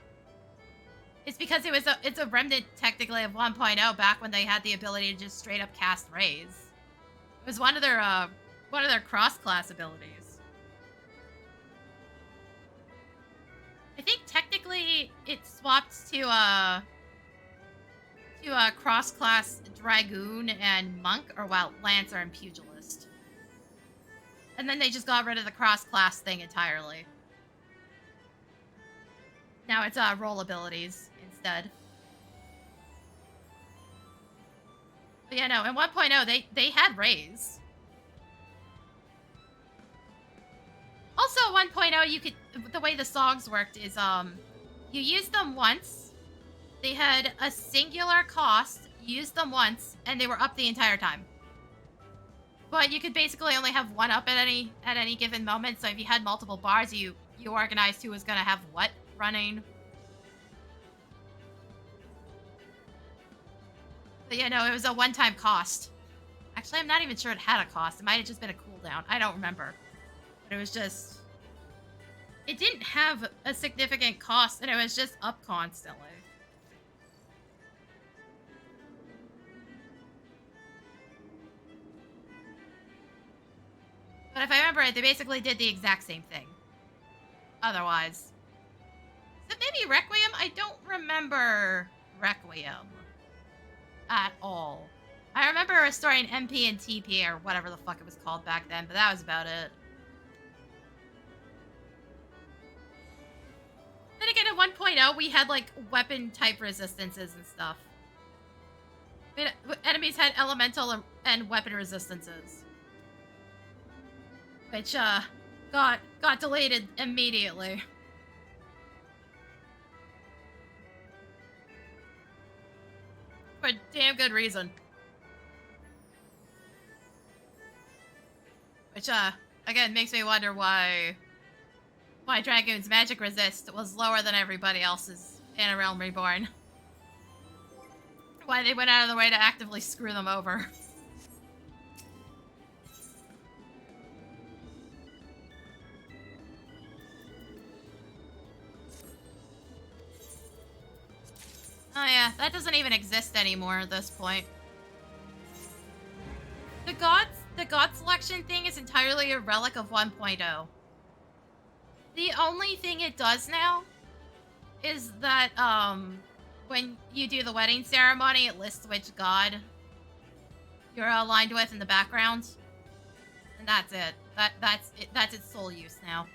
It's because it's a remnant technically of 1.0 back when they had the ability to just straight up cast Rays. It was one of their cross-class abilities. I think technically it swapped to a cross-class Dragoon and Monk, or well, Lancer and Pugilist. And then they just got rid of the cross-class thing entirely. Now it's roll abilities instead. But yeah, no, in 1.0 they had Rays. Also, 1.0, the way the songs worked is, you used them once, they had a singular cost, you used them once, and they were up the entire time. But you could basically only have one up at any given moment, so if you had multiple bars, you organized who was gonna have what running. But yeah, no, it was a one-time cost. Actually, I'm not even sure it had a cost, it might have just been a cooldown, I don't remember. But it was just... It didn't have a significant cost, and it was just up constantly. But if I remember right, they basically did the exact same thing. Otherwise. So maybe Requiem? I don't remember Requiem at all. I remember restoring MP and TP, or whatever the fuck it was called back then, but that was about it. Then again, at 1.0, we had, like, weapon-type resistances and stuff. Enemies had elemental and weapon resistances. Which, got deleted immediately. For a damn good reason. Which, again, makes me wonder why Dragoon's magic resist was lower than everybody else's in A Realm Reborn. Why they went out of the way to actively screw them over. Oh yeah, that doesn't even exist anymore at this point. The god selection thing is entirely a relic of 1.0. The only thing it does now is that, when you do the wedding ceremony, it lists which god you're aligned with in the background. And that's it. That's its sole use now.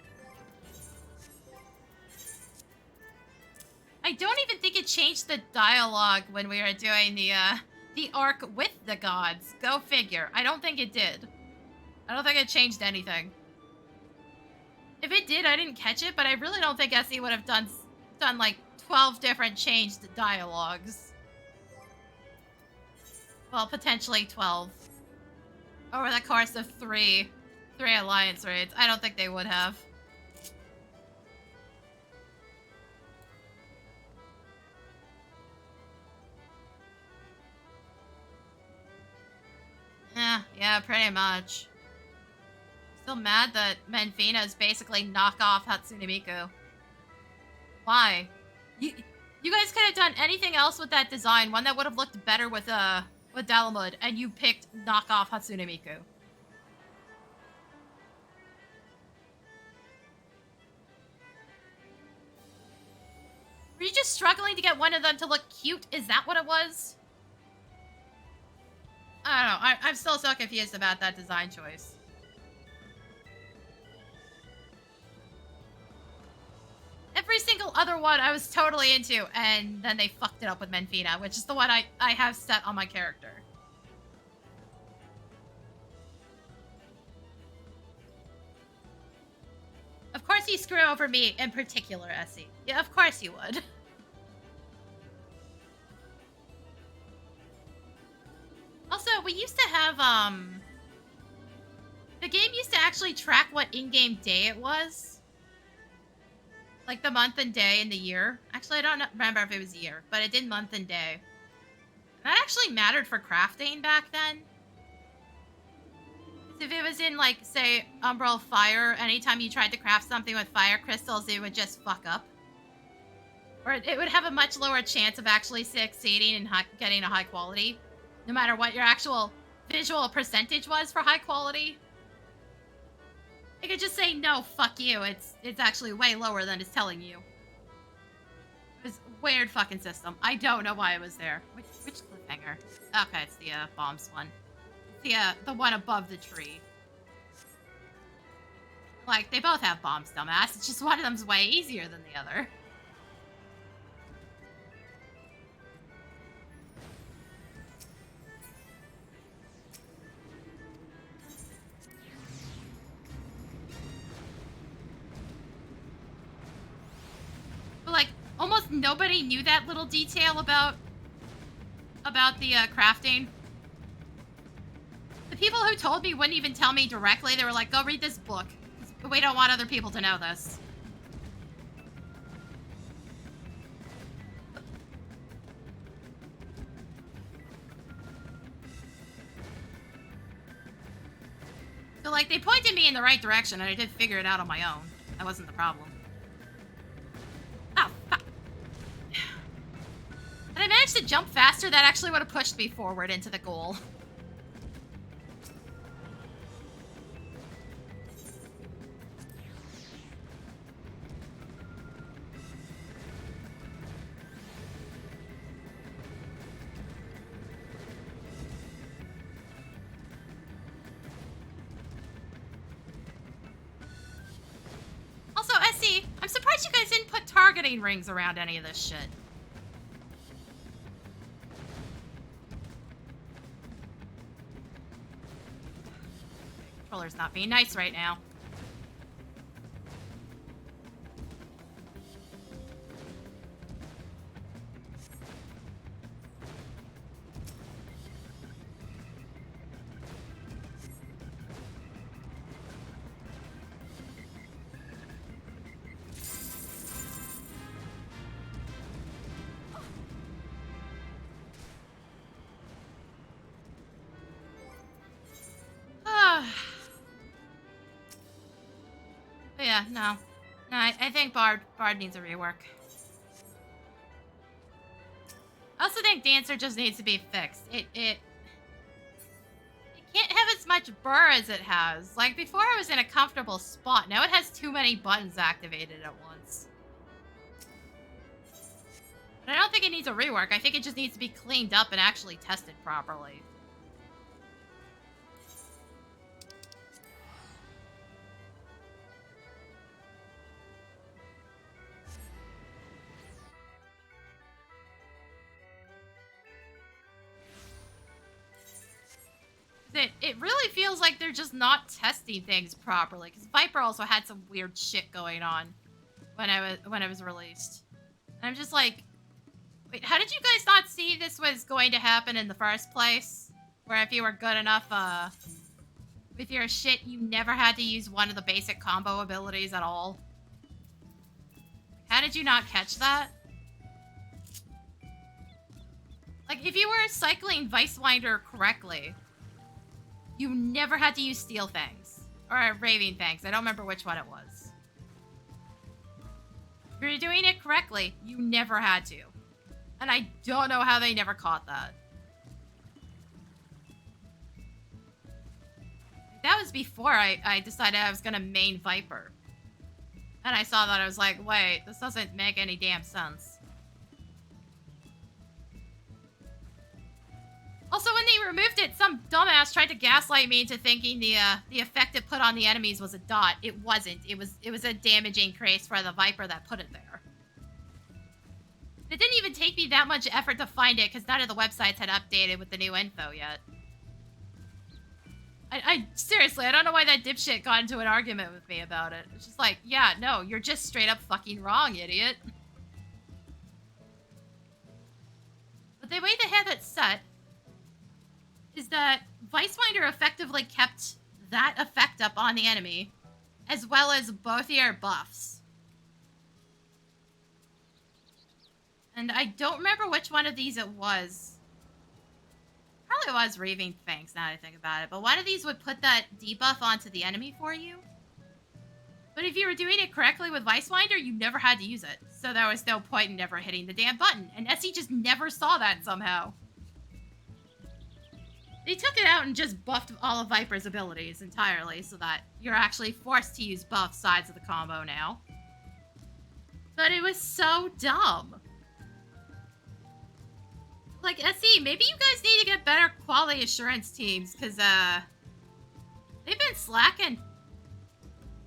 I don't even think it changed the dialogue when we were doing the arc with the gods. Go figure. I don't think it did. I don't think it changed anything. If it did, I didn't catch it, but I really don't think SE would have done like 12 different changed dialogues. Well, potentially 12. Over the course of three Alliance raids. I don't think they would have. Yeah, pretty much. Still mad that Menfina is basically knockoff Hatsune Miku. Why? You guys could have done anything else with that design, one that would have looked better with Dalamud, and you picked knockoff Hatsune Miku. Were you just struggling to get one of them to look cute? Is that what it was? I don't know. I'm still so confused about that design choice. Every single other one I was totally into, and then they fucked it up with Menfina, which is the one I have set on my character. Of course you screw over me in particular, Essie. Yeah, of course you would. Also, we used to have, the game used to actually track what in-game day it was. Like the month and day and the year. Actually, I don't remember if it was year, but it did month and day. That actually mattered for crafting back then. If it was in, like, say, Umbral Fire, anytime you tried to craft something with fire crystals, it would just fuck up. Or it would have a much lower chance of actually succeeding and getting a high quality. No matter what your actual visual percentage was for high quality. It could just say, no, fuck you. It's actually way lower than it's telling you. It was a weird fucking system. I don't know why it was there. Which cliffhanger? Okay, it's the bombs one. It's the one above the tree. Like, they both have bombs, dumbass. It's just one of them's way easier than the other. But, like, almost nobody knew that little detail about the crafting. The people who told me wouldn't even tell me directly. They were like, go read this book. We don't want other people to know this. So, like, they pointed me in the right direction, and I did figure it out on my own. That wasn't the problem. Oh, fuck. Had I managed to jump faster, that actually would have pushed me forward into the goal. Also, SC, I'm surprised you guys didn't put targeting rings around any of this shit. Controller's not being nice right now. But yeah, no. No, I think Bard needs a rework. I also think Dancer just needs to be fixed. It can't have as much burr as it has. Like, before it was in a comfortable spot. Now it has too many buttons activated at once. But I don't think it needs a rework. I think it just needs to be cleaned up and actually tested properly. that it really feels like they're just not testing things properly. Because Viper also had some weird shit going on when it was released. And I'm just like, wait, how did you guys not see this was going to happen in the first place? Where if you were good enough, with your shit, you never had to use one of the basic combo abilities at all. How did you not catch that? Like, if you were cycling Vicewinder correctly, you never had to use Steel Fangs. Or Raving Fangs. I don't remember which one it was. If you're doing it correctly, you never had to. And I don't know how they never caught that. That was before I decided I was gonna main Viper. And I saw that, I was like, wait, this doesn't make any damn sense. Also, when they removed it, some dumbass tried to gaslight me into thinking the effect it put on the enemies was a dot. It wasn't. It was a damage increase for the Viper that put it there. It didn't even take me that much effort to find it because none of the websites had updated with the new info yet. I seriously, I don't know why that dipshit got into an argument with me about it. It's just like, yeah, no, you're just straight up fucking wrong, idiot. But the way they had it set is that Vicewinder effectively kept that effect up on the enemy, as well as both your buffs. And I don't remember which one of these it was. Probably was Raving Fangs, now that I think about it. But one of these would put that debuff onto the enemy for you. But if you were doing it correctly with Vicewinder, you never had to use it. So there was no point in never hitting the damn button. And Essie just never saw that somehow. They took it out and just buffed all of Viper's abilities entirely so that you're actually forced to use both sides of the combo now. But it was so dumb. Like, SE, maybe you guys need to get better quality assurance teams, because, they've been slacking.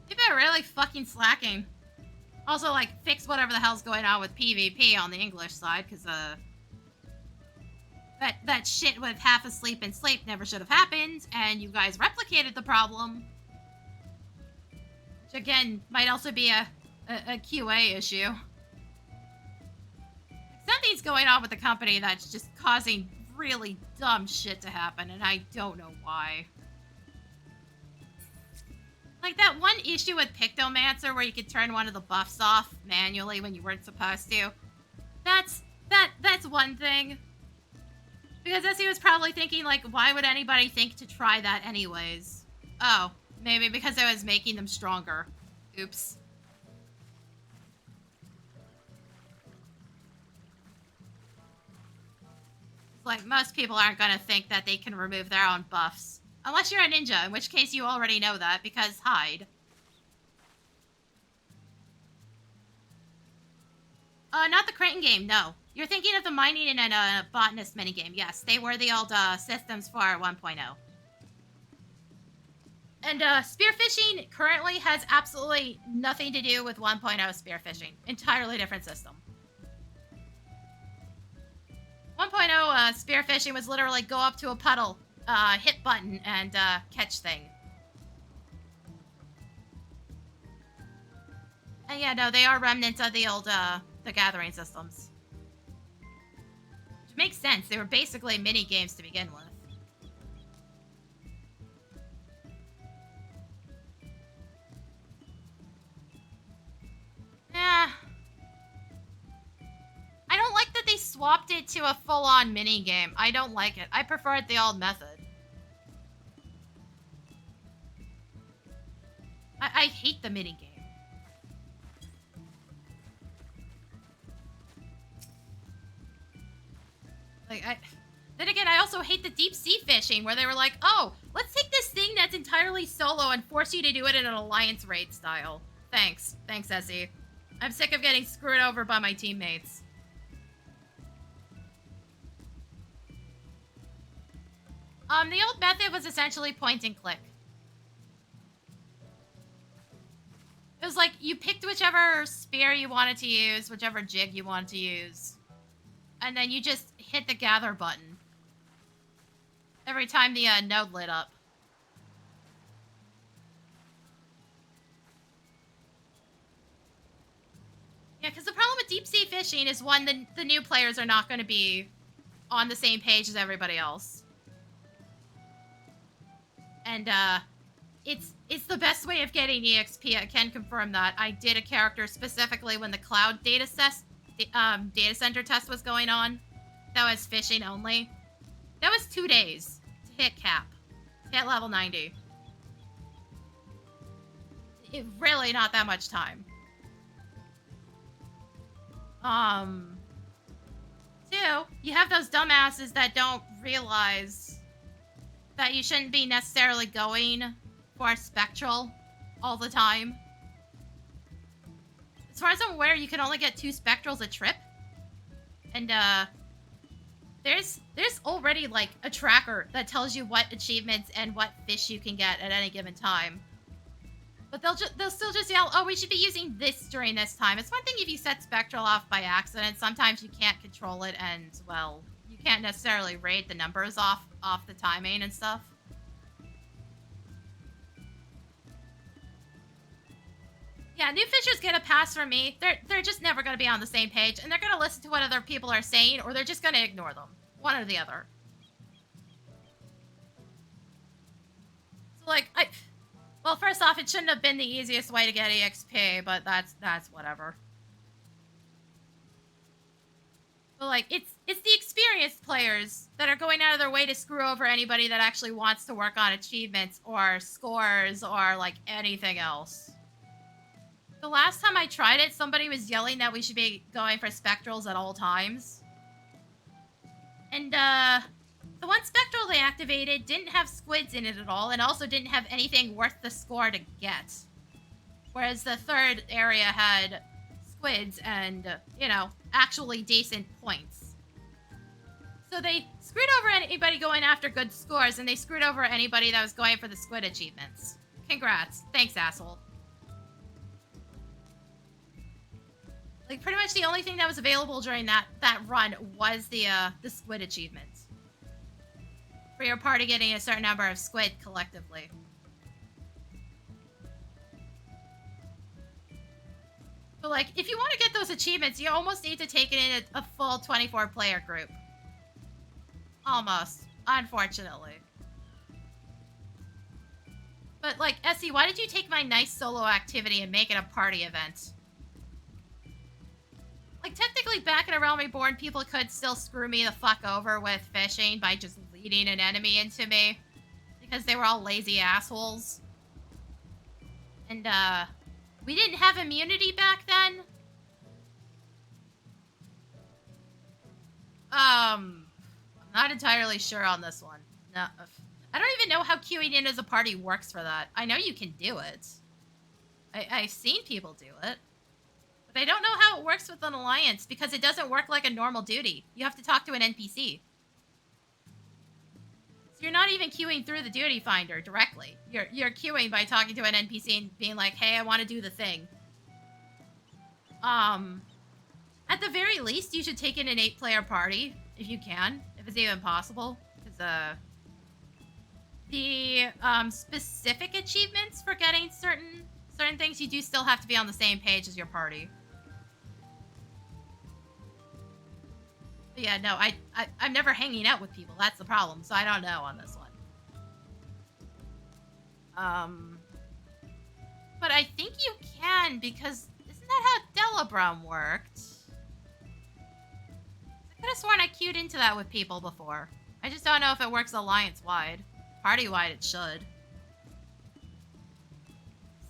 They've been really fucking slacking. Also, like, fix whatever the hell's going on with PvP on the English side, because, that shit with half asleep and sleep never should have happened, and you guys replicated the problem. Which, again, might also be a QA issue. Something's going on with the company that's just causing really dumb shit to happen, and I don't know why. Like that one issue with Pictomancer where you could turn one of the buffs off manually when you weren't supposed to. That's one thing. Because as he was probably thinking, like, why would anybody think to try that anyways? Oh, maybe because it was making them stronger. Oops. Like, most people aren't gonna think that they can remove their own buffs. Unless you're a ninja, in which case you already know that, because hide. Not the Creighton game, no. You're thinking of the mining and botanist minigame. Yes, they were the old systems for 1.0. And spearfishing currently has absolutely nothing to do with 1.0 spearfishing. Entirely different system. 1.0 spearfishing was literally go up to a puddle, hit button, and catch thing. And yeah, no, they are remnants of the old the gathering systems. Which makes sense. They were basically mini games to begin with. Yeah. I don't like that they swapped it to a full-on mini-game. I don't like it. I preferred the old method. I hate the mini-game. Like, then again, I also hate the deep-sea fishing, where they were like, oh, let's take this thing that's entirely solo and force you to do it in an alliance raid style. Thanks. Thanks, Essie. I'm sick of getting screwed over by my teammates. The old method was essentially point and click. It was like, you picked whichever spear you wanted to use, whichever jig you wanted to use, and then you just hit the gather button. every time the node lit up. Yeah, because the problem with deep sea fishing is, one, the new players are not going to be on the same page as everybody else. And, it's the best way of getting EXP. I can confirm that. I did a character specifically when the cloud data center test was going on. That was fishing only. That was 2 days to hit cap. To hit level 90. It really not that much time. 2, you have those dumbasses that don't realize that you shouldn't be necessarily going for spectral all the time. As far as I'm aware, you can only get 2 spectrals a trip. And, there's already, like, a tracker that tells you what achievements and what fish you can get at any given time. But they'll still just yell, oh, we should be using this during this time. It's one thing if you set spectral off by accident. Sometimes you can't control it, and, well, you can't necessarily rate the numbers off the timing and stuff. Yeah, new fishers get a pass from me. They're just never going to be on the same page, and they're going to listen to what other people are saying, or they're just going to ignore them. One or the other. So, like, well, first off, it shouldn't have been the easiest way to get EXP, but that's whatever. But, like, it's the experienced players that are going out of their way to screw over anybody that actually wants to work on achievements or scores or, like, anything else. The last time I tried it, somebody was yelling that we should be going for spectrals at all times. And, the one spectral they activated didn't have squids in it at all, and also didn't have anything worth the score to get. Whereas the third area had squids and, you know, actually decent points. So they screwed over anybody going after good scores, and they screwed over anybody that was going for the squid achievements. Congrats. Thanks, asshole. Like, pretty much the only thing that was available during that run was the squid achievements. For your party getting a certain number of squid collectively. But, like, if you want to get those achievements, you almost need to take it in a full 24-player group. Almost. Unfortunately. But, like, Essie, why did you take my nice solo activity and make it a party event? Like, technically, back in A Realm Reborn, people could still screw me the fuck over with fishing by just leading an enemy into me. Because they were all lazy assholes. And, we didn't have immunity back then. I'm not entirely sure on this one. No, I don't even know how queuing in as a party works for that. I know you can do it. I've seen people do it. But I don't know how it works with an alliance, because it doesn't work like a normal duty. You have to talk to an NPC. So you're not even queuing through the duty finder directly. You're queuing by talking to an NPC and being like, hey, I want to do the thing. At the very least, you should take in an 8-player party, if you can, if it's even possible. Because, the, specific achievements for getting certain things, you do still have to be on the same page as your party. But yeah, no, I'm never hanging out with people. That's the problem, so I don't know on this one. But I think you can, because isn't that how Delabrum worked? I could have sworn I queued into that with people before. I just don't know if it works alliance-wide. Party-wide, it should.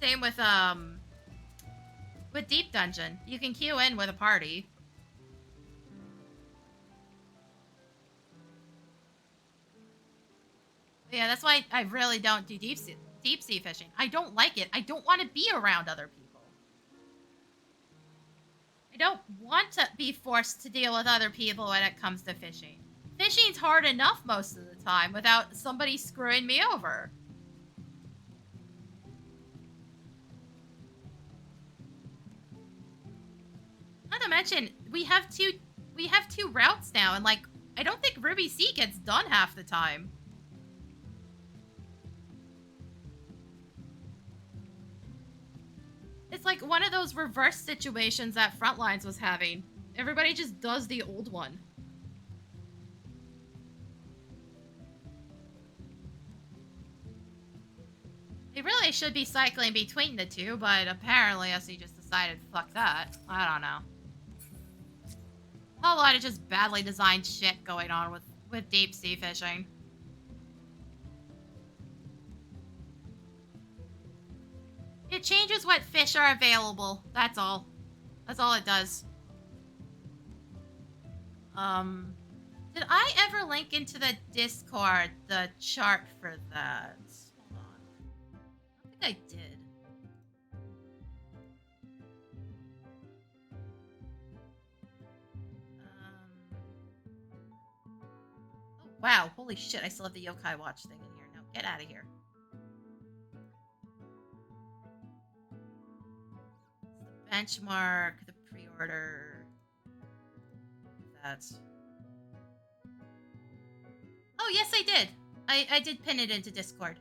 Same with Deep Dungeon. You can queue in with a party. But yeah, that's why I really don't do deep sea fishing. I don't like it. I don't want to be around other people. I don't want to be forced to deal with other people when it comes to fishing. Fishing's hard enough most of the time without somebody screwing me over. Not to mention, we have two routes now, and, like, I don't think Ruby Sea gets done half the time. It's like one of those reverse situations that Frontlines was having. Everybody just does the old one. They really should be cycling between the two, but apparently SE just decided, fuck that. I don't know. A whole lot of just badly designed shit going on with deep sea fishing. It changes what fish are available. That's all. That's all it does. Did I ever link into the Discord the chart for that? Hold on. I think I did. Oh, wow. Holy shit. I still have the Yokai Watch thing in here. Now get out of here. Benchmark, the pre-order. That's. Oh, yes, I did. I did pin it into Discord.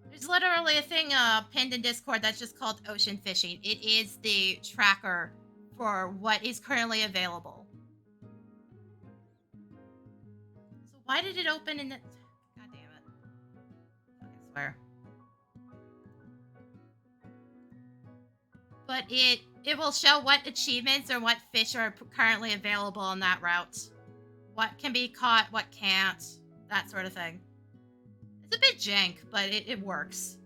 There's literally a thing pinned in Discord that's just called Ocean Fishing. It is the tracker for what is currently available. So why did it open in the... God damn it. I swear. But it will show what achievements or what fish are currently available on that route. What can be caught, what can't, that sort of thing. It's a bit jank, but it works.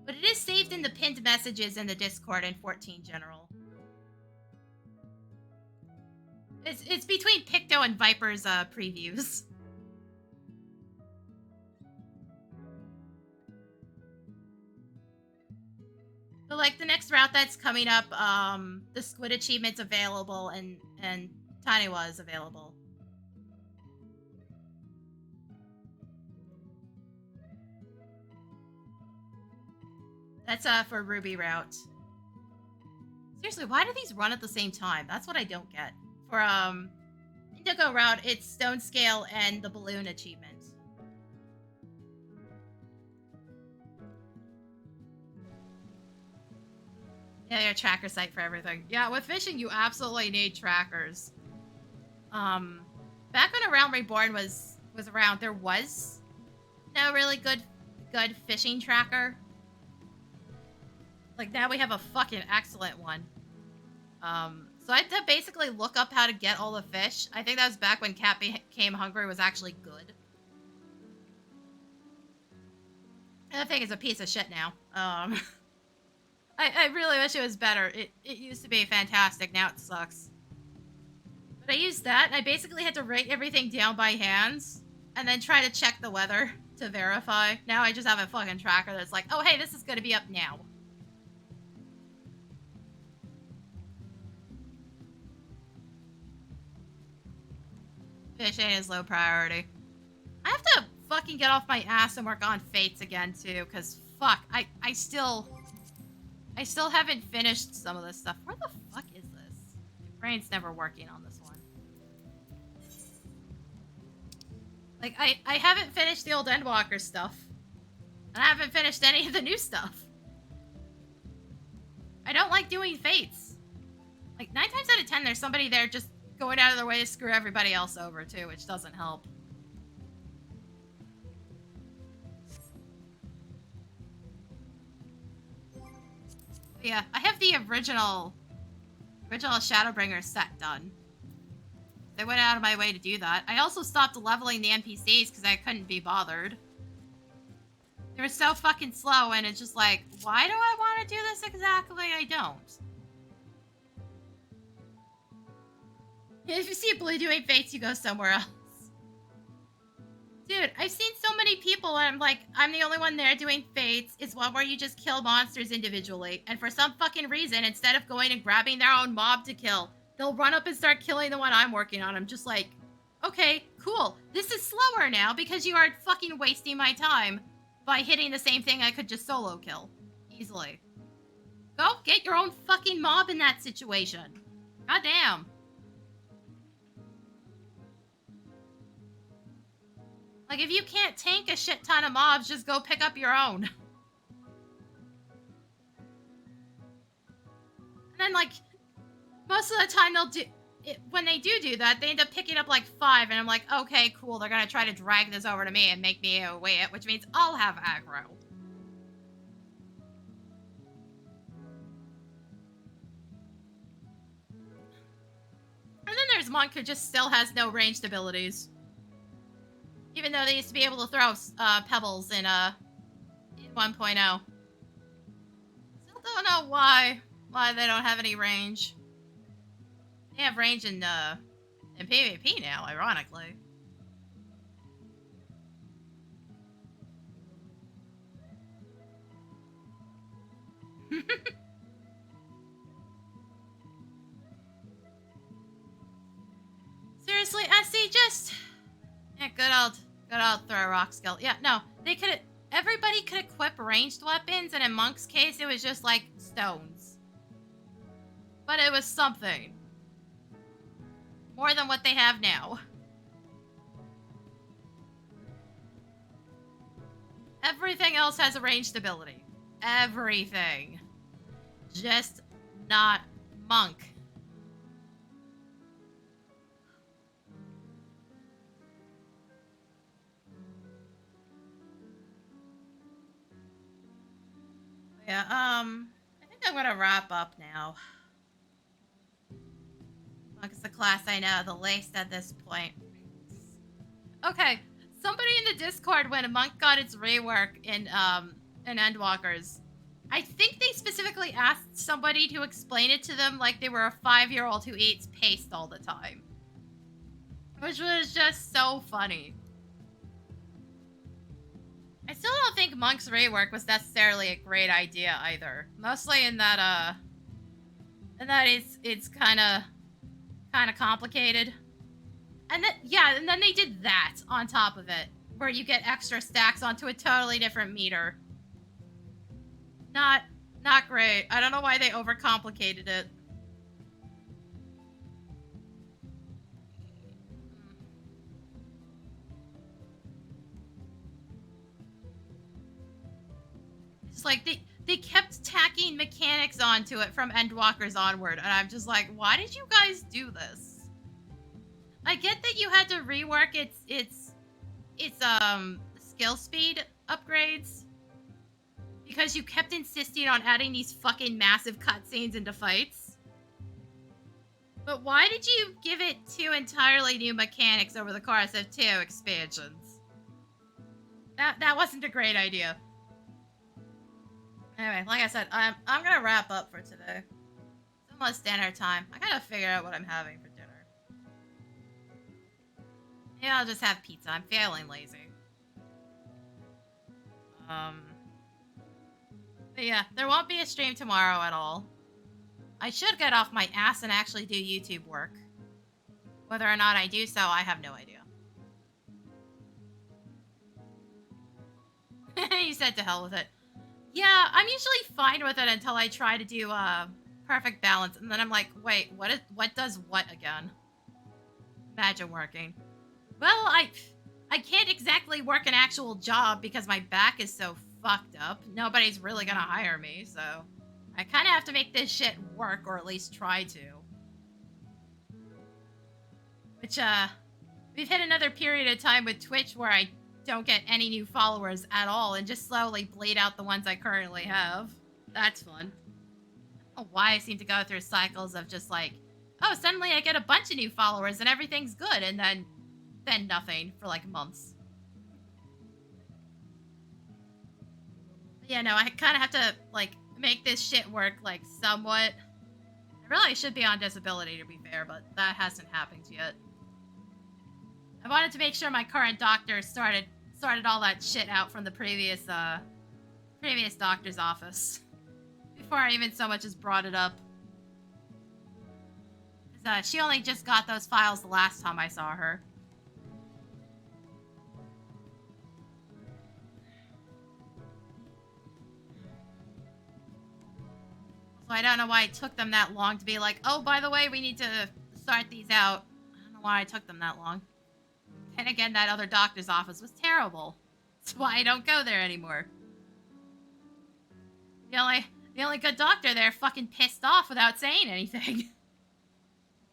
But it is saved in the pinned messages in the Discord in 14 general. It's between Picto and Viper's previews. So, like, the next route that's coming up, the squid achievement's available, and Taniwa is available. That's, for Ruby route. Seriously, why do these run at the same time? That's what I don't get. For, Indigo route, it's Stone Scale and the Balloon achievement. Yeah, your tracker site for everything. Yeah, with fishing, you absolutely need trackers. Back when Around Reborn was around, there was no really good fishing tracker. Like, now we have a fucking excellent one. So I had to basically look up how to get all the fish. I think that was back when Cat Became Hungry was actually good. And the thing is a piece of shit now. I really wish it was better. It used to be fantastic. Now it sucks. But I used that, and I basically had to write everything down by hands, and then try to check the weather to verify. Now I just have a fucking tracker that's like, oh, hey, this is going to be up now. Fishing is low priority. I have to fucking get off my ass and work on Fates again, too, because, fuck, I still haven't finished some of this stuff. Where the fuck is this? My brain's never working on this one. Like, I haven't finished the old Endwalker stuff. And I haven't finished any of the new stuff. I don't like doing Fates. Like, 9 times out of 10, there's somebody there just going out of their way to screw everybody else over, too, which doesn't help. Yeah, I have the original Shadowbringer set done. I went out of my way to do that. I also stopped leveling the NPCs because I couldn't be bothered. They were so fucking slow, and it's just like, why do I want to do this exactly? I don't. If you see Blue doing Fates, you go somewhere else. Dude, I've seen so many people, and I'm like, I'm the only one there doing Fates. It's one where you just kill monsters individually. And for some fucking reason, instead of going and grabbing their own mob to kill, they'll run up and start killing the one I'm working on. I'm just like, okay, cool. This is slower now because you are fucking wasting my time by hitting the same thing I could just solo kill. Easily. Go get your own fucking mob in that situation. Goddamn. Like, if you can't tank a shit ton of mobs, just go pick up your own. And then, like, most of the time they'll do... when they do that, they end up picking up, like, 5, and I'm like, okay, cool, they're gonna try to drag this over to me and make me away it, which means I'll have aggro. And then there's Monk, who just still has no ranged abilities. Even though they used to be able to throw pebbles in 1.0. Still don't know why they don't have any range. They have range in PvP now, ironically. Seriously, SC, just... yeah, good old throw rock skill. Yeah, no, they could... everybody could equip ranged weapons, and in Monk's case, it was just, like, stones. But it was something. More than what they have now. Everything else has a ranged ability. Everything. Just not Monk. Yeah, I think I'm gonna wrap up now. Monk's the class I know the least at this point. Okay, somebody in the Discord, when Monk got its rework in Endwalkers, I think they specifically asked somebody to explain it to them like they were a 5-year-old who eats paste all the time. Which was just so funny. I still don't think Monk's rework was necessarily a great idea either. Mostly in that it's kind of complicated. And then yeah, and then they did that on top of it, where you get extra stacks onto a totally different meter. Not great. I don't know why they overcomplicated it. It's like they kept tacking mechanics onto it from Endwalkers onward, and I'm just like, why did you guys do this? I get that you had to rework its skill speed upgrades because you kept insisting on adding these fucking massive cutscenes into fights. But why did you give it 2 entirely new mechanics over the course of 2 expansions? That wasn't a great idea. Anyway, like I said, I'm gonna wrap up for today. It's almost dinner time. I gotta figure out what I'm having for dinner. Maybe I'll just have pizza. I'm feeling lazy. But yeah, there won't be a stream tomorrow at all. I should get off my ass and actually do YouTube work. Whether or not I do so, I have no idea. You said to hell with it. Yeah, I'm usually fine with it until I try to do perfect balance, and then I'm like, wait, what does what again? Imagine working. Well, I can't exactly work an actual job because my back is so fucked up. Nobody's really gonna hire me, so I kind of have to make this shit work, or at least try to. Which, we've hit another period of time with Twitch where I don't get any new followers at all and just slowly bleed out the ones I currently have. That's fun. I don't know why I seem to go through cycles of just like, oh, suddenly I get a bunch of new followers and everything's good, and then nothing for like months. But yeah, no, I kind of have to like make this shit work like somewhat. I really should be on disability to be fair, but that hasn't happened yet. I wanted to make sure my current doctor sorted all that shit out from the previous doctor's office before I even so much as brought it up. Because she only just got those files the last time I saw her. So I don't know why it took them that long to be like, oh, by the way, we need to sort these out. I don't know why it took them that long. And again, that other doctor's office was terrible. That's why I don't go there anymore. The only good doctor there fucking pissed off without saying anything.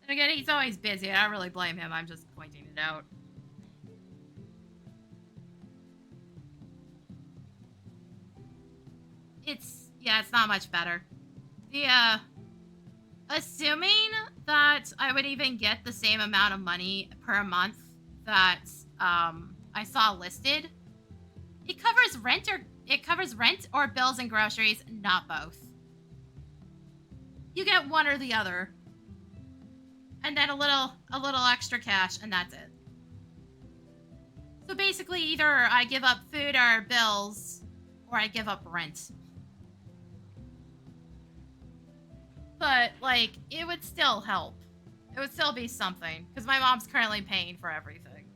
And again, he's always busy. I don't really blame him. I'm just pointing it out. It's not much better. Assuming that I would even get the same amount of money per month that I saw listed, it covers rent or bills and groceries, not both. You get one or the other. And then a little extra cash, and that's it. So basically, either I give up food or bills, or I give up rent. But, like, it would still help. It would still be something, because my mom's currently paying for everything.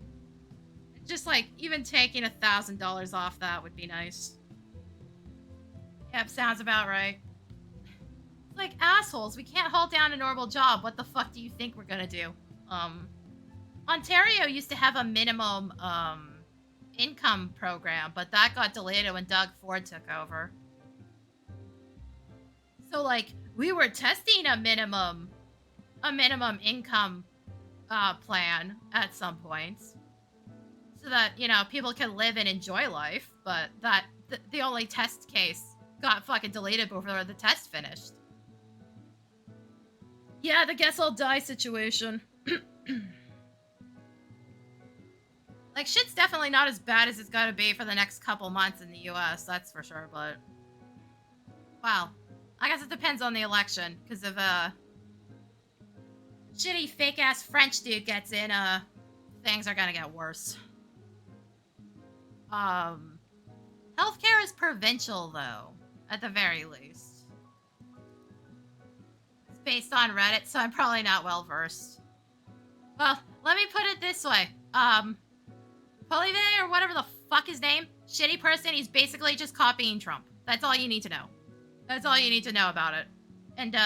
Just, like, even taking $1,000 off that would be nice. Yep, sounds about right. Like, assholes, we can't hold down a normal job. What the fuck do you think we're gonna do? Ontario used to have a minimum, income program, but that got deleted when Doug Ford took over. So, like, we were testing a minimum income, plan at some points. So that, you know, people can live and enjoy life, but the only test case got fucking deleted before the test finished. Yeah, the guess I'll die situation. Like, shit's definitely not as bad as it's gotta be for the next couple months in the US, that's for sure, but... Well, I guess it depends on the election, because if a shitty fake-ass French dude gets in, things are gonna get worse. Healthcare is provincial, though, at the very least. Based on Reddit, so I'm probably not well versed. Well, let me put it this way. Polive, or whatever the fuck his name, shitty person, he's basically just copying Trump. That's all you need to know. That's all you need to know about it. And,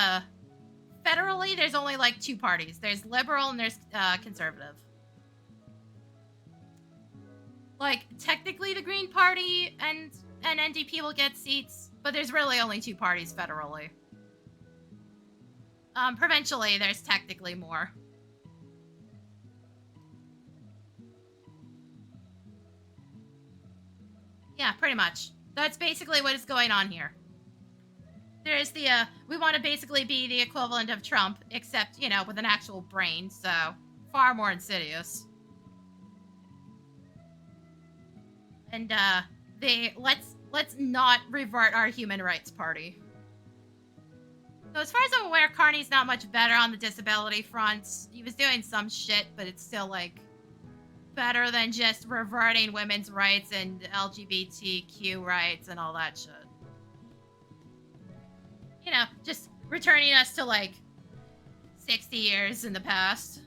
federally, there's only, like, 2 parties. There's liberal and there's, conservative. Like, technically the Green Party and NDP will get seats, but there's really only 2 parties federally. Provincially, there's technically more. Yeah, pretty much. That's basically what is going on here. There's the, we want to basically be the equivalent of Trump, except, you know, with an actual brain, so far more insidious. And, let's not revert our human rights party. So as far as I'm aware, Carney's not much better on the disability front. He was doing some shit, but it's still, like, better than just reverting women's rights and LGBTQ rights and all that shit. You know, just returning us to, like, 60 years in the past.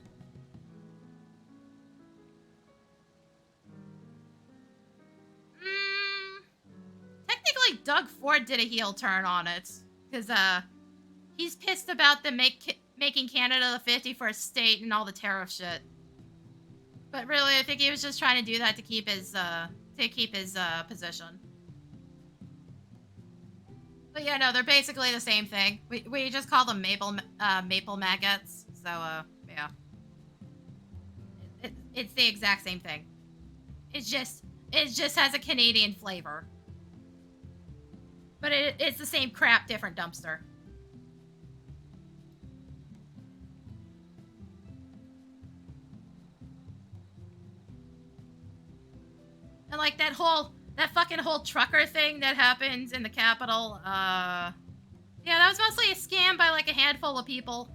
Technically, Doug Ford did a heel turn on it. Because, he's pissed about them making Canada the 51st state and all the tariff shit. But really, I think he was just trying to do that to keep his position. But yeah, no, they're basically the same thing. We just call them maple maggots. So, yeah. It's the exact same thing. It just has a Canadian flavor. But it's the same crap, different dumpster. And like that fucking whole trucker thing that happened in the Capitol, yeah, that was mostly a scam by like a handful of people.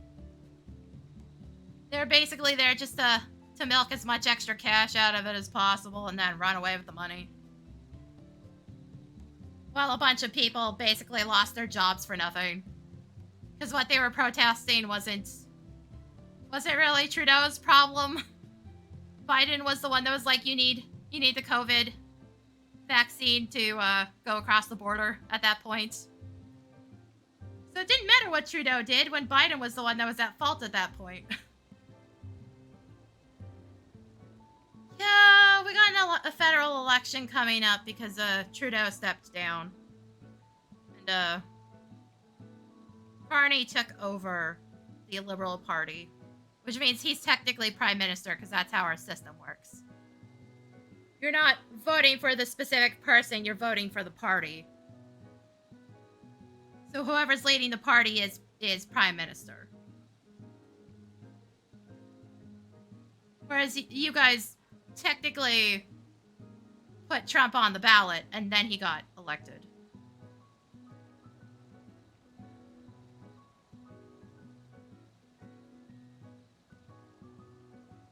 They're basically there just to milk as much extra cash out of it as possible and then run away with the money. While a bunch of people basically lost their jobs for nothing. Because what they were protesting wasn't really Trudeau's problem. Biden was the one that was like, you need the COVID vaccine to go across the border at that point. So it didn't matter what Trudeau did when Biden was the one that was at fault at that point. Yeah, we got a federal election coming up because Trudeau stepped down. And Carney took over the Liberal Party, which means he's technically prime minister because that's how our system works. You're not voting for the specific person, you're voting for the party. So whoever's leading the party is prime minister. Whereas you guys technically put Trump on the ballot and then he got elected.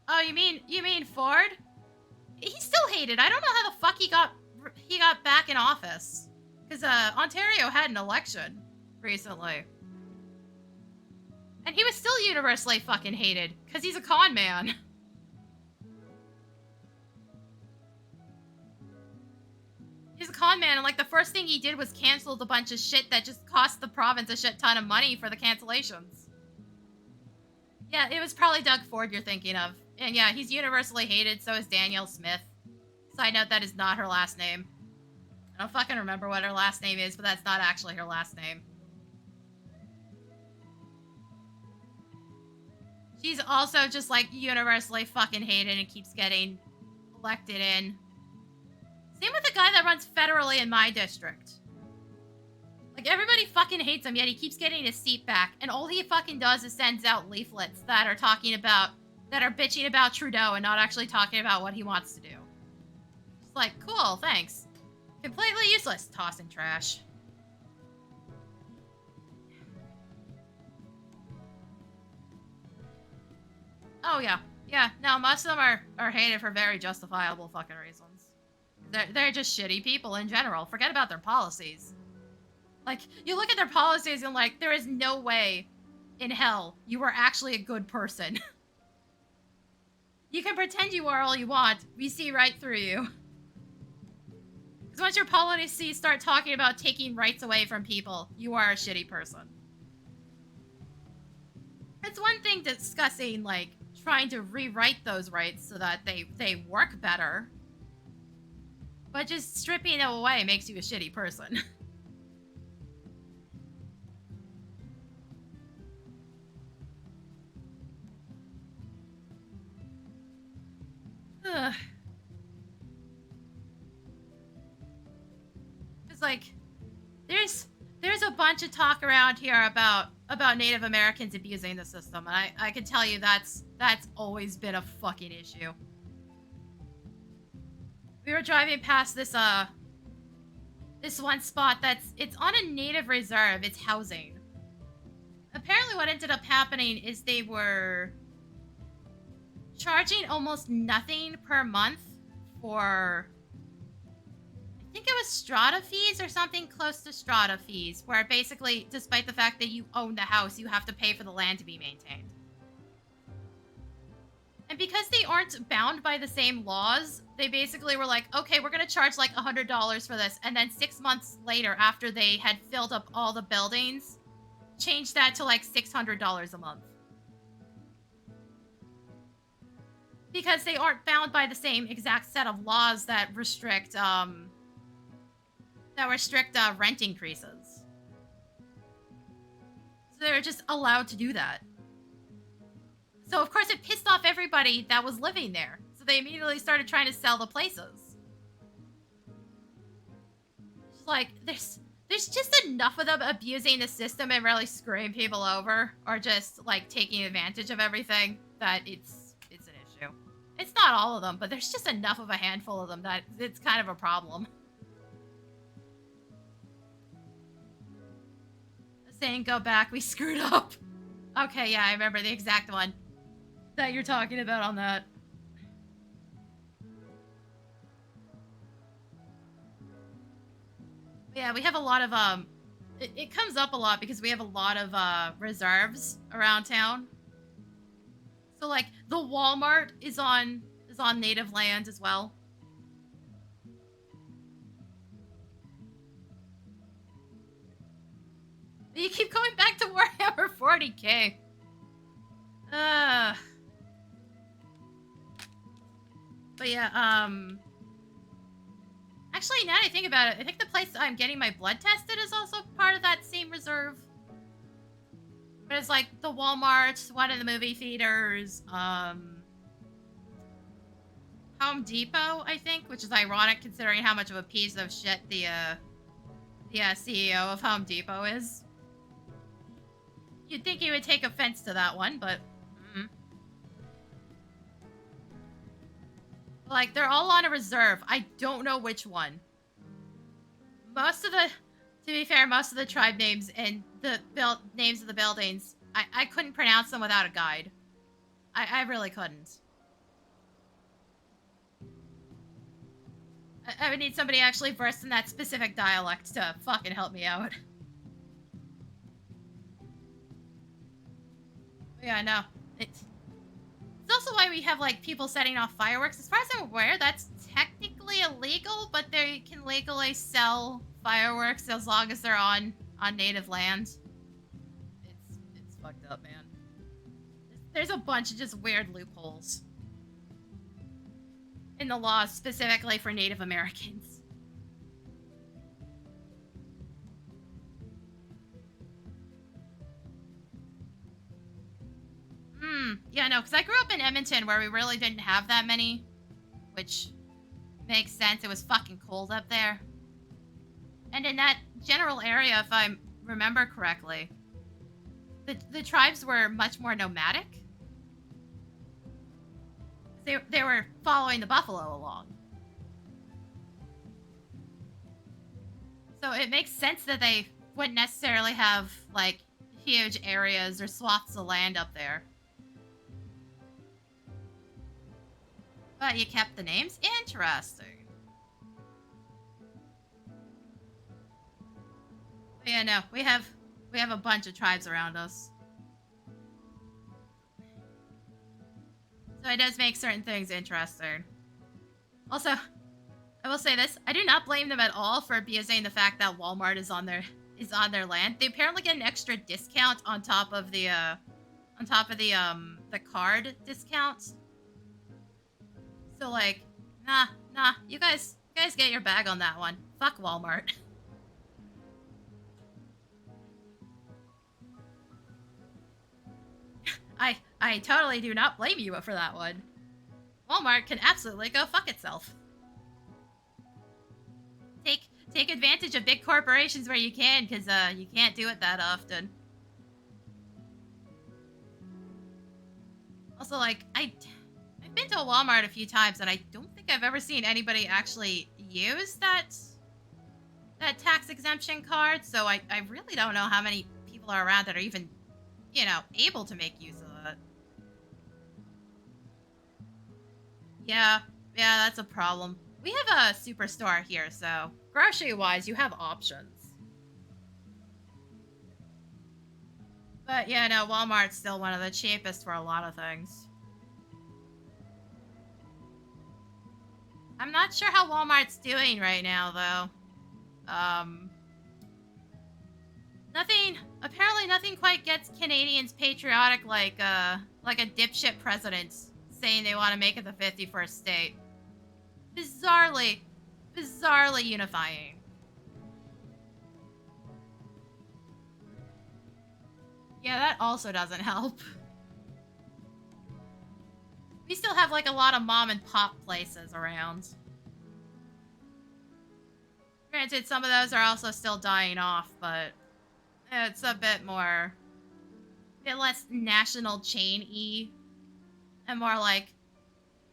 Oh, you mean Ford? He's still hated. I don't know how the fuck he got back in office. Because Ontario had an election recently. And he was still universally fucking hated. Because he's a con man. He's a con man, and like the first thing he did was cancel a bunch of shit that just cost the province a shit ton of money for the cancellations. Yeah, it was probably Doug Ford you're thinking of. And yeah, he's universally hated, so is Danielle Smith. Side note, that is not her last name. I don't fucking remember what her last name is, but that's not actually her last name. She's also just like universally fucking hated and keeps getting elected in. Same with the guy that runs federally in my district. Like, everybody fucking hates him, yet he keeps getting his seat back. And all he fucking does is sends out leaflets that are talking about, that are bitching about Trudeau and not actually talking about what he wants to do. Just like, cool, thanks. Completely useless. Tossing trash. Oh, yeah. Yeah, no, most of them are hated for very justifiable fucking reasons. They're just shitty people in general. Forget about their policies. Like, you look at their policies and like, there is no way in hell you are actually a good person. You can pretend you are all you want. We see right through you. Because once your policies start talking about taking rights away from people, you are a shitty person. It's one thing discussing, like, trying to rewrite those rights so that they work better. But just stripping it away makes you a shitty person. It's like, there's a bunch of talk around here about Native Americans abusing the system, and I can tell you that's always been a fucking issue. We were driving past this one spot it's on a native reserve. It's housing. Apparently what ended up happening is they were charging almost nothing per month for, I think it was strata fees or something close to strata fees, where basically, despite the fact that you own the house, you have to pay for the land to be maintained. And because they aren't bound by the same laws, they basically were like, okay, we're going to charge like $100 for this. And then 6 months later, after they had filled up all the buildings, changed that to like $600 a month. Because they aren't bound by the same exact set of laws that restrict rent increases. So they're just allowed to do that. So, of course, it pissed off everybody that was living there. So they immediately started trying to sell the places. It's like, there's just enough of them abusing the system and really screwing people over, or just, like, taking advantage of everything, that it's an issue. It's not all of them, but there's just enough of a handful of them that it's kind of a problem. Saying go back, we screwed up. Okay, yeah, I remember the exact one that you're talking about on that. Yeah, we have a lot of, it comes up a lot because we have a lot of, reserves around town. So, like, the Walmart is on native land as well. You keep going back to Warhammer 40k. But yeah, actually, now that I think about it, I think the place I'm getting my blood tested is also part of that same reserve. But it's like the Walmart, one of the movie theaters, Home Depot, I think, which is ironic considering how much of a piece of shit the CEO of Home Depot is. You'd think he would take offense to that one, but... Like, they're all on a reserve. I don't know which one. Most of the... To be fair, most of the tribe names and the names of the buildings, I couldn't pronounce them without a guide. I really couldn't. I would need somebody actually versed in that specific dialect to fucking help me out. Yeah, no. It's also why we have, like, people setting off fireworks. As far as I'm aware, that's technically illegal, but they can legally sell fireworks as long as they're on native land. It's fucked up, man. There's a bunch of just weird loopholes in the laws specifically for Native Americans. Yeah, no, because I grew up in Edmonton where we really didn't have that many, which makes sense. It was fucking cold up there. And in that general area, if I remember correctly, the tribes were much more nomadic. They were following the buffalo along. So it makes sense that they wouldn't necessarily have, like, huge areas or swaths of land up there. But you kept the names? Interesting. But yeah, no, we have a bunch of tribes around us. So it does make certain things interesting. Also, I will say this, I do not blame them at all for abusing the fact that Walmart is on their land. They apparently get an extra discount on top of the card discount. So, like, nah, you guys get your bag on that one. Fuck Walmart. I totally do not blame you for that one. Walmart can absolutely go fuck itself. Take advantage of big corporations where you can, because you can't do it that often. Also, like, I've been to a Walmart a few times, and I don't think I've ever seen anybody actually use that tax exemption card, so I really don't know how many people are around that are even, you know, able to make use of it. Yeah, that's a problem. We have a superstore here, so grocery-wise, you have options. But yeah, no, Walmart's still one of the cheapest for a lot of things. I'm not sure how Walmart's doing right now, though. Apparently nothing quite gets Canadians patriotic like a dipshit president saying they want to make it the 51st state. Bizarrely unifying. Yeah, that also doesn't help. We still have, like, a lot of mom and pop places around. Granted, some of those are also still dying off, but it's a bit less national chain-y. And more like,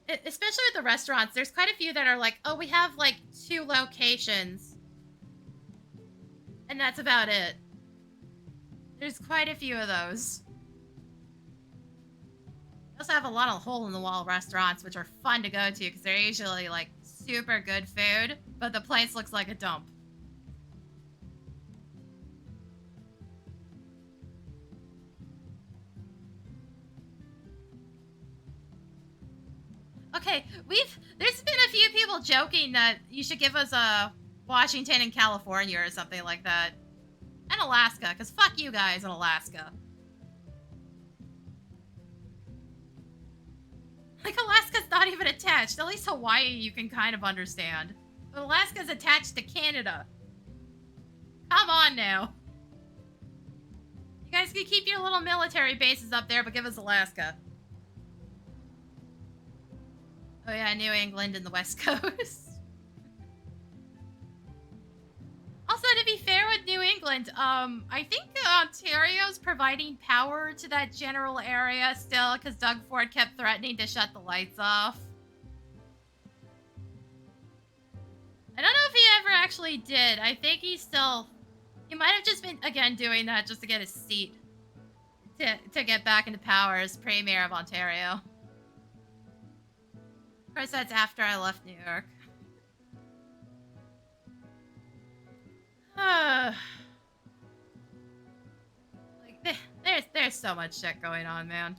especially with the restaurants, there's quite a few that are like, oh, we have, like, 2 locations. And that's about it. There's quite a few of those. We also have a lot of hole-in-the-wall restaurants, which are fun to go to because they're usually, like, super good food, but the place looks like a dump. Okay, there's been a few people joking that you should give us Washington and California or something like that. And Alaska, because fuck you guys in Alaska. Like, Alaska's not even attached. At least Hawaii you can kind of understand. But Alaska's attached to Canada. Come on now. You guys can keep your little military bases up there, but give us Alaska. Oh yeah, New England and the West Coast. Also, to be fair with New England, I think Ontario's providing power to that general area still, because Doug Ford kept threatening to shut the lights off. I don't know if he ever actually did. I think he might have just been, again, doing that just to get his seat. To get back into power as Premier of Ontario. Of course, that's after I left New York. Like, there's so much shit going on, man.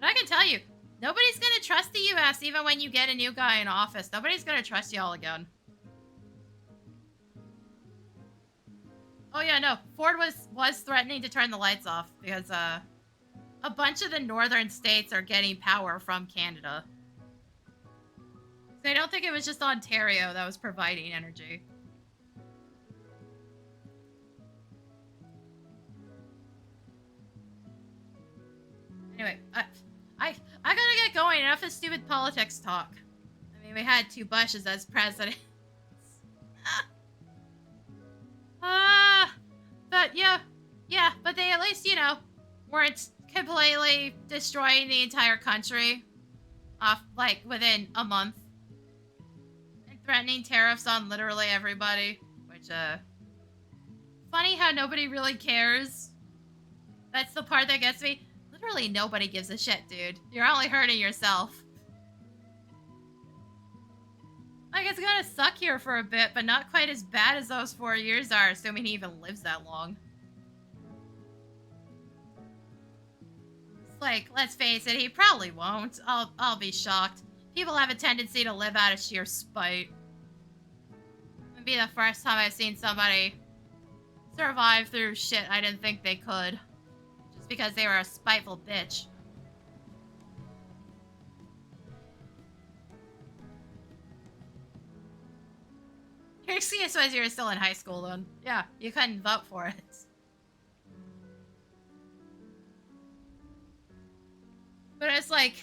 But I can tell you, nobody's gonna trust the US even when you get a new guy in office. Nobody's gonna trust y'all again. Oh yeah, no. Ford was threatening to turn the lights off because a bunch of the northern states are getting power from Canada. So I don't think it was just Ontario that was providing energy. Anyway, I gotta get going. Enough of stupid politics talk. I mean, we had 2 Bushes as presidents. But yeah, but they at least, you know, weren't completely destroying the entire country off, like, within a month. And threatening tariffs on literally everybody, which, funny how nobody really cares. That's the part that gets me. Literally nobody gives a shit, dude. You're only hurting yourself. Like, it's gonna suck here for a bit, but not quite as bad as those 4 years are, assuming he even lives that long. It's like, let's face it, he probably won't. I'll be shocked. People have a tendency to live out of sheer spite. It'd be the first time I've seen somebody survive through shit I didn't think they could. Just because they were a spiteful bitch. Your excuse was you were still in high school, then. Yeah, you couldn't vote for it. But it's like,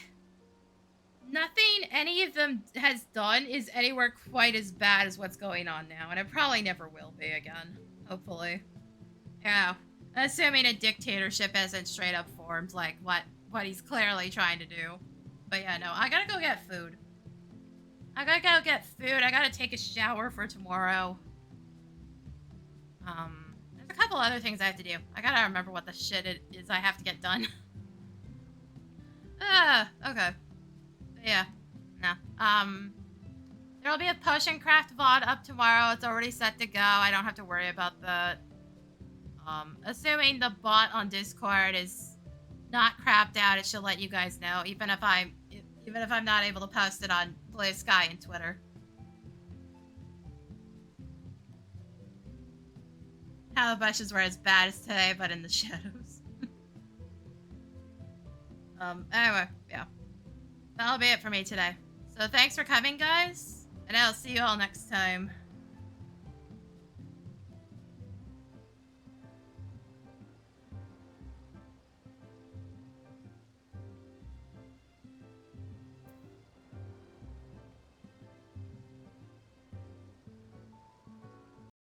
nothing any of them has done is anywhere quite as bad as what's going on now, and it probably never will be again. Hopefully. Yeah. Assuming a dictatorship isn't straight up formed, like what he's clearly trying to do. But yeah, no, I gotta go get food. I gotta take a shower for tomorrow. There's a couple other things I have to do. I gotta remember what the shit it is I have to get done. Okay. Yeah. No. There'll be a potion craft VOD up tomorrow. It's already set to go. I don't have to worry about the... assuming the bot on Discord is not crapped out, it should let you guys know, even if I'm not able to post it on Blue Sky and Twitter. How the bushes were as bad as today, but in the shadows. Anyway, yeah. That'll be it for me today. So thanks for coming, guys, and I'll see you all next time.